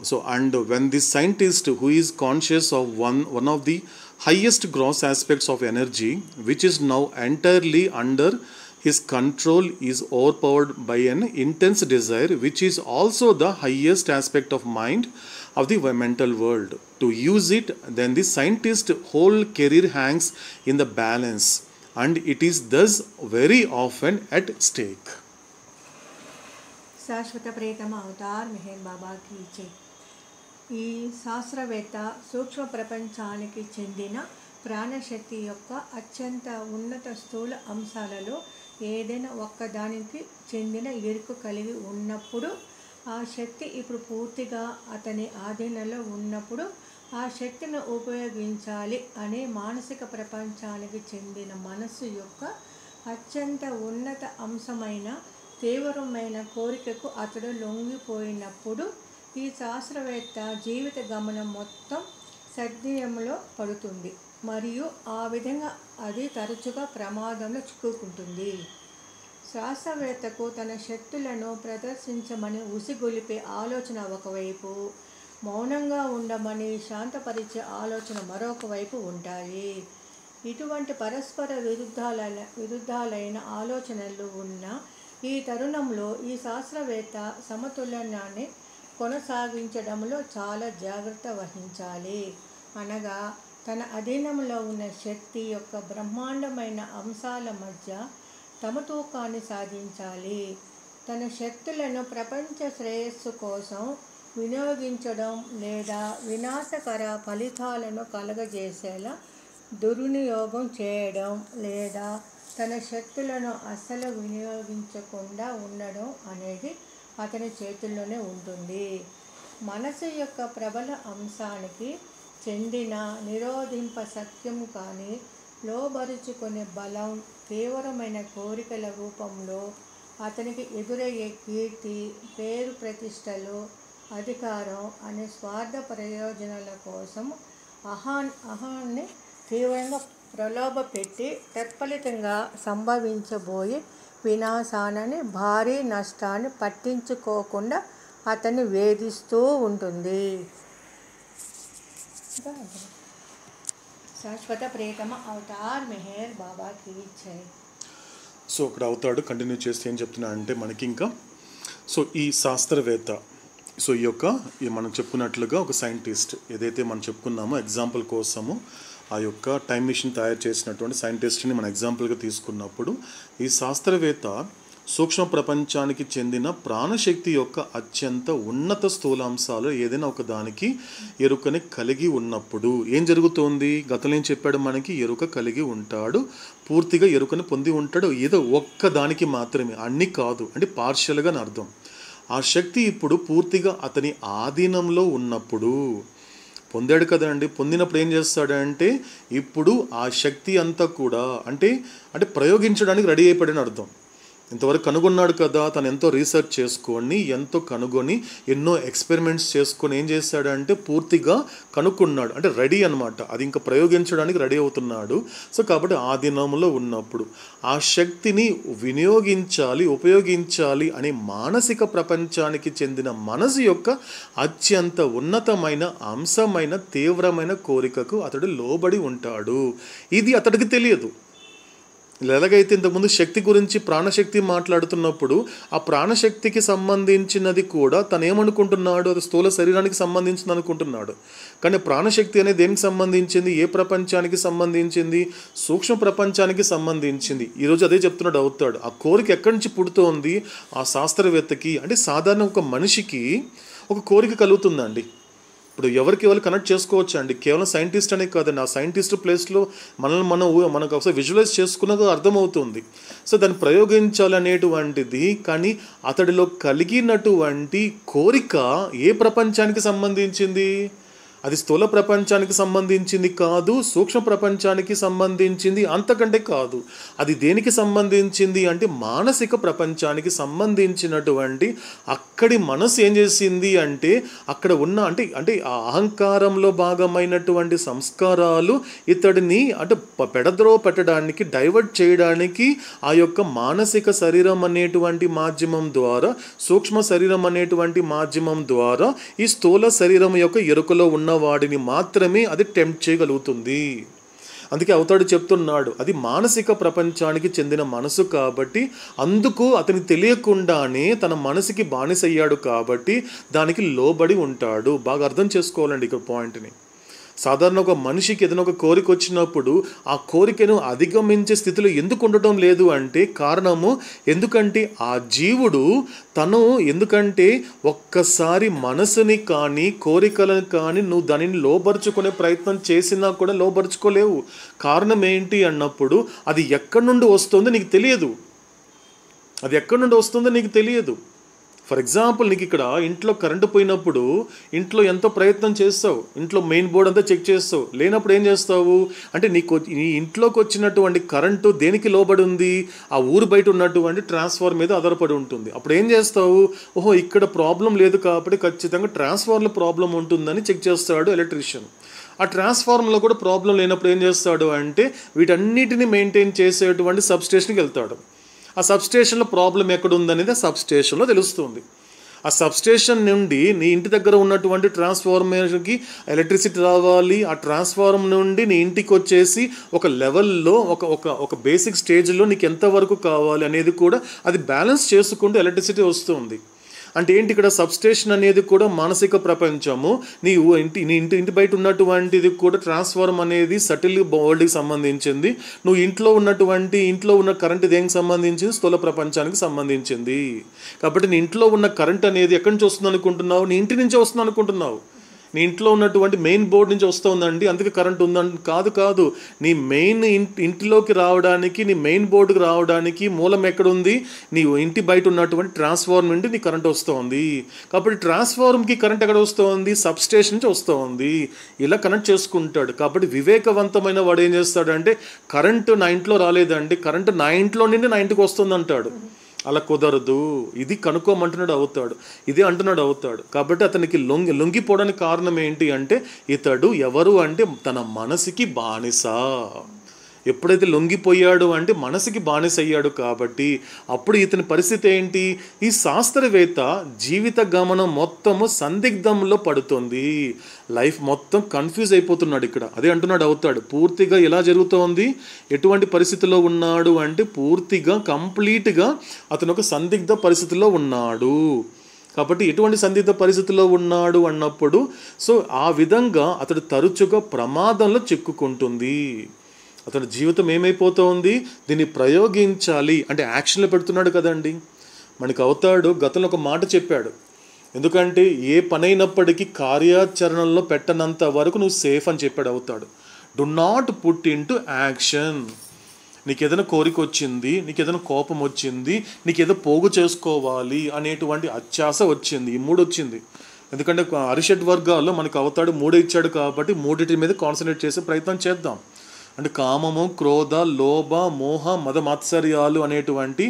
So and when the scientist who is conscious of one of the highest gross aspects of energy which is now entirely under his control is overpowered by an intense desire which is also the highest aspect of mind of the mental world. To use it, then the scientist's whole career hangs in the balance and it is thus very often at stake. శాశ్వత ప్రియతమ Avatar Meher బాబాకి జై. ఈ శాస్త్రవేత్త సూక్ష్మ ప్రపంచానికి చెందిన ప్రాణశక్తి యొక్క అత్యంత ఉన్నత స్థూల అంశాలలో ఏదైనా ఒక్కదానికి చెందిన ఎరుక కలిగి ఉన్నప్పుడు, ఆ శక్తి ఇప్పుడు పూర్తిగా అతని ఆధీనంలో ఉన్నప్పుడు ఆ శక్తిని ఉపయోగించాలి అనే మానసిక ప్రపంచానికి చెందిన మనస్సు యొక్క అత్యంత ఉన్నత అంశమైన తీవ్రమైన కోరికకు అతడు లొంగిపోయినప్పుడు ఈ శాస్త్రవేత్త జీవిత గమనం మొత్తం సద్యంలో పడుతుంది మరియు ఆ విధంగా అది తరచుగా ప్రమాదంలో చిక్కుకుంటుంది. శాస్త్రవేత్తకు తన శక్తులను ప్రదర్శించమని ఉసిగొలిపే ఆలోచన ఒకవైపు, మౌనంగా ఉండమని శాంతపరిచే ఆలోచన మరొక వైపు ఉంటాయి. ఇటువంటి పరస్పర విరుద్ధాలైన ఆలోచనలు ఉన్న ఈ తరుణంలో ఈ శాస్త్రవేత్త సమతుల్యాన్ని కొనసాగించడంలో చాలా జాగ్రత్త వహించాలి. అనగా తన అధీనంలో ఉన్న శక్తి యొక్క బ్రహ్మాండమైన అంశాల మధ్య సమతూకాన్ని సాధించాలి. తన శక్తులను ప్రపంచ శ్రేయస్సు కోసం వినియోగించడం లేదా వినాశకర ఫలితాలను కలగజేసేలా దుర్వినియోగం చేయడం లేదా తన శక్తులను అస్సలు వినియోగించకుండా ఉండడం అనేది అతని చేతుల్లోనే ఉంటుంది. మనసు యొక్క ప్రబల అంశానికి చెందిన నిరోధింప సత్యం కానీ లోబరుచుకునే బలం తీవ్రమైన కోరికల రూపంలో అతనికి ఎదురయ్యే కీర్తి, పేరు ప్రతిష్టలు, అధికారం అనే స్వార్థ ప్రయోజనాల కోసం అహాన్ని తీవ్రంగా ప్రలోభపెట్టి తత్ఫలితంగా సంభవించబోయే వినాశాన్ని, భారీ నష్టాన్ని పట్టించుకోకుండా అతన్ని వేధిస్తూ ఉంటుంది. శాశ్వత ప్రియతమ అవతార్ మెహర్ బాబాకి జై. సో అక్కడ అవుతాడు కంటిన్యూ చేస్తే ఏం చెప్తున్నా అంటే మనకి ఇంకా సో ఈ శాస్త్రవేత్త, సో ఈ మనం చెప్పుకున్నట్లుగా ఒక సైంటిస్ట్ ఏదైతే మనం చెప్పుకున్నామో ఎగ్జాంపుల్ కోసము ఆ యొక్క టైం మిషన్ తయారు చేసినటువంటి సైంటిస్ట్ని మనం ఎగ్జాంపుల్గా తీసుకున్నప్పుడు ఈ శాస్త్రవేత్త సూక్ష్మ ప్రపంచానికి చెందిన ప్రాణశక్తి యొక్క అత్యంత ఉన్నత స్థూలాంశాలు ఏదైనా ఒక దానికి ఎరుకని కలిగి ఉన్నప్పుడు ఏం జరుగుతోంది? గతంలో ఏం చెప్పాడు మనకి? ఎరుక కలిగి ఉంటాడు, పూర్తిగా ఎరుకని పొంది ఉంటాడు. ఏదో ఒక్క దానికి మాత్రమే, అన్ని కాదు అంటే పార్షియల్గా అని అర్థం. ఆ శక్తి ఇప్పుడు పూర్తిగా అతని ఆధీనంలో ఉన్నప్పుడు పొందాడు కదండి. పొందినప్పుడు ఏం చేస్తాడంటే ఇప్పుడు ఆ శక్తి అంతా కూడా అంటే ప్రయోగించడానికి రెడీ అయిపోయాడని అర్థం. ఇంతవరకు కనుగొన్నాడు కదా, తను ఎంతో రీసెర్చ్ చేసుకొని ఎంతో కనుగొని ఎన్నో ఎక్స్పెరిమెంట్స్ చేసుకొని ఏం చేశాడంటే పూర్తిగా కనుక్కున్నాడు, అంటే రెడీ అనమాట. అది ఇంకా ప్రయోగించడానికి రెడీ అవుతున్నాడు. సో కాబట్టి ఆ దినంలో ఉన్నప్పుడు ఆ శక్తిని వినియోగించాలి, ఉపయోగించాలి అనే మానసిక ప్రపంచానికి చెందిన మనసు యొక్క అత్యంత ఉన్నతమైన అంశమైన తీవ్రమైన కోరికకు అతడు లోబడి ఉంటాడు. ఇది అతడికి తెలియదు. ఎలాగైతే ఇంతకుముందు శక్తి గురించి ప్రాణశక్తి మాట్లాడుతున్నప్పుడు ఆ ప్రాణశక్తికి సంబంధించినది కూడా తను ఏమనుకుంటున్నాడు, అది స్థూల శరీరానికి సంబంధించింది అనుకుంటున్నాడు. కానీ ప్రాణశక్తి అనేది దేనికి సంబంధించింది? ఏ ప్రపంచానికి సంబంధించింది? సూక్ష్మ ప్రపంచానికి సంబంధించింది. ఈరోజు అదే చెప్తున్నాడు అవుతాడు. ఆ కోరిక ఎక్కడి నుంచి పుడుతోంది? ఆ శాస్త్రవేత్తకి అంటే సాధారణ ఒక మనిషికి ఒక కోరిక కలుగుతుందండి. ఇప్పుడు ఎవరికి ఎవరు కనెక్ట్ చేసుకోవచ్చు అండి. కేవలం సైంటిస్ట్ అనే కాదండి, ఆ సైంటిస్ట్ ప్లేస్లో మనకు ఒకసారి విజువలైజ్ చేసుకున్నది అర్థమవుతుంది. సో దాన్ని ప్రయోగించాలనేటువంటిది కానీ అతడిలో కలిగినటువంటి కోరిక ఏ ప్రపంచానికి సంబంధించింది? అది స్థూల ప్రపంచానికి సంబంధించింది కాదు, సూక్ష్మ ప్రపంచానికి సంబంధించింది అంతకంటే కాదు. అది దేనికి సంబంధించింది అంటే మానసిక ప్రపంచానికి సంబంధించినటువంటి అక్కడి మనసు ఏం చేసింది అంటే అక్కడ ఉన్న అంటే ఆ అహంకారంలో భాగమైనటువంటి సంస్కారాలు ఇతడిని అంటే పెడద్రోవ పెట్టడానికి, డైవర్ట్ చేయడానికి ఆ యొక్క మానసిక శరీరం అనేటువంటి మాధ్యమం ద్వారా, సూక్ష్మ శరీరం అనేటువంటి మాధ్యమం ద్వారా ఈ స్థూల శరీరం యొక్క ఎరుకలో ఉన్న వాడిని మాత్రమే అది టెంప్ట్ చేయగలుగుతుంది. అందుకే అవతాడు చెప్తున్నాడు, అది మానసిక ప్రపంచానికి చెందిన మనసు కాబట్టి అందుకు అతనికి తెలియకుండానే తన మనసుకి బానిసయ్యాడు కాబట్టి దానికి లోబడి ఉంటాడు. బాగా అర్థం చేసుకోవాలండి ఇక్కడ పాయింట్ని. సాధారణ ఒక మనిషికి ఏదైనా ఒక కోరిక వచ్చినప్పుడు ఆ కోరికను అధిగమించే స్థితిలో ఎందుకు ఉండటం లేదు అంటే కారణము ఎందుకంటే ఆ జీవుడు తను ఎందుకంటే ఒక్కసారి మనసుని కానీ కోరికలను కానీ నువ్వు దానిని లోబరుచుకునే ప్రయత్నం చేసినా కూడా లోబరుచుకోలేవు. కారణం ఏంటి అన్నప్పుడు అది ఎక్కడి నుండి వస్తుందో నీకు తెలియదు. అది ఎక్కడి నుండి వస్తుందో నీకు తెలియదు. ఫర్ ఎగ్జాంపుల్, నీకు ఇక్కడ ఇంట్లో కరెంటు పోయినప్పుడు ఇంట్లో ఎంతో ప్రయత్నం చేస్తావు, ఇంట్లో మెయిన్ బోర్డ్ అంతా చెక్ చేస్తావు, లేనప్పుడు ఏం చేస్తావు అంటే నీ ఇంట్లోకి వచ్చినటువంటి కరెంటు దేనికి లోబడి ఉంది? ఆ ఊరు బయట ఉన్నటువంటి ట్రాన్స్ఫార్మర్ మీద ఆధారపడి ఉంటుంది. అప్పుడు ఏం చేస్తావు? ఓహో ఇక్కడ ప్రాబ్లం లేదు కాబట్టి ఖచ్చితంగా ట్రాన్స్ఫార్మర్లో ప్రాబ్లం ఉంటుందని చెక్ చేస్తాడు ఎలక్ట్రీషియన్. ఆ ట్రాన్స్ఫార్మర్లో కూడా ప్రాబ్లం లేనప్పుడు ఏం చేస్తాడు అంటే వీటన్నిటిని మెయింటైన్ చేసేటువంటి సబ్స్టేషన్కి వెళ్తాడు. ఆ సబ్స్టేషన్లో ప్రాబ్లం ఎక్కడ ఉందనేది ఆ సబ్స్టేషన్లో తెలుస్తుంది. ఆ సబ్స్టేషన్ నుండి నీ ఇంటి దగ్గర ఉన్నటువంటి ట్రాన్స్ఫార్మర్కి ఎలక్ట్రిసిటీ రావాలి. ఆ ట్రాన్స్ఫార్మర్ నుండి నీ ఇంటికి వచ్చేసి ఒక లెవెల్లో ఒక బేసిక్ స్టేజ్లో నీకు ఎంతవరకు కావాలి అనేది కూడా అది బ్యాలెన్స్ చేసుకుంటూ ఎలక్ట్రిసిటీ వస్తుంది. అంటే ఏంటి, ఇక్కడ సబ్స్టేషన్ అనేది కూడా మానసిక ప్రపంచము. నీ ఇంటి బయట ఉన్నటువంటిది కూడా ట్రాన్స్ఫార్మర్ అనేది సటిల్ వరల్డ్కి సంబంధించింది. నువ్వు ఇంట్లో ఉన్న కరెంట్ దేనికి సంబంధించింది? స్థూల ప్రపంచానికి సంబంధించింది. కాబట్టి నీ ఇంట్లో ఉన్న కరెంట్ అనేది ఎక్కడి నుంచి వస్తుంది అనుకుంటున్నావు? నీ ఇంటి నుంచే వస్తుంది అనుకుంటున్నావు. నీ ఇంట్లో ఉన్నటువంటి మెయిన్ బోర్డు నుంచి వస్తుందండి అందుకే కరెంట్ ఉందండి. కాదు. నీ మెయిన్ ఇంటిలోకి రావడానికి, నీ మెయిన్ బోర్డుకి రావడానికి మూలం ఎక్కడుంది? నీ ఇంటి బయట ఉన్నటువంటి ట్రాన్స్ఫార్మర్ నుండి నీ కరెంట్ వస్తుంది. కాబట్టి ట్రాన్స్ఫార్మర్కి కరెంట్ ఎక్కడ వస్తుంది? సబ్స్టేషన్ నుంచి వస్తుంది. ఇలా కనెక్ట్ చేసుకుంటాడు. కాబట్టి వివేకవంతమైన వాడు ఏం చేస్తాడంటే కరెంటు నా ఇంట్లో రాలేదండి, కరెంటు నా ఇంట్లో నుండి నా ఇంటికి వస్తుంది అంటాడు. అలా కుదరదు, ఇది కనుక్కోమంటున్నాడు అవుతాడు, ఇదే అంటున్నాడు అవుతాడు. కాబట్టి అతనికి లొంగిపోవడానికి కారణం ఏంటి అంటే ఇతడు ఎవరు అంటే తన మనసుకి బానిస. ఎప్పుడైతే లొంగిపోయాడు అంటే మనసుకి బానిస అయ్యాడు. కాబట్టి అప్పుడు ఇతని పరిస్థితి ఏంటి? ఈ శాస్త్రవేత్త జీవిత గమనం మొత్తము సందిగ్ధంలో పడుతుంది. లైఫ్ మొత్తం కన్ఫ్యూజ్ అయిపోతున్నాడు. ఇక్కడ అదే అంటున్నాడు అవుతాడు. పూర్తిగా ఎలా జరుగుతోంది, ఎటువంటి పరిస్థితిలో ఉన్నాడు అంటే పూర్తిగా కంప్లీట్గా అతను ఒక సందిగ్ధ పరిస్థితిలో ఉన్నాడు. కాబట్టి ఎటువంటి సందిగ్ధ పరిస్థితిలో ఉన్నాడు అన్నప్పుడు ఆ విధంగా అతడు తరచుగా ప్రమాదంలో చిక్కుకుంటుంది. అతని జీవితం ఏమైపోతుంది? దీన్ని ప్రయోగించాలి అంటే యాక్షన్లో పెడుతున్నాడు కదండి. మనకు అవుతాడు గతంలో ఒక మాట చెప్పాడు. ఎందుకంటే ఏ పనైనప్పటికీ కార్యాచరణలో పెట్టనంత వరకు నువ్వు సేఫ్ అని చెప్పాడు అవుతాడు. Do not put in to action. నీకు ఏదైనా కోరిక వచ్చింది, నీకు ఏదైనా కోపం వచ్చింది, నీకు ఏదో పోగు చేసుకోవాలి అనేటువంటి అత్యాశ వచ్చింది, ఈ మూడు వచ్చింది. ఎందుకంటే అరిషడ్ వర్గాల్లో మనకు అవుతాడు 3 ఇచ్చాడు కాబట్టి 3 మీద కాన్సన్ట్రేట్ చేసే ప్రయత్నం చేద్దాం. అంటే కామము, క్రోధ, లోభ, మోహ, మద, మాత్సర్యాలు అనేటువంటి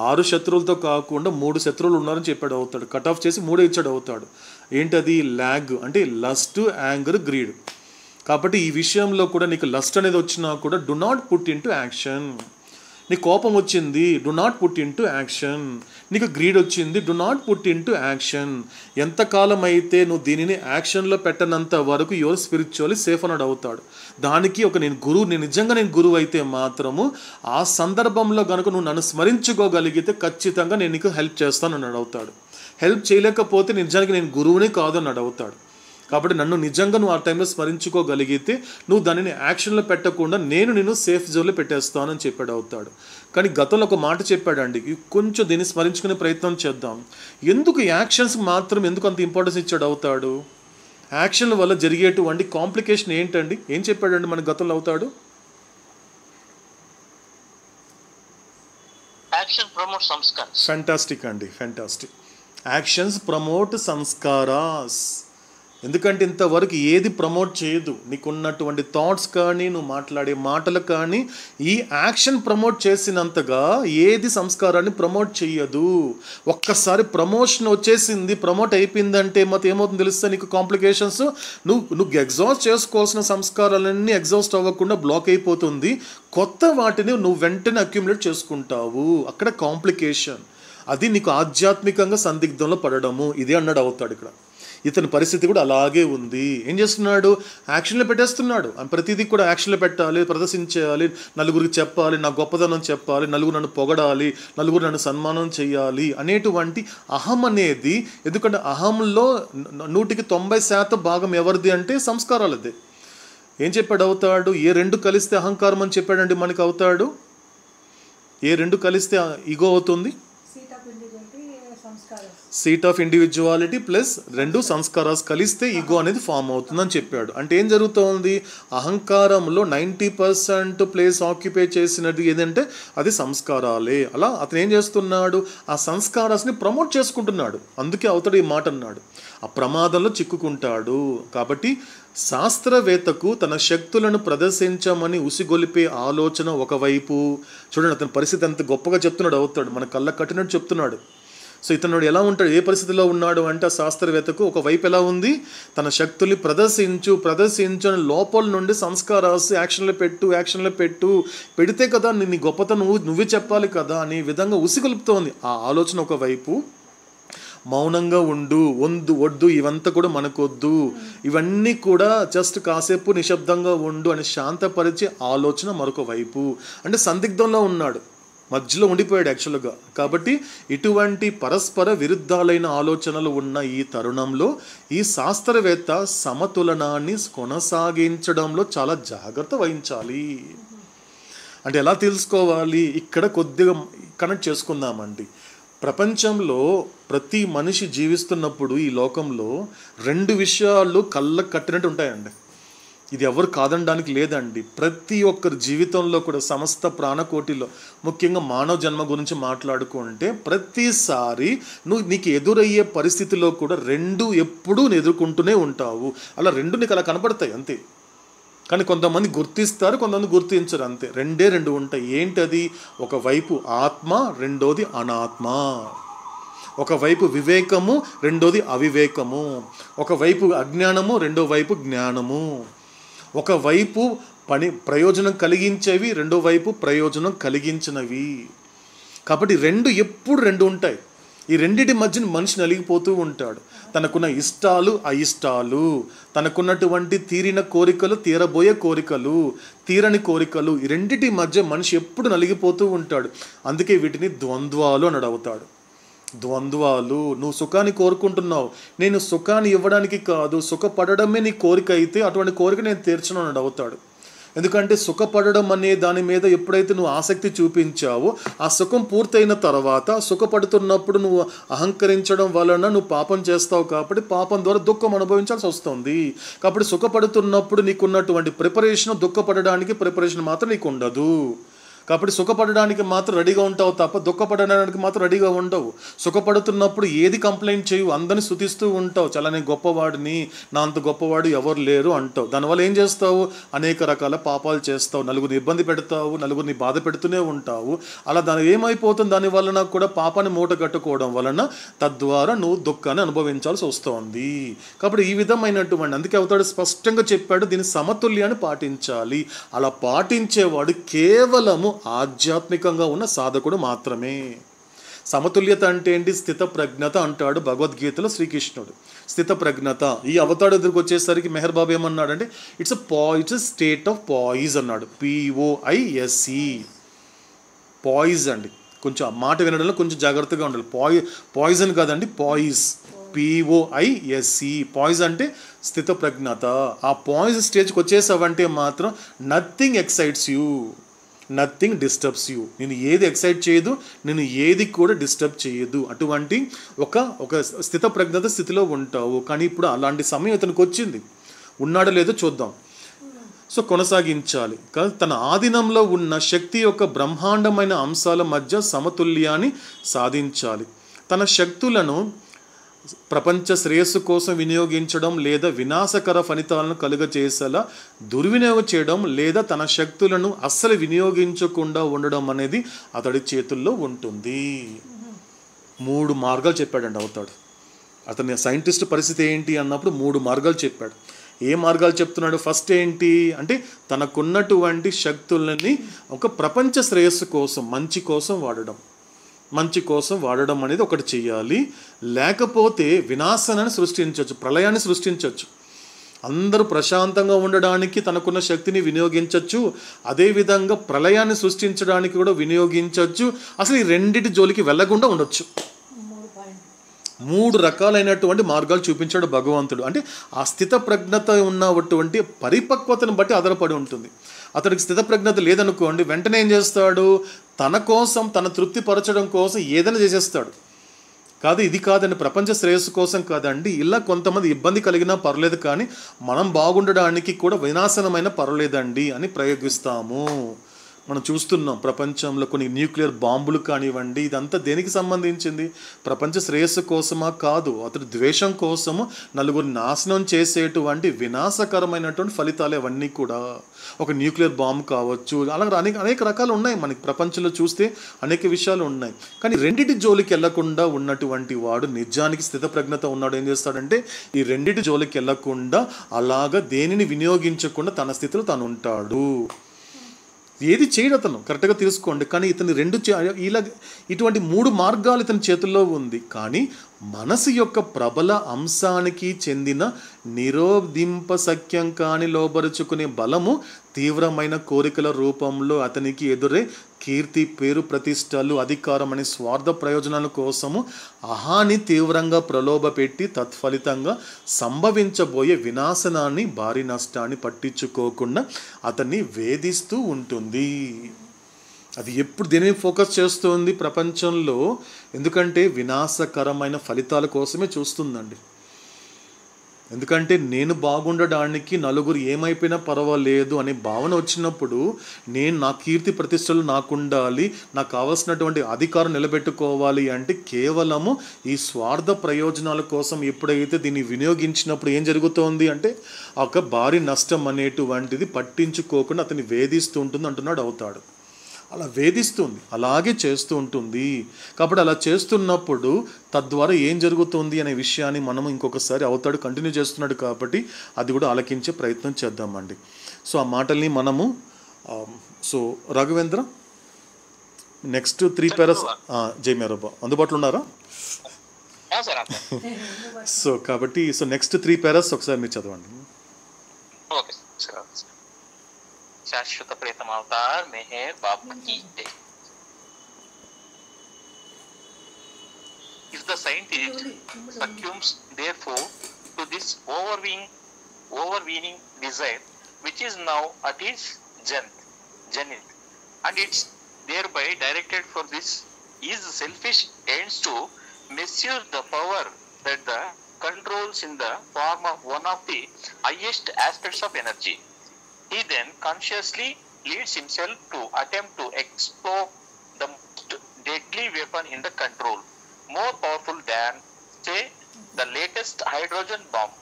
6 శత్రువులతో కాకుండా 3 శత్రువులు ఉన్నారని చెప్పాడు అవుతాడు. కట్ ఆఫ్ చేసి 3 ఇచ్చాడు అవుతాడు. ఏంటది? ల్యాగ్ అంటే లస్ట్, యాంగర్, గ్రీడ్. కాబట్టి ఈ విషయంలో కూడా నీకు లస్ట్ అనేది వచ్చినా కూడా do not put in to action. నీకు కోపం వచ్చింది, do not put in to action. నీకు గ్రీడ్ వచ్చింది, do not put in to action. ఎంతకాలం అయితే నువ్వు దీనిని యాక్షన్లో పెట్టనంత వరకు యువర్ స్పిరిచువల్లీ సేఫ్ అన్నాడు అవుతాడు. దానికి నేను నిజంగా గురువు అయితే మాత్రము ఆ సందర్భంలో కనుక నువ్వు నన్ను స్మరించుకోగలిగితే ఖచ్చితంగా నేను నీకు హెల్ప్ చేస్తాను అన్నాడు అవుతాడు. హెల్ప్ చేయలేకపోతే నిజానికి నేను గురువునే కాదు అన్నాడు అవుతాడు. కాబట్టి నన్ను నిజంగా నువ్వు ఆ టైంలో స్మరించుకోగలిగితే నువ్వు దానిని యాక్షన్లో పెట్టకుండా నేను నిన్ను సేఫ్ జోన్లో పెట్టేస్తానని చెప్పాడు అవుతాడు. కానీ గతంలో ఒక మాట చెప్పాడండి, కొంచెం దీన్ని స్మరించుకునే ప్రయత్నం చేద్దాం. ఎందుకు యాక్షన్స్ మాత్రం ఎందుకు అంత ఇంపార్టెన్స్ ఇచ్చాడు అవుతాడు? యాక్షన్ల వల్ల జరిగేటువంటి కాంప్లికేషన్ ఏంటండి? ఏం చెప్పాడండి మన గతంలో అవుతాడు? Action promote sanskaras. ఫ్యాంటాస్టిక్ అండి, ఫ్యాంటాస్టిక్. Actions promote sanskaras. ఎందుకంటే ఇంతవరకు ఏది ప్రమోట్ చేయదు. నీకున్నటువంటి థాట్స్ కానీ, నువ్వు మాట్లాడే మాటలు కానీ ఈ యాక్షన్ ప్రమోట్ చేసినంతగా ఏది సంస్కారాన్ని ప్రమోట్ చేయదు. ఒక్కసారి ప్రమోషన్ వచ్చేసింది, ప్రమోట్ అయిపోయిందంటే మొత్తం ఏమవుతుందో తెలుస్తా నీకు కాంప్లికేషన్స్. నువ్వు ఎగ్జాస్ట్ చేసుకోవాల్సిన సంస్కారాలన్నీ ఎగ్జాస్ట్ అవ్వకుండా బ్లాక్ అయిపోతుంది. కొత్త వాటిని నువ్వు వెంటనే అక్యుములేట్ చేసుకుంటావు. అక్కడ కాంప్లికేషన్. అది నీకు ఆధ్యాత్మికంగా సందిగ్ధంలో పడడము. ఇదే అన్నాడు అవుతాడు ఇక్కడ. ఇతని పరిస్థితి కూడా అలాగే ఉంది. ఏం చేస్తున్నాడు? యాక్షన్లో పెట్టేస్తున్నాడు. ప్రతిదీ కూడా యాక్షన్లో పెట్టాలి, ప్రదర్శించేయాలి, నలుగురికి చెప్పాలి, నా గొప్పదనం చెప్పాలి, నలుగురు నన్ను పొగడాలి, నలుగురు నన్ను సన్మానం చేయాలి అనేటువంటి అహం అనేది. ఎందుకంటే అహంలో 100% భాగం ఎవరిది అంటే సంస్కారాలదే. ఏం చెప్పాడు అవుతాడు? ఏ రెండు కలిస్తే అహంకారం అని చెప్పాడండి మనకి అవుతాడు. ఏ రెండు కలిస్తే ఈగో అవుతుంది? సీట్ ఆఫ్ ఇండివిజువాలిటీ ప్లస్ రెండు సంస్కారాలు కలిస్తే ఈగో అనేది ఫామ్ అవుతుందని చెప్పాడు. అంటే ఏం జరుగుతోంది? అహంకారంలో 90% ప్లేస్ ఆక్యుపై చేసినది ఏదంటే అది సంస్కారాలే. అలా అతను ఏం చేస్తున్నాడు? ఆ సంస్కారాన్ని ప్రమోట్ చేసుకుంటున్నాడు. అందుకే అవుతాడు ఈ మాట అన్నాడు. ఆ ప్రమాదంలో చిక్కుకుంటాడు. కాబట్టి శాస్త్రవేత్తకు తన శక్తులను ప్రదర్శించమని ఉసిగొలిపే ఆలోచన ఒకవైపు. చూడండి అతని పరిస్థితి ఎంత గొప్పగా చెప్తున్నాడు అవుతాడు, మన కళ్ళ కట్టినట్టు చెప్తున్నాడు. సో ఇతనుడు ఎలా ఉంటాడు, ఏ పరిస్థితిలో ఉన్నాడు అంటే ఆ శాస్త్రవేత్తకు ఒకవైపు ఎలా ఉంది? తన శక్తుల్ని ప్రదర్శించు అని లోపల నుండి సంస్కారాలు యాక్షన్లో పెట్టు పెడితే కదా నీ గొప్పతనం నువ్వే చెప్పాలి కదా అనే విధంగా ఉసిగొలుపుతోంది ఆ ఆలోచన ఒకవైపు. మౌనంగా ఉండు, వద్దు ఇవంతా కూడా మనకొద్దు, ఇవన్నీ కూడా జస్ట్ కాసేపు నిశ్శబ్దంగా ఉండు అని శాంతపరిచే ఆలోచన మరొక వైపు. అంటే సందిగ్ధంలో ఉన్నాడు, మధ్యలో ఉండిపోయాడు యాక్చువల్గా. కాబట్టి ఇటువంటి పరస్పర విరుద్ధాలైన ఆలోచనలు ఉన్న ఈ తరుణంలో ఈ శాస్త్రవేత్త సమతులనాన్ని కొనసాగించడంలో చాలా జాగ్రత్త వహించాలి. అంటే ఎలా తెలుసుకోవాలి? ఇక్కడ కొద్దిగా కనెక్ట్ చేసుకుందామండి. ప్రపంచంలో ప్రతి మనిషి జీవిస్తున్నప్పుడు ఈ లోకంలో 2 విషయాలు కళ్ళకు కట్టినట్టు ఉంటాయండి. ఇది ఎవరు కాదనడానికి లేదండి. ప్రతి ఒక్కరి జీవితంలో కూడా సమస్త ప్రాణకోటిలో ముఖ్యంగా మానవ జన్మ గురించి మాట్లాడుకుంటే ప్రతిసారి నీకు ఎదురయ్యే పరిస్థితిలో కూడా 2 ఎప్పుడూ ఎదుర్కొంటూనే ఉంటావు. అలా 2 నీకు అలా కనపడతాయి అంతే. కానీ కొంతమంది గుర్తిస్తారు, కొంతమంది గుర్తించరు అంతే. 2 ఉంటాయి. ఏంటది? ఒకవైపు ఆత్మ, రెండోది అనాత్మ. ఒకవైపు వివేకము, రెండోది అవివేకము. ఒకవైపు అజ్ఞానము, రెండో వైపు జ్ఞానము. ఒకవైపు ప్రయోజనం కలిగించేవి, రెండో వైపు ప్రయోజనం కలిగించినవి. కాబట్టి ఎప్పుడు 2 ఉంటాయి. ఈ రెండిటి మధ్యన మనిషి నలిగిపోతూ ఉంటాడు. తనకున్న ఇష్టాలు, అయిష్టాలు, తనకున్నటువంటి తీరిన కోరికలు, తీరబోయే కోరికలు, తీరని కోరికలు, ఈ రెండిటి మధ్య మనిషి ఎప్పుడు నలిగిపోతూ ఉంటాడు. అందుకే వీటిని ద్వంద్వాలు అని అవుతాడు. ద్వంద్వాలు. నువ్వు సుఖాన్ని కోరుకుంటున్నావు, నేను సుఖాన్ని ఇవ్వడానికి కాదు, సుఖపడడమే నీ కోరిక అయితే అటువంటి కోరిక నేను తీర్చను అని అవుతాడు. ఎందుకంటే సుఖపడడం అనే దాని మీద ఎప్పుడైతే నువ్వు ఆసక్తి చూపించావో ఆ సుఖం పూర్తయిన తర్వాత సుఖపడుతున్నప్పుడు నువ్వు అహంకరించడం వలన నువ్వు పాపం చేస్తావు. కాబట్టి పాపం ద్వారా దుఃఖం అనుభవించాల్సి వస్తుంది. కాబట్టి సుఖపడుతున్నప్పుడు నీకున్నటువంటి ప్రిపరేషన్, దుఃఖపడడానికి ప్రిపరేషన్ మాత్రం నీకు ఉండదు. కాబట్టి సుఖపడడానికి మాత్రం రెడీగా ఉంటావు తప్ప దుఃఖపడడానికి మాత్రం రెడీగా ఉండవు. సుఖపడుతున్నప్పుడు ఏది కంప్లైంట్ చేయవు, అందరిని స్తుతిస్తూ ఉంటావు. చాలా నేను గొప్పవాడిని, నా అంత గొప్పవాడు ఎవరు లేరు అంటావు. దానివల్ల ఏం చేస్తావు? అనేక రకాల పాపాలు చేస్తావు, నలుగురిని ఇబ్బంది పెడతావు, నలుగురిని బాధ పెడుతూనే ఉంటావు. అలా దాని ఏమైపోతుంది? దాని వలన కూడా పాపాన్ని మూట కట్టుకోవడం వలన తద్వారా నువ్వు దుఃఖాన్ని అనుభవించాల్సి వస్తుంది. కాబట్టి ఈ విధమైనటువంటి, అందుకే అవుతాడు స్పష్టంగా చెప్పాడు, దీని సమతుల్యాన్ని పాటించాలి. అలా పాటించేవాడు కేవలము ఆధ్యాత్మికంగా ఉన్న సాధకుడు మాత్రమే. సమతుల్యత అంటే ఏంటి? స్థిత ప్రజ్ఞత అంటాడు భగవద్గీతలో శ్రీకృష్ణుడు. స్థిత ప్రజ్ఞత. ఈ అవతాడు ఎదురుకు వచ్చేసరికి మెహర్ బాబు ఏమన్నాడంటే ఇట్స్ స్టేట్ ఆఫ్ పాయిజ్ అన్నాడు. POISE. పాయిజ్ అండి. కొంచెం ఆ మాట వినడంలో కొంచెం జాగ్రత్తగా ఉండాలి. పాయిజన్ కాదండి, పాయిజ్. POISE. పాయిజ్ అంటే స్థిత ప్రజ్ఞత. ఆ పాయిజ్ స్టేజ్కి వచ్చేసావంటే మాత్రం nothing excites you, nothing disturbs you. నేను ఏది ఎక్సైట్ చేయదు, నేను ఏది కూడా డిస్టర్బ్ చేయదు. అటువంటి ఒక స్థిత ప్రజ్ఞత స్థితిలో ఉంటావు. కానీ ఇప్పుడు అలాంటి సమయం ఇతనికి వచ్చింది. ఉన్నాడో లేదో చూద్దాం. సో కొనసాగించాలి. కానీ తన ఆధీనంలో ఉన్న శక్తి యొక్క బ్రహ్మాండమైన అంశాల మధ్య సమతుల్యాన్ని సాధించాలి. తన శక్తులను ప్రపంచ శ్రేయస్సు కోసం వినియోగించడం లేదా వినాశకర ఫలితాలను కలుగచేసేలా దుర్వినియోగం చేయడం లేదా తన శక్తులను అస్సలు వినియోగించకుండా ఉండడం అనేది అతడి చేతుల్లో ఉంటుంది. 3 మార్గాలు చెప్పాడండి అవుతాడు. అతని సైంటిస్ట్ పరిస్థితి ఏంటి అన్నప్పుడు 3 మార్గాలు చెప్పాడు. ఏ మార్గాలు చెప్తున్నాడు? ఫస్ట్ ఏంటి అంటే తనకున్నటువంటి శక్తులని ఒక ప్రపంచ శ్రేయస్సు కోసం, మంచి కోసం వాడడం అనేది ఒకటి చెయ్యాలి. లేకపోతే వినాశనాన్ని సృష్టించవచ్చు, ప్రళయాన్ని సృష్టించవచ్చు. అందరూ ప్రశాంతంగా ఉండడానికి తనకున్న శక్తిని వినియోగించవచ్చు, అదేవిధంగా ప్రళయాన్ని సృష్టించడానికి కూడా వినియోగించవచ్చు. అసలు ఈ రెండిటి జోలికి వెళ్ళకుండా ఉండొచ్చు. 3 రకాలైనటువంటి మార్గాలు చూపించాడు భగవంతుడు. అంటే ఆ స్థిత ప్రజ్ఞత ఉన్నటువంటి పరిపక్వతను బట్టి ఆధారపడి ఉంటుంది. అతడికి స్థిత ప్రజ్ఞత లేదనుకోండి, వెంటనే ఏం చేస్తాడు? తన కోసం, తన తృప్తి పరచడం కోసం ఏదైనా చేసేస్తాడు. కాదు, ఇది కాదండి, ప్రపంచ శ్రేయస్సు కోసం కాదండి, ఇలా కొంతమంది ఇబ్బంది కలిగినా పర్లేదు, కానీ మనం బాగుండడానికి కూడా వినాశనమైన పర్లేదండి అని ప్రయోగిస్తాము. మనం చూస్తున్నాం ప్రపంచంలో కొన్ని న్యూక్లియర్ బాంబులు కానివ్వండి, ఇదంతా దేనికి సంబంధించింది? ప్రపంచ శ్రేయస్సు కోసమా? కాదు, అతడి ద్వేషం కోసము నలుగురిని నాశనం చేసేటువంటి వినాశకరమైనటువంటి ఫలితాలు అవన్నీ కూడా. ఒక న్యూక్లియర్ బాంబు కావచ్చు, అలాగే అనేక రకాలు ఉన్నాయి మనకి ప్రపంచంలో చూస్తే, అనేక విషయాలు ఉన్నాయి. కానీ రెండిటి జోలికి వెళ్లకుండా ఉన్నటువంటి వాడు నిజానికి స్థితప్రజ్ఞత ఉన్నాడు. ఏం చేస్తాడంటే ఈ రెండిటి జోలికి వెళ్లకుండా అలాగా దేనిని వినియోగించకుండా తన స్థితిలో తాను ఉంటాడు. ఏది చేయడు అతను, కరెక్ట్గా తీసుకోండి. కానీ ఇతని ఇటువంటి 3 మార్గాలు ఇతని చేతుల్లో ఉంది. కానీ మనసు యొక్క ప్రబల అంశానికి చెందిన నిరోధింపశక్యం కాని లోబరుచుకునే బలము తీవ్రమైన కోరికల రూపంలో అతనికి ఎదురే కీర్తి, పేరు, ప్రతిష్టలు, అధికారం అనే స్వార్థ ప్రయోజనాల కోసము అహాని తీవ్రంగా ప్రలోభపెట్టి తత్ఫలితంగా సంభవించబోయే వినాశనాన్ని, భారీ నష్టాన్ని పట్టించుకోకుండా అతన్ని వేధిస్తూ ఉంటుంది. అది ఎప్పుడు దేని ఫోకస్ చేస్తుంది ప్రపంచంలో? ఎందుకంటే వినాశకరమైన ఫలితాల కోసమే చూస్తుందండి. ఎందుకంటే నేను బాగుండడానికి నలుగురు ఏమైపోయినా పర్వాలేదు అనే భావన వచ్చినప్పుడు, నా కీర్తి ప్రతిష్టలు నాకుండాలి, నాకు కావాల్సినటువంటి అధికారం నిలబెట్టుకోవాలి అంటే కేవలము ఈ స్వార్థ ప్రయోజనాల కోసం ఎప్పుడైతే దీన్ని వినియోగించినప్పుడు ఏం జరుగుతోంది అంటే ఒక భారీ నష్టం అనేటువంటిది పట్టించుకోకుండా అతన్ని వేధిస్తూ ఉంటుంది అంటున్నాడు అవుతాడు. అలా వేధిస్తుంది, అలాగే చేస్తూ ఉంటుంది. కాబట్టి అలా చేస్తున్నప్పుడు తద్వారా ఏం జరుగుతుంది అనే విషయాన్ని మనం ఇంకొకసారి అవుతాడు కంటిన్యూ చేస్తున్నాడు కాబట్టి అది కూడా ఆలకించే ప్రయత్నం చేద్దామండి. సో ఆ మాటల్ని మనము రాఘవేంద్ర నెక్స్ట్ 3 పారాస్ జై మేరబ్బా అందుబాటులో ఉన్నారా? సో కాబట్టి నెక్స్ట్ 3 పారాస్ ఒకసారి మీరు చదవండి. Okay sir. शाश्वत प्रीतम अवतार मेहर बाबा की जय. If the scientist succumbs therefore to this overweening desire which is now at its zenith and it's thereby directed for this is selfish ends to misuse the power that the controls in the form of one of the highest aspects of energy. He then consciously leads himself to attempt to explore the most deadly weapon in the control, more powerful than, say, the latest hydrogen bomb.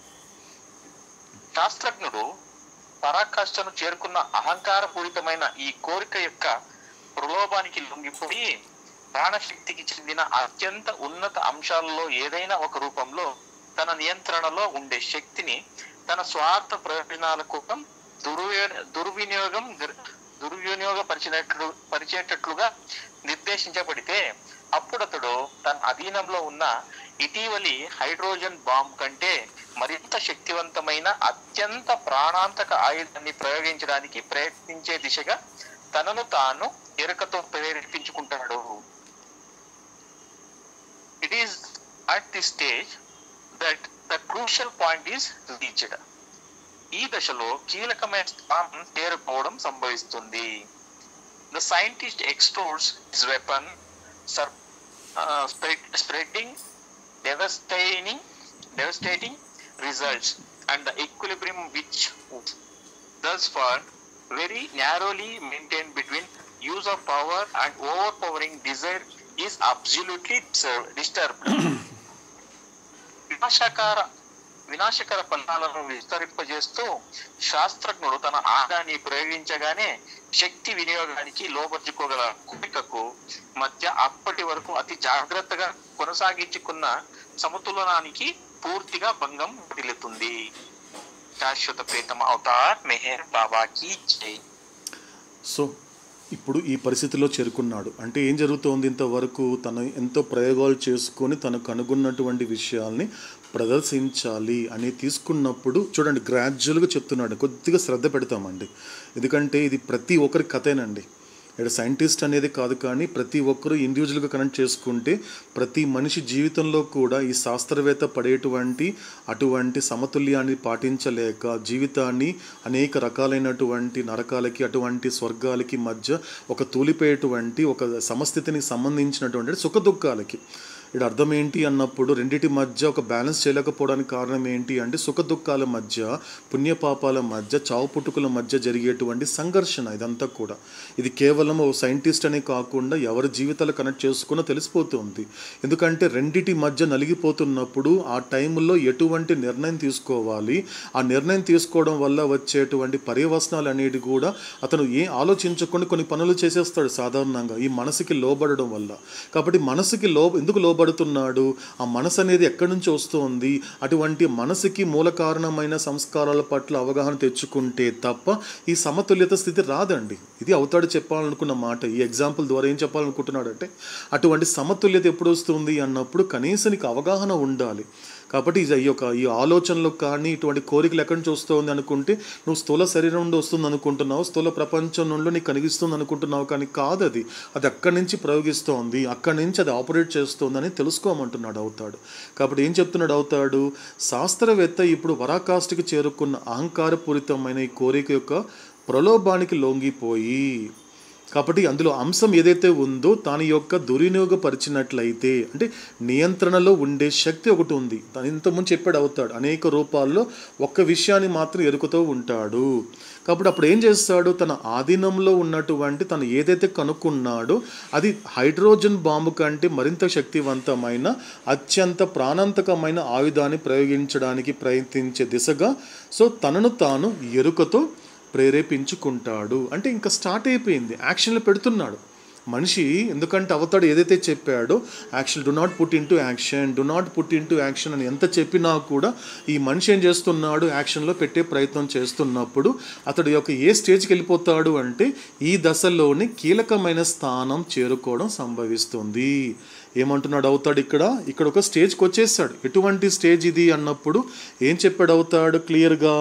శాస్త్రజ్ఞుడు పరాకాష్ఠను చేరుకున్న అహంకారపూరితమైన ఈ కోరిక యొక్క ప్రలోభానికి లొంగిపోయి ప్రాణశక్తికి చెందిన అత్యంత ఉన్నత అంశాలలో ఏదైనా ఒక రూపంలో తన నియంత్రణలో ఉండే శక్తిని తన స్వార్థ ప్రయోజనాల కోసం పరిచేటట్లుగా నిర్దేశించబడితే అప్పుడు అతడు తన అధీనంలో ఉన్న ఇటీవలి హైడ్రోజన్ బాంబ్ కంటే మరింత శక్తివంతమైన అత్యంత ప్రాణాంతక ఆయుధాన్ని ప్రయోగించడానికి ప్రయత్నించే దిశగా తనను తాను ఎరుకతో ప్రేరేపించుకుంటాడు. It is at the stage that the crucial point is reached. ఈ దశలో కీలకమైన స్థానం చేరుకోవడం సంభవిస్తుంది. The scientist explores his weapon, spreading devastating results and the equilibrium which thus far very narrowly maintained between use of power and overpowering desire is absolutely disturbed. వినాశకర ఫలాలను విస్తరింపజేస్తూ శాస్త్రజ్ఞుడు తన ఆగాన్ని ప్రయోగించగానే శక్తి వినియోగానికి లోబర్చుకోగల కోరికకు మధ్య అప్పటి వరకు అతి జాగ్రత్తగా కొనసాగించుకున్న సమతులనానికి పూర్తిగా భంగం వదిలుతుంది. శాశ్వత ప్రీతమ అవతార్ మెహర్ బాబాకి జై. సో ఇప్పుడు ఈ పరిస్థితిలో చేరుకున్నాడు అంటే ఏం జరుగుతోంది? ఇంతవరకు తను ఎంతో ప్రయోగాలు చేసుకొని తను కనుగొన్నటువంటి విషయాల్ని ప్రదర్శించాలి అని తీసుకున్నప్పుడు చూడండి, గ్రాడ్యువల్గా చెప్తున్నాడు. కొద్దిగా శ్రద్ధ పెడతామండి, ఎందుకంటే ఇది ప్రతి ఒక్కరి కథేనండి. ఇక్కడ సైంటిస్ట్ అనేది కాదు, కానీ ప్రతి ఒక్కరూ ఇండివిజువల్గా కనెక్ట్ చేసుకుంటే ప్రతి మనిషి జీవితంలో కూడా ఈ శాస్త్రవేత్త పడేటువంటి అటువంటి సమతుల్యాన్ని పాటించలేక జీవితాన్ని అనేక రకాలైనటువంటి నరకాలకి అటువంటి స్వర్గాలకి మధ్య ఒక తూలిపోయేటువంటి ఒక సమస్థితిని సంబంధించినటువంటి సుఖ దుఃఖాలకి ఇక్కడ అర్థం ఏంటి అన్నప్పుడు రెండింటి మధ్య ఒక బ్యాలెన్స్ చేయలేకపోవడానికి కారణం ఏంటి అంటే సుఖ దుఃఖాల మధ్య, పుణ్యపాపాల మధ్య, చావు పుట్టుకల మధ్య జరిగేటువంటి సంఘర్షణ. ఇదంతా కూడా ఇది కేవలం ఓ సైంటిస్ట్ అనే కాకుండా ఎవరి జీవితాలు కనెక్ట్ చేసుకున్నా తెలిసిపోతుంది. ఎందుకంటే రెండిటి మధ్య నలిగిపోతున్నప్పుడు ఆ టైంలో ఎటువంటి నిర్ణయం తీసుకోవాలి, ఆ నిర్ణయం తీసుకోవడం వల్ల వచ్చేటువంటి పర్యవసనాలు అనేది కూడా అతను ఆలోచించకుండా కొన్ని పనులు చేసేస్తాడు సాధారణంగా ఈ మనసుకి లోబడడం వల్ల. కాబట్టి మనసుకి ఎందుకు లోబడుతున్నాడు? ఆ మనసు అనేది ఎక్కడి నుంచి వస్తుంది? అటువంటి మనసుకి మూల కారణమైన సంస్కారాల పట్ల అవగాహన తెచ్చుకుంటే తప్ప ఈ సమతుల్యత స్థితి రాదండి. ఇది అవతాడు చెప్పాలనుకున్న మాట. ఈ ఎగ్జాంపుల్ ద్వారా ఏం చెప్పాలనుకుంటున్నాడు అంటే అటువంటి సమతుల్యత ఎప్పుడు వస్తుంది అన్నప్పుడు కనీసం నీకు అవగాహన ఉండాలి. కాబట్టి ఈ ఆలోచనలు కానీ ఇటువంటి కోరికలు ఎక్కడి నుంచి వస్తుంది అనుకుంటే నువ్వు స్థూల శరీరం నుండి వస్తుంది అనుకుంటున్నావు, స్థూల ప్రపంచం నుండి నీకు కనిపిస్తుంది అనుకుంటున్నావు, కానీ కాదు. అది అక్కడి నుంచి ప్రయోగిస్తోంది, అక్కడి నుంచి అది ఆపరేట్ చేస్తుందని తెలుసుకోమంటున్నాడు అవుతాడు. కాబట్టి ఏం చెప్తున్నాడు అవుతాడు? శాస్త్రవేత్త ఇప్పుడు పరాకాష్ఠకి చేరుకున్న అహంకారపూరితమైన ఈ కోరిక యొక్క ప్రలోభానికి లొంగిపోయి, కాబట్టి అందులో అంశం ఏదైతే ఉందో దాని యొక్క దుర్వినియోగపరిచినట్లయితే అంటే నియంత్రణలో ఉండే శక్తి ఒకటి ఉంది. దాని ఇంతకుముందు చెప్పాడు అవుతాడు అనేక రూపాల్లో ఒక్క విషయాన్ని మాత్రం ఎరుకుతూ ఉంటాడు. కాబట్టి అప్పుడు ఏం చేస్తాడు? తన ఆధీనంలో ఉన్నటువంటి తను ఏదైతే కనుక్కున్నాడో అది హైడ్రోజన్ బాంబు కంటే మరింత శక్తివంతమైన అత్యంత ప్రాణాంతకమైన ఆయుధాన్ని ప్రయోగించడానికి ప్రయత్నించే దిశగా తనను తాను ఎరుకతో ప్రేరేపించుకుంటాడు. అంటే ఇంకా స్టార్ట్ అయిపోయింది, యాక్షన్లో పెడుతున్నాడు మనిషి. ఎందుకంటే అవతాడు ఏదైతే చెప్పాడో action do not put in to action అని ఎంత చెప్పినా కూడా ఈ మనిషి ఏం చేస్తున్నాడు? యాక్షన్లో పెట్టే ప్రయత్నం చేస్తున్నప్పుడు అతడు యొక్క ఏ స్టేజ్కి వెళ్ళిపోతాడు అంటే ఈ దశలోని కీలకమైన స్థానం చేరుకోవడం సంభవిస్తుంది. ఏమంటున్నాడు అవుతాడు? ఇక్కడ ఒక స్టేజ్కి వచ్చేసాడు. ఎటువంటి స్టేజ్ ఇది అన్నప్పుడు ఏం చెప్పాడు అవుతాడు క్లియర్గా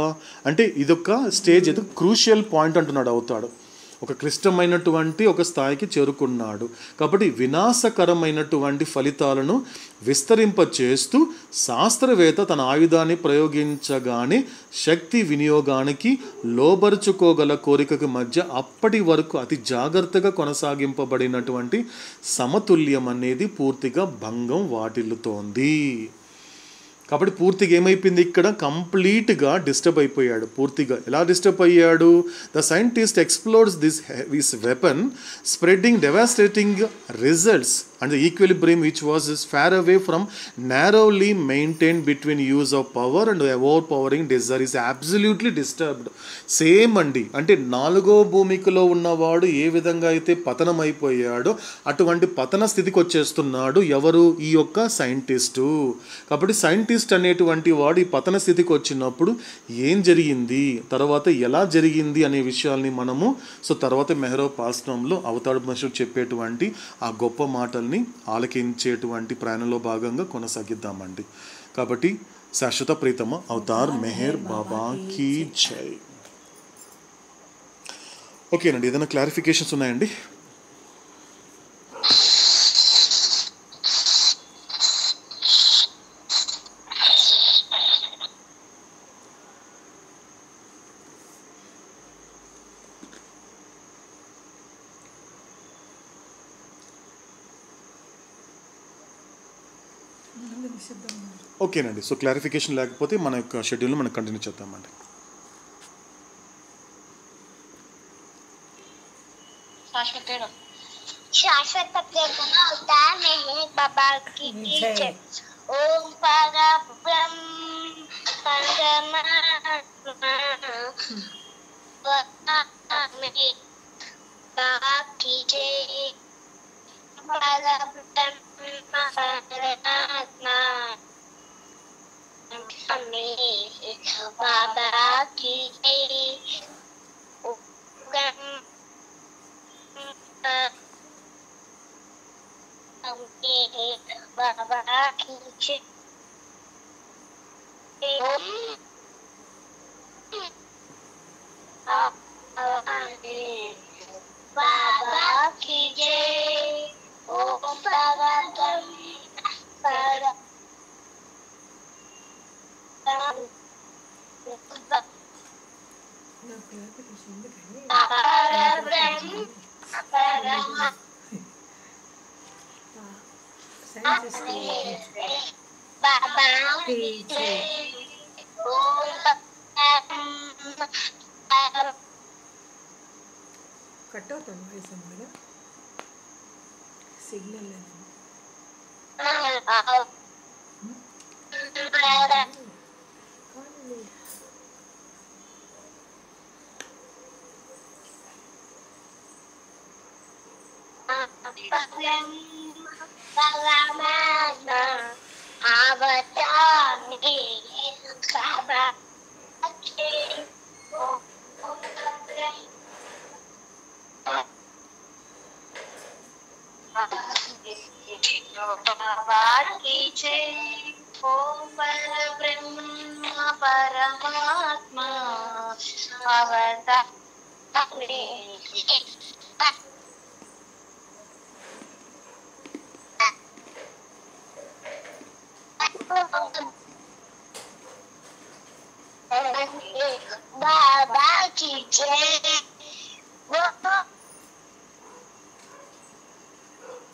అంటే ఇదొక స్టేజ్, ఇది క్రూషియల్ పాయింట్ అంటున్నాడు అవుతాడు. ఒక క్లిష్టమైనటువంటి ఒక స్థాయికి చేరుకున్నాడు. కాబట్టి వినాశకరమైనటువంటి ఫలితాలను విస్తరింపచేస్తూ శాస్త్రవేత్త తన ఆయుధాన్ని ప్రయోగించగానే శక్తి వినియోగానికి లోబరుచుకోగల కోరికకు మధ్య అప్పటి వరకు అతి జాగ్రత్తగా కొనసాగింపబడినటువంటి సమతుల్యం అనేది పూర్తిగా భంగం వాటిల్లుతోంది. కాబట్టి పూర్తిగా ఏమైపోయింది? ఇక్కడ కంప్లీట్గా డిస్టర్బ్ అయిపోయాడు. పూర్తిగా ఎలా డిస్టర్బ్ అయ్యాడు? The scientist explores this weapon spreading devastating results and the equilibrium which was far away from narrowly maintained between use of power and overpowering desire is absolutely disturbed. Same అండి, అంటే నాలుగో భూమికలో ఉన్నవాడు ఏ విధంగా అయితే పతనం అయిపోయాడో అటువంటి పతన స్థితికి వచ్చేస్తున్నాడు ఎవరు? ఈ యొక్క సైంటిస్టు. కాబట్టి సైంటిస్ట్ అనేటువంటి వాడు ఈ పతన స్థితికి వచ్చినప్పుడు ఏం జరిగింది, తర్వాత ఎలా జరిగింది అనే విషయాల్ని మనము తర్వాత మెహరో పాస్నంలో అవతార మనుషులు చెప్పేటువంటి ఆ గొప్ప మాటల్ని ఆలకించేటువంటి ప్రయాణంలో భాగంగా కొనసాగిద్దామండి. కాబట్టి శాశ్వత ప్రీతమ అవతార్ మెహర్ బాబా కీ జై. ఓకేనండి, ఏదైనా క్లారిఫికేషన్స్ ఉన్నాయండి? ఓకేనండి, క్లారిఫికేషన్ లేకపోతే మన యొక్క షెడ్యూల్ని మనం కంటిన్యూ చేద్దామండి. శాశ్వత ప్రేమ అవతార్ మెహర్ బాబా కి జై. ఓం పరమాత్మ స్వామి బాకి జై పరబ్రహ్మ పరమాత్మ స్వామి బాబాకి జై ఓం బాబాకి జై बाबा की जय ओम बाबा की जय కట్ అవుతుంది వాయిస్ ఏమో కదా సిగ్నల్ లేదు बाबा की जय ओम परब्रह्म परमात्मा अवतार बाबा की जय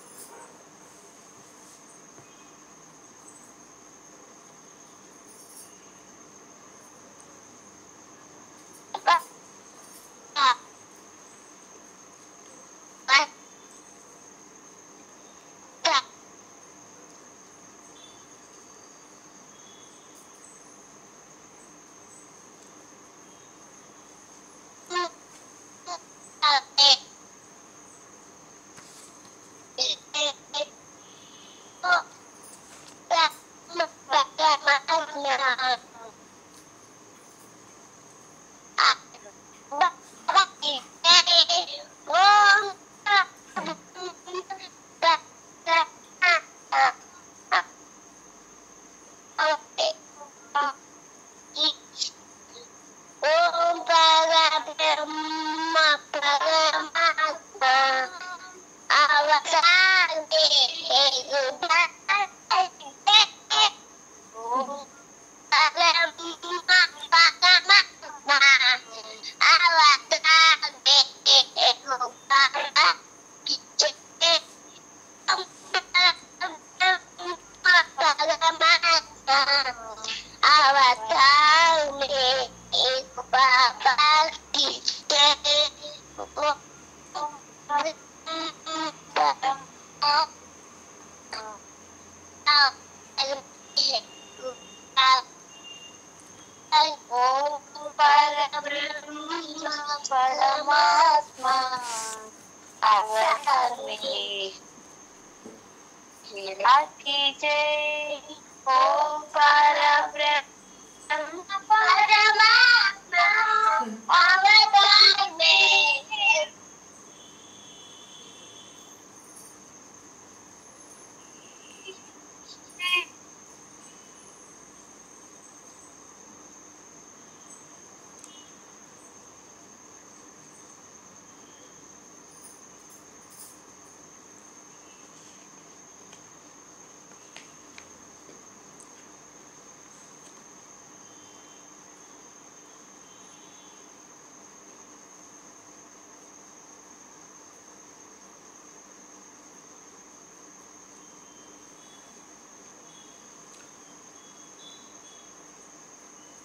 परमात्मा अवतार की जय ओम परब्रह्म परमात्मा अवतार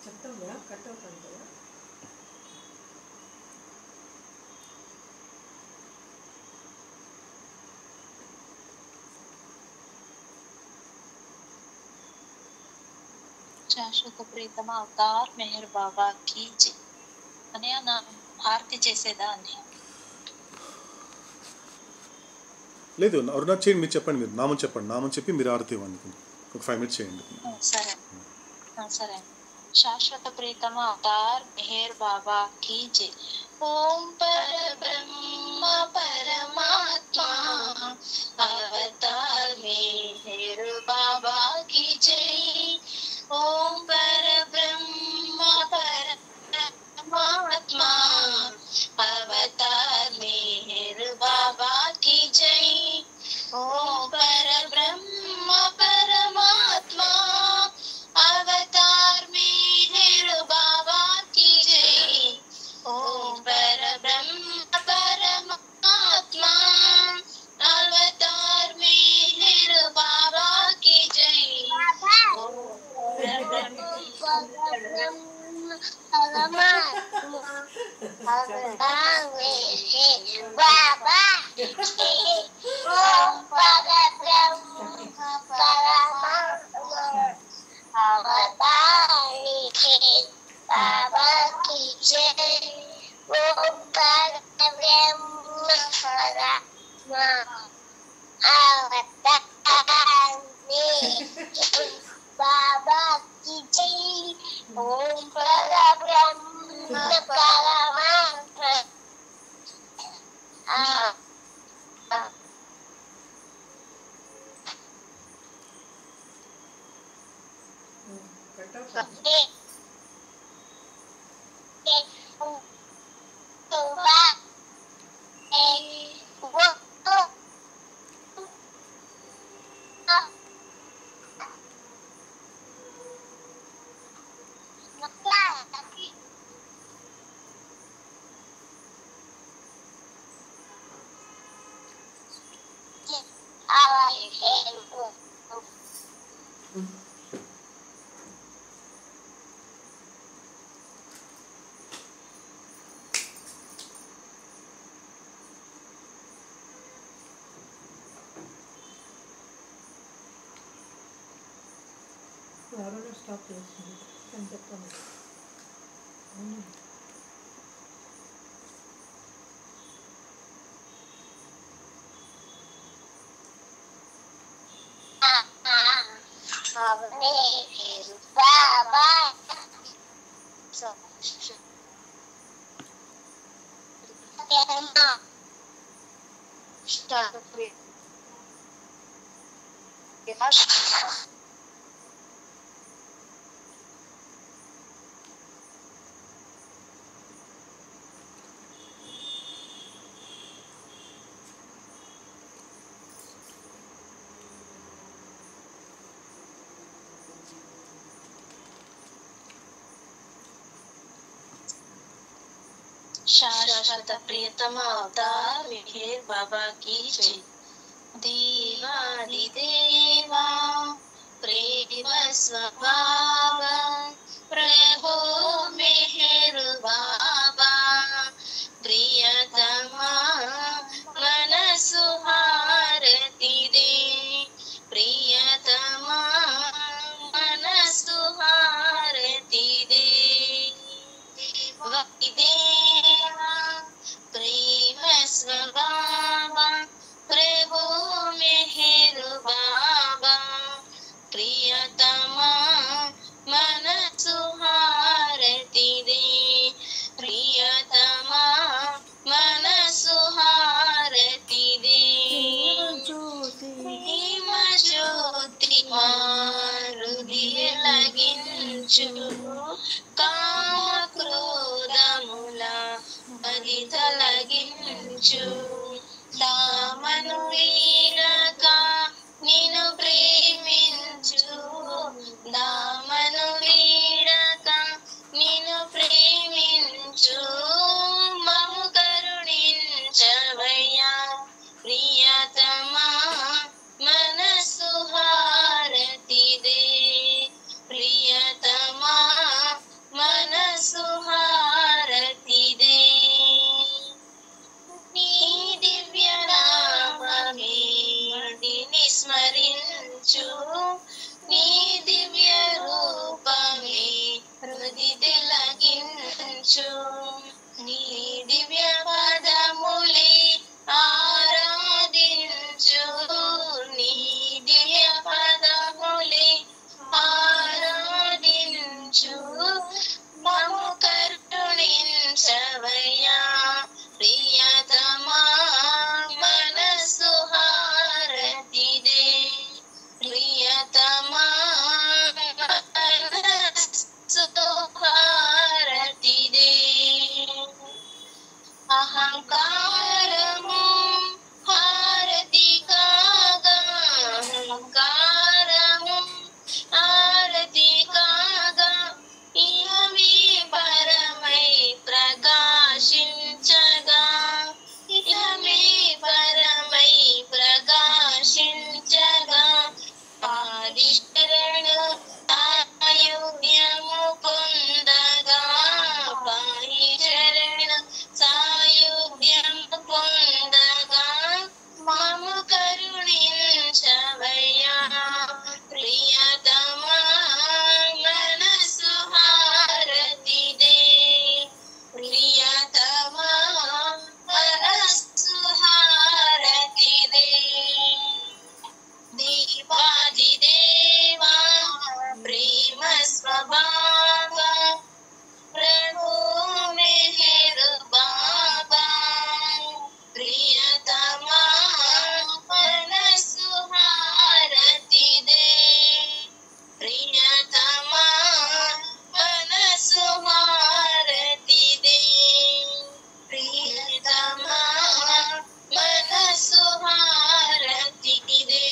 చెప్తాం కదా కట్ అవుతుంది కదా శాశ్వత ప్రీతమ అవతార్ మెహర్ బాబా కీ జై అని నా ఆరతి చేసేదా అని. లేదు, అరుణాచ్ చేయండి, మీరు చెప్పండి, మీరు నామం చెప్పండి, నామం చెప్పి మీరు ఆరతి ఇవ్వండి, ఒక 5 minutes చేయండి. సరే సరే. శాశ్వత ప్రీతమ అవతార్ మెహర్ బాబా కీ జై. ఓం పరబ్రహ్మ పరమాత్మా అవతార్ మెహర్ బాబా కీ జై. ఓం పరబ్రహ్మ పరమాత్మా అవతార్ మెహర్ బాబా కీ జై. ఓం పరబ్రహ్మ పరమాత్మా అవతార్ మెహర్ బాబా కీ జై. ఓం పరబ్రహ్మ పరమాత్మా అవతార్ మెహర్ బాబా కీ జై. ఓం పరబ్రహ్మ బాబా కీ జై. ఓం పరబ్రహ్మ పరమాత్మ ఎవరైనా స్టాప్ చేస్తుంది అని చెప్తాను. బాబా శాశ్వత ప్రియతమ అవతార్ మెహర్ బాబా కీ జై. దేవాది దేవా ప్రేమ స్వభావ ప్రభో మెహర్ బాబా ప్రియతమా మనసు హారతి దే. ప్రియతమా మనసు హారతి దే. దేవా ప్రేమ స్వభావ ప్రభో మెహర్ బాబా ప్రియతమా మనసు హారతి దే. ప్రియతమా మనసు హారతి దే. ప్రేమ జ్యోతి మారుదియ లగించు కామ క్రోధముల అది తొలగించు. దామను వీడక నిన్ను ప్రేమించు. దామను వీడక నిన్ను ప్రేమించు. మము కరుణించవయ్యా ప్రియతమా మనసు హారతి దే. ప్రియతమా మనసు హారతి దే. నీ దివ్య నామమే అహంకారము హారతి కాగా అహంకారము హారతి కాగా ఇహమే పరమై ప్రకాశించగా ఇహమే పరమై ప్రకాశించగా పారిశరణు సాయుధ్యము పొందగా పారిశరణు సాయుధ్యము పొందగా మము కరుణించవయ్యా ప్రియతమా మనసు హారతిదే ప్రియతమా మనసు హారతిదే దేవాదిదేవా ప్రేమ స్వభావ ప్రభు మెహర్ బాబా ప్రియతమా మనసు హారతిదే ప్రియతమా మనసు హారతిదే ప్రియతమా మనసు హారతిదే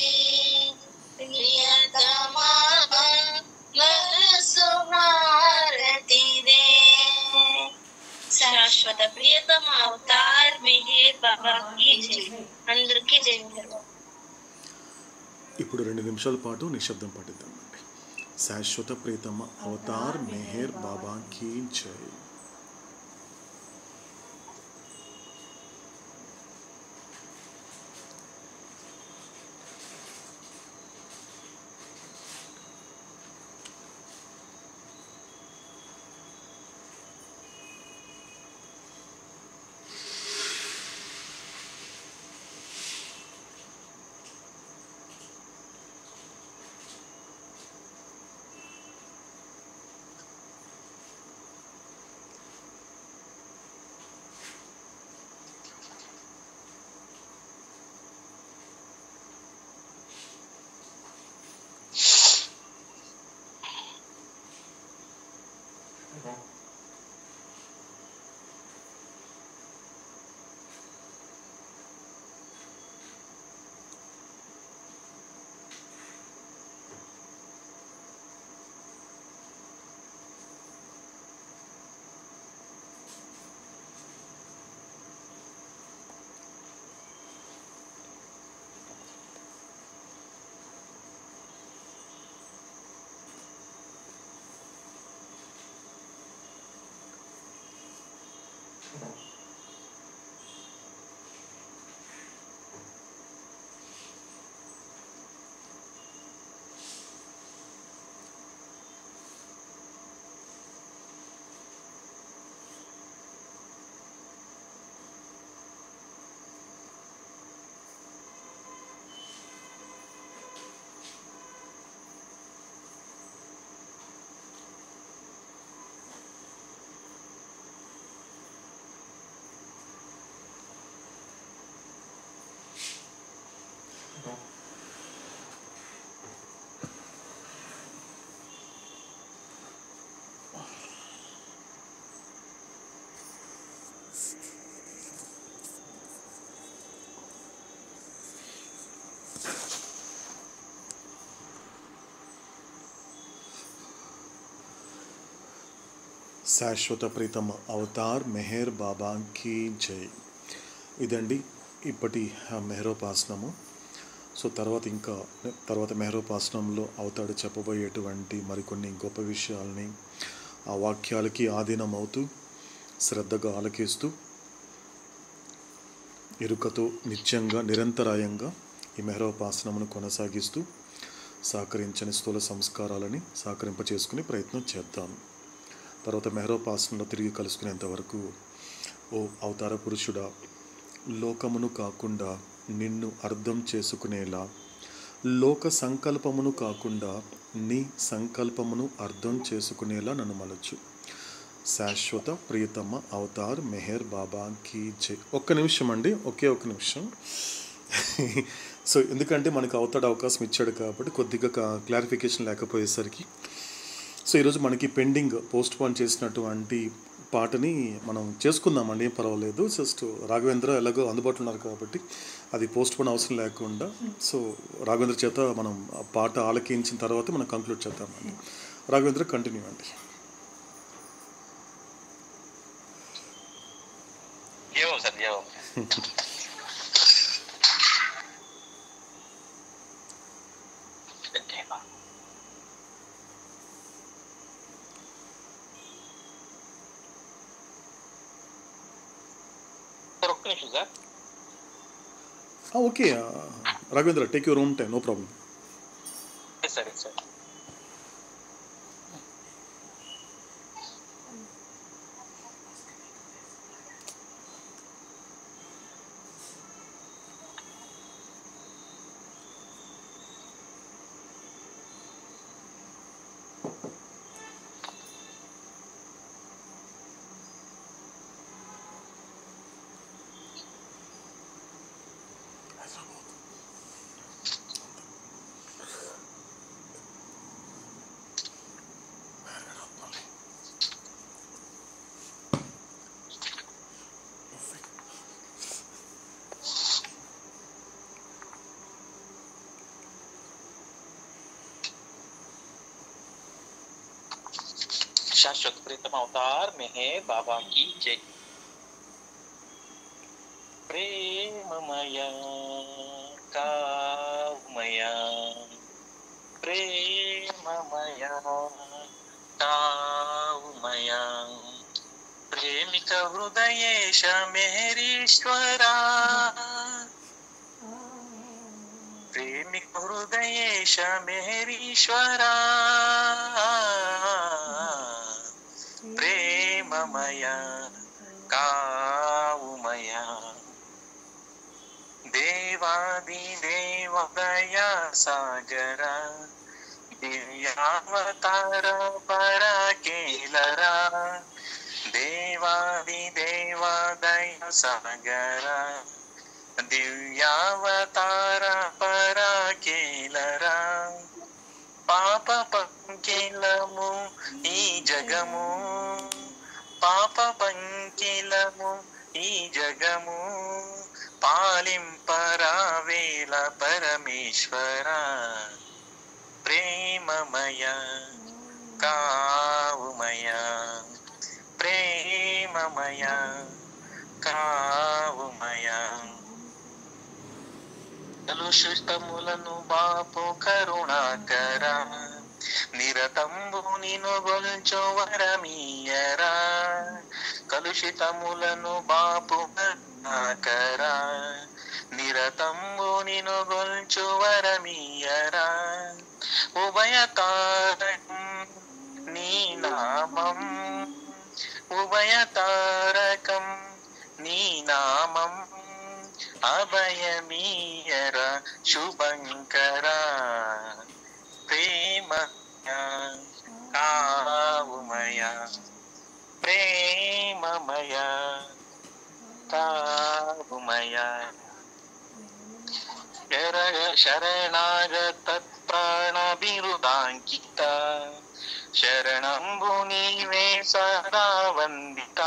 ప్రియతమా మనసు హారతిదే శాశ్వత ప్రియతమ అవతార్ మెహర్ బాబా కీ జై. అందరికీ జై మెహర్ బాబా. ఇప్పుడు 2 నిమిషాల పాటు నిశ్శబ్దం పట్టిద్దామండి. శాశ్వత ప్రియతమ అవతార్ మెహర్ బాబా కీ జై. శాశ్వత ప్రీతమ అవతార్ మెహర్ బాబా కీ జై. ఇదండి ఇప్పటి మెహరోపాసనము. సో తర్వాత మెహరోపాసనంలో అవతాడు చెప్పబోయేటువంటి మరికొన్ని గొప్ప విషయాల్ని ఆ వాక్యాలకి ఆధీనమవుతూ శ్రద్ధగా ఆలకిస్తూ ఎరుకతో నిత్యంగా నిరంతరాయంగా ఈ మెహరోపాసనమును కొనసాగిస్తూ సహకరించని స్థూల సంస్కారాలని సహకరింపచేసుకునే ప్రయత్నం చేద్దాం. తర్వాత మెహరోపాసనలో తిరిగి కలుసుకునేంత వరకు ఓ అవతార పురుషుడా, లోకమును కాకుండా నిన్ను అర్థం చేసుకునేలా, లోక సంకల్పమును కాకుండా నీ సంకల్పమును అర్థం చేసుకునేలా నన్ను మలచు. శాశ్వత ప్రియతమ అవతార్ మెహర్ బాబా కీ జై. ఒక్క నిమిషం అండి, ఒక్క నిమిషం. సో ఎందుకంటే మనకు అవతాడు అవకాశం ఇచ్చాడు కాబట్టి కొద్దిగా క్లారిఫికేషన్ లేకపోయేసరికి, సో ఈరోజు మనకి పెండింగ్ పోస్ట్ పోన్ చేసినటువంటి పాటని మనం చేసుకుందామండి, ఏం పర్వాలేదు. జస్ట్ రాఘవేంద్ర ఎలాగో అందుబాటులో ఉన్నారు కాబట్టి అది పోస్ట్ పోన్ అవసరం లేకుండా, సో రాఘవేంద్ర చేత మనం ఆ పాట ఆలకించిన తర్వాత మనం కంక్లూడ్ చేద్దామండి. రాఘవేంద్ర కంటిన్యూ అండి. ఏమో సార్ ఏమో సార్ ఒక్క నిమిషం sir. Okay Raghavendra, take your own time, no problem. సరే సార్. शाश्वत प्रीतम अवतार मेहर बाबा की जय. प्रेममया कामया प्रेममया कामया प्रेमिक हृदयेश मेहरीश्वरा प्रेमिक हृदयेश मेहरीश्वरा प्रेममया कामया देवादिदेव दया सागरा दिव्यावतार पराकेलरा देवादिदेव दया सागरा दिव्यावतार पराकेलरा पाप पंकिलमु ఈ జగము పాప పంకిలము ఈ జగము పాలింపరావేల పరమేశ్వర ప్రేమమయ కావుమయ ప్రేమమయ కావుమయ కలుషితములను బాపు కరుణాకర నిరతంబు నిను గొల్చు వరమీయరా కలుషితములను బాపు కరుణాకర నిరతంబు నిను గొల్చు వరమీయరా ఉభయతారకం నీ నామం ఉభయతారకం నీ నామం అభయమీయర శుభంకర ప్రేమమయ కావుమయ ప్రేమమయ కావుమయ శరణాగత ప్రాణ బిరుదాంకిత శరణంబు నీవే సదా వందిత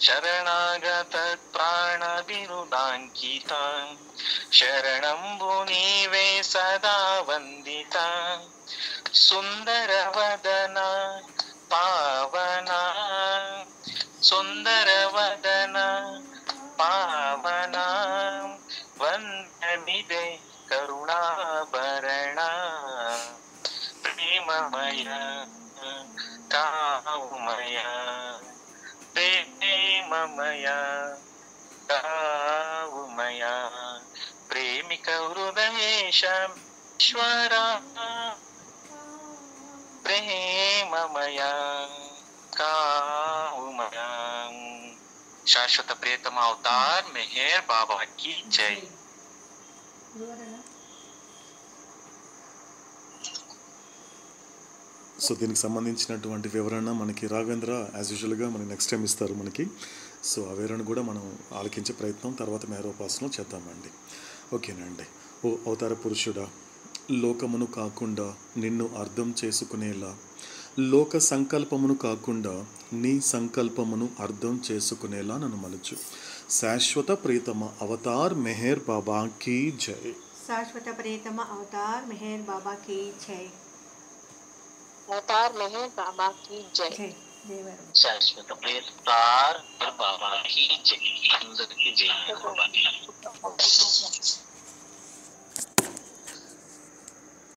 శరణాగత ప్రాణ బిరుదాంకిత శరణంబు నీవే సదా వందిత సుందర వదన పావన సుందర వదన పావన వందమిదే కరుణాభరణ ప్రేమమయ కావుమయ ప్రేమమయ కావుమయ ప్రేమిక హృదయేశ్వర ప్రేమమయ కావుమయ శాశ్వత ప్రియతమ అవతార్ మెహర్ బాబా की जय. సో దీనికి సంబంధించినటువంటి వివరణ మనకి రాఘవేంద్ర యాజ్ యూజువల్గా మనకి నెక్స్ట్ టైం ఇస్తారు మనకి. సో ఆ వివరణ కూడా మనం ఆలకించే ప్రయత్నం తర్వాత మేరోపాసనలో చేద్దామండి. ఓకేనండి. ఓ అవతార పురుషుడా, లోకమును కాకుండా నిన్ను అర్థం చేసుకునేలా లోక సంకల్పమును కాకుండా నీ సంకల్పమును అర్థం చేసుకునేలా నన్ను మలుచు. శాశ్వత ప్రీతమ అవతార్ మెహర్ బాబా కీ జై. शाश्वत प्रियतम अवतार मेहर बाबा की जय. अवतार मेहर बाबा की जय. जय जय वरुण. శాశ్వత ప్రియతార్ బాబా కీ జై. అందరికీ జై బాబా.